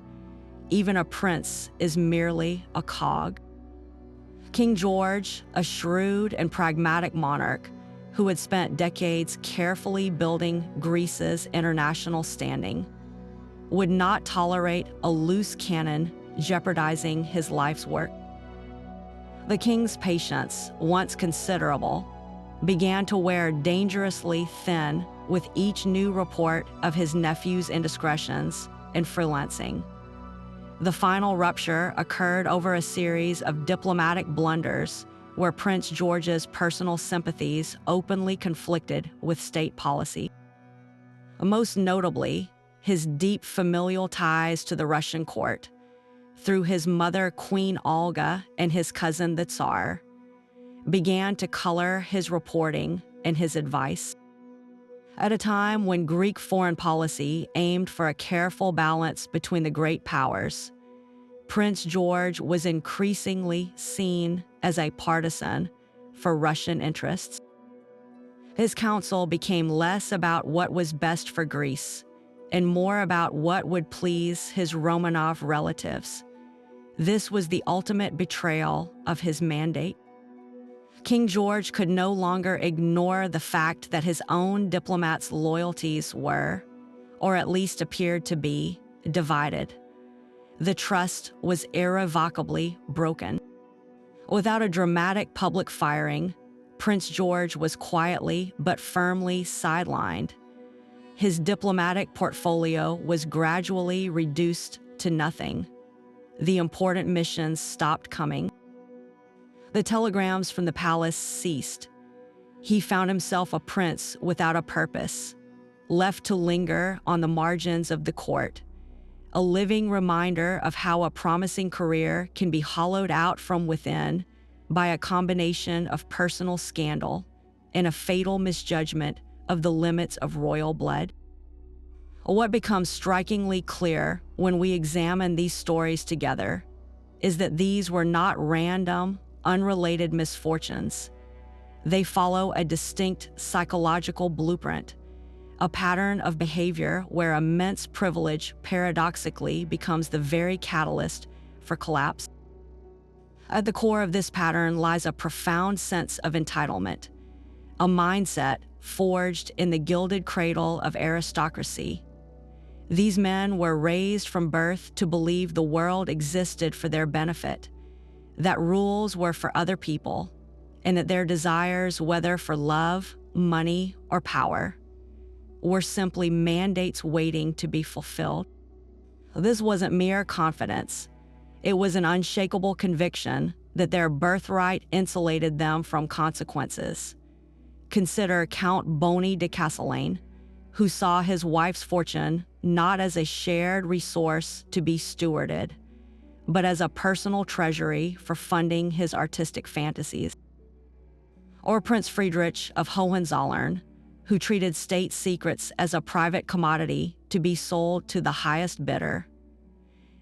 even a prince is merely a cog. King George, a shrewd and pragmatic monarch who had spent decades carefully building Greece's international standing, would not tolerate a loose cannon jeopardizing his life's work. The king's patience, once considerable, began to wear dangerously thin with each new report of his nephew's indiscretions and freelancing. The final rupture occurred over a series of diplomatic blunders where Prince George's personal sympathies openly conflicted with state policy. Most notably, his deep familial ties to the Russian court, through his mother Queen Olga and his cousin the Tsar, began to color his reporting and his advice. At a time when Greek foreign policy aimed for a careful balance between the great powers, Prince George was increasingly seen as a partisan for Russian interests. His counsel became less about what was best for Greece and more about what would please his Romanov relatives. This was the ultimate betrayal of his mandate. King George could no longer ignore the fact that his own diplomats' loyalties were, or at least appeared to be, divided. The trust was irrevocably broken. Without a dramatic public firing, Prince George was quietly but firmly sidelined. His diplomatic portfolio was gradually reduced to nothing. The important missions stopped coming. The telegrams from the palace ceased. He found himself a prince without a purpose, left to linger on the margins of the court, a living reminder of how a promising career can be hollowed out from within by a combination of personal scandal and a fatal misjudgment of the limits of royal blood. What becomes strikingly clear when we examine these stories together is that these were not random, unrelated misfortunes. They follow a distinct psychological blueprint, a pattern of behavior where immense privilege paradoxically becomes the very catalyst for collapse. At the core of this pattern lies a profound sense of entitlement, a mindset forged in the gilded cradle of aristocracy. These men were raised from birth to believe the world existed for their benefit, that rules were for other people, and that their desires, whether for love, money, or power, were simply mandates waiting to be fulfilled. This wasn't mere confidence. It was an unshakable conviction that their birthright insulated them from consequences. Consider Count Boney de Castellane, who saw his wife's fortune not as a shared resource to be stewarded, but as a personal treasury for funding his artistic fantasies. Or Prince Friedrich of Hohenzollern, who treated state secrets as a private commodity to be sold to the highest bidder.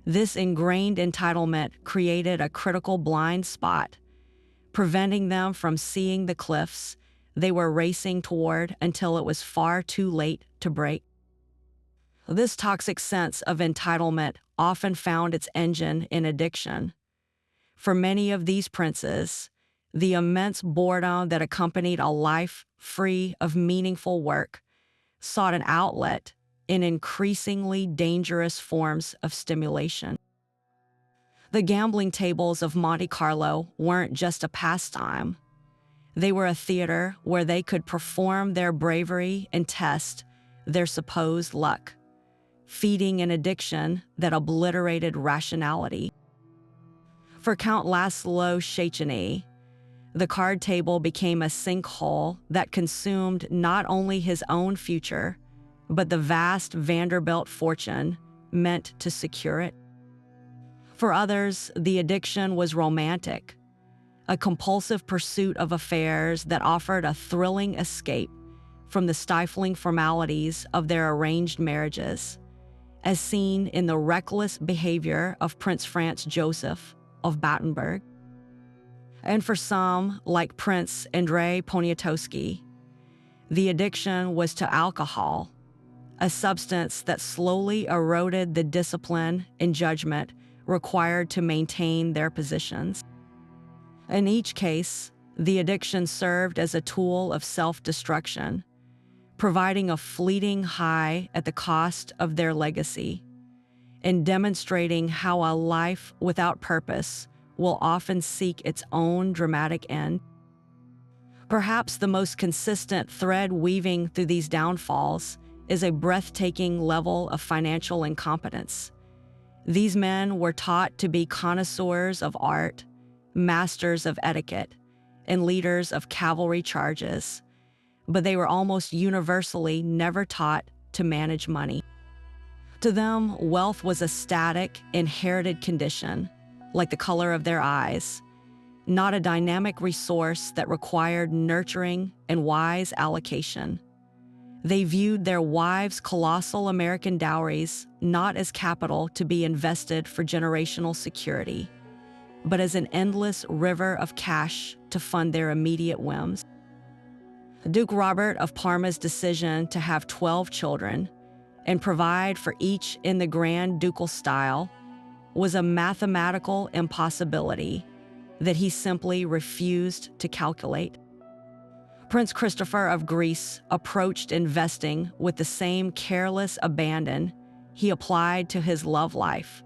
This ingrained entitlement created a critical blind spot, preventing them from seeing the cliffs they were racing toward until it was far too late to break. This toxic sense of entitlement often found its engine in addiction. For many of these princes, the immense boredom that accompanied a life free of meaningful work sought an outlet in increasingly dangerous forms of stimulation. The gambling tables of Monte Carlo weren't just a pastime. They were a theater where they could perform their bravery and test their supposed luck, feeding an addiction that obliterated rationality. For Count Laszlo Széchenyi, the card table became a sinkhole that consumed not only his own future, but the vast Vanderbilt fortune meant to secure it. For others, the addiction was romantic, a compulsive pursuit of affairs that offered a thrilling escape from the stifling formalities of their arranged marriages, as seen in the reckless behavior of Prince Franz Joseph of Battenberg. And for some, like Prince André Poniatowski, the addiction was to alcohol, a substance that slowly eroded the discipline and judgment required to maintain their positions. In each case, the addiction served as a tool of self-destruction, providing a fleeting high at the cost of their legacy, and demonstrating how a life without purpose will often seek its own dramatic end. Perhaps the most consistent thread weaving through these downfalls is a breathtaking level of financial incompetence. These men were taught to be connoisseurs of art, masters of etiquette, and leaders of cavalry charges, but they were almost universally never taught to manage money. To them, wealth was a static, inherited condition, like the color of their eyes, not a dynamic resource that required nurturing and wise allocation. They viewed their wives' colossal American dowries not as capital to be invested for generational security, but as an endless river of cash to fund their immediate whims. Duke Robert of Parma's decision to have 12 children and provide for each in the grand ducal style was a mathematical impossibility that he simply refused to calculate. Prince Christopher of Greece approached investing with the same careless abandon he applied to his love life,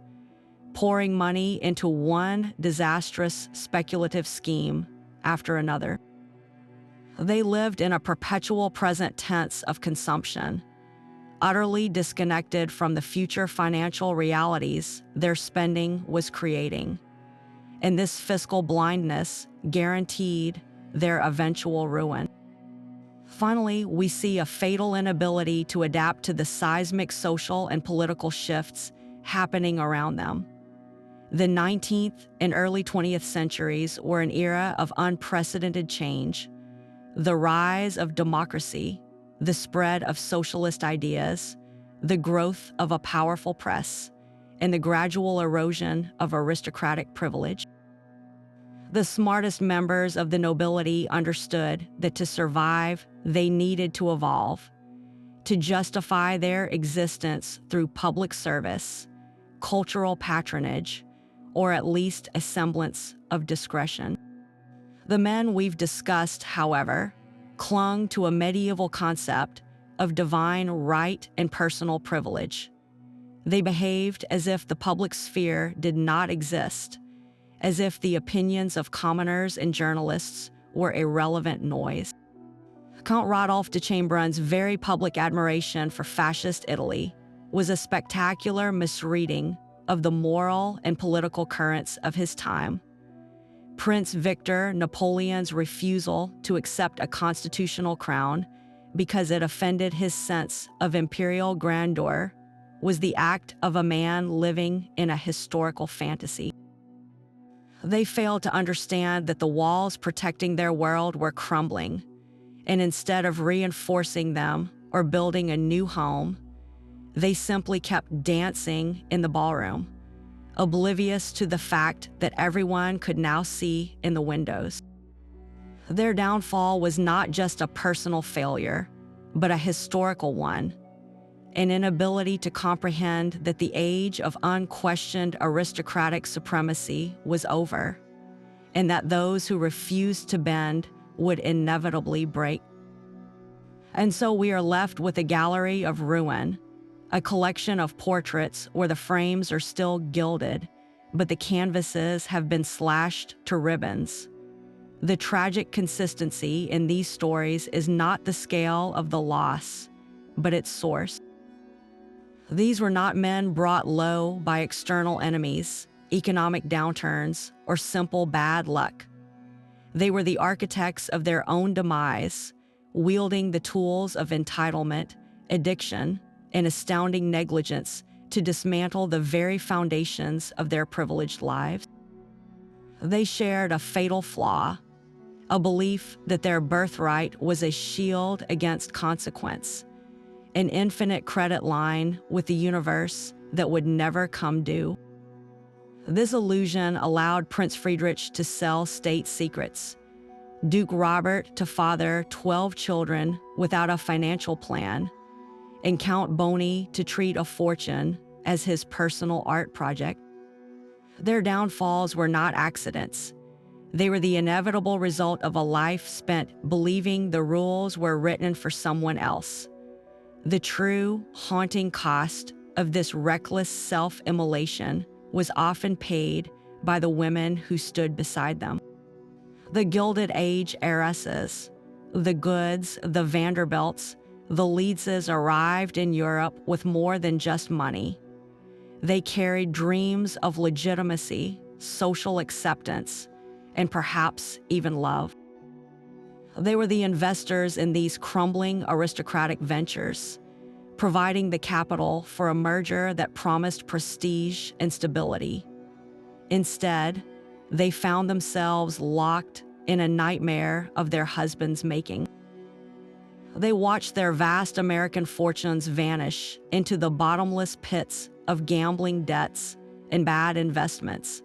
pouring money into one disastrous speculative scheme after another. They lived in a perpetual present tense of consumption, utterly disconnected from the future financial realities their spending was creating. And this fiscal blindness guaranteed their eventual ruin. Finally, we see a fatal inability to adapt to the seismic social and political shifts happening around them. The 19th and early 20th centuries were an era of unprecedented change. The rise of democracy, the spread of socialist ideas, the growth of a powerful press, and the gradual erosion of aristocratic privilege. The smartest members of the nobility understood that to survive, they needed to evolve, to justify their existence through public service, cultural patronage, or at least a semblance of discretion. The men we've discussed, however, clung to a medieval concept of divine right and personal privilege. They behaved as if the public sphere did not exist, as if the opinions of commoners and journalists were irrelevant noise. Count Rodolphe de Chambrun's very public admiration for fascist Italy was a spectacular misreading of the moral and political currents of his time. Prince Victor Napoleon's refusal to accept a constitutional crown because it offended his sense of imperial grandeur was the act of a man living in a historical fantasy. They failed to understand that the walls protecting their world were crumbling, and instead of reinforcing them or building a new home, they simply kept dancing in the ballroom, oblivious to the fact that everyone could now see in the windows. Their downfall was not just a personal failure, but a historical one, an inability to comprehend that the age of unquestioned aristocratic supremacy was over, and that those who refused to bend would inevitably break. And so we are left with a gallery of ruin, a collection of portraits where the frames are still gilded, but the canvases have been slashed to ribbons. The tragic consistency in these stories is not the scale of the loss, but its source. These were not men brought low by external enemies, economic downturns, or simple bad luck. They were the architects of their own demise, wielding the tools of entitlement, addiction, and astounding negligence to dismantle the very foundations of their privileged lives. They shared a fatal flaw, a belief that their birthright was a shield against consequence, an infinite credit line with the universe that would never come due. This illusion allowed Prince Friedrich to sell state secrets, Duke Robert to father 12 children without a financial plan, and Count Boney to treat a fortune as his personal art project. Their downfalls were not accidents. They were the inevitable result of a life spent believing the rules were written for someone else. The true, haunting cost of this reckless self-immolation was often paid by the women who stood beside them. The Gilded Age heiresses, the Goods, the Vanderbilts, the Leedses arrived in Europe with more than just money. They carried dreams of legitimacy, social acceptance, and perhaps even love. They were the investors in these crumbling aristocratic ventures, providing the capital for a merger that promised prestige and stability. Instead, they found themselves locked in a nightmare of their husband's making. They watched their vast American fortunes vanish into the bottomless pits of gambling debts and bad investments.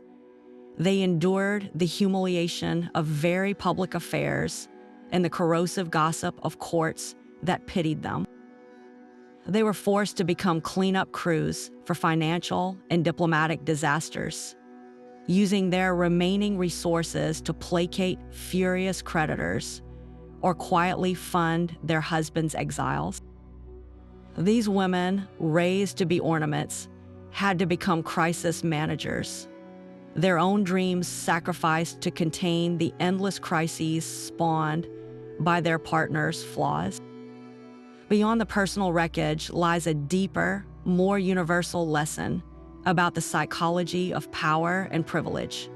They endured the humiliation of very public affairs and the corrosive gossip of courts that pitied them. They were forced to become cleanup crews for financial and diplomatic disasters, using their remaining resources to placate furious creditors or quietly fund their husbands' exiles. These women, raised to be ornaments, had to become crisis managers, their own dreams sacrificed to contain the endless crises spawned by their partner's flaws. Beyond the personal wreckage lies a deeper, more universal lesson about the psychology of power and privilege.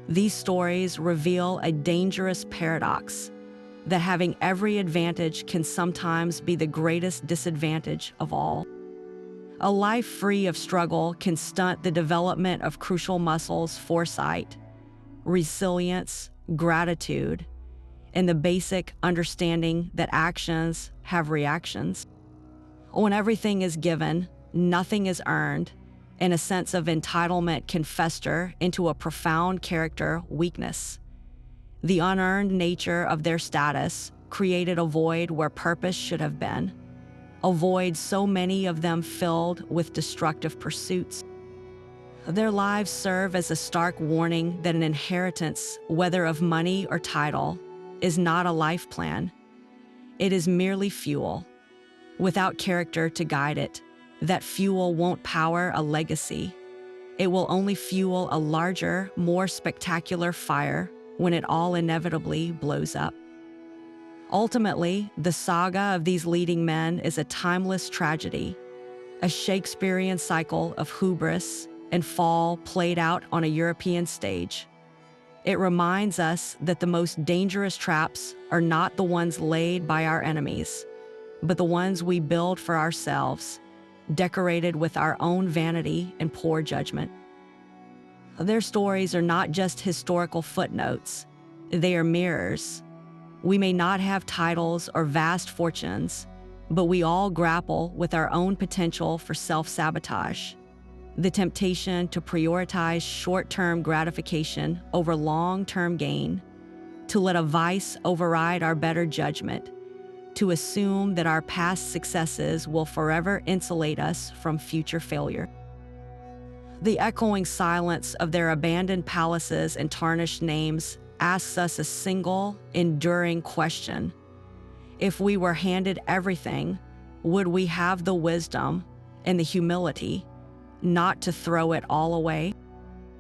These stories reveal a dangerous paradox that having every advantage can sometimes be the greatest disadvantage of all. A life free of struggle can stunt the development of crucial muscles, foresight, resilience, gratitude, and the basic understanding that actions have reactions. When everything is given, nothing is earned, and a sense of entitlement can fester into a profound character weakness. The unearned nature of their status created a void where purpose should have been, a void so many of them filled with destructive pursuits. Their lives serve as a stark warning that an inheritance, whether of money or title, is not a life plan. It is merely fuel. Without character to guide it, that fuel won't power a legacy. It will only fuel a larger, more spectacular fire when it all inevitably blows up. Ultimately, the saga of these leading men is a timeless tragedy, a Shakespearean cycle of hubris and fall played out on a European stage. It reminds us that the most dangerous traps are not the ones laid by our enemies, but the ones we build for ourselves, decorated with our own vanity and poor judgment. Their stories are not just historical footnotes, they are mirrors. We may not have titles or vast fortunes, but we all grapple with our own potential for self-sabotage, the temptation to prioritize short-term gratification over long-term gain, to let a vice override our better judgment, to assume that our past successes will forever insulate us from future failure. The echoing silence of their abandoned palaces and tarnished names asks us a single, enduring question. If we were handed everything, would we have the wisdom and the humility not to throw it all away?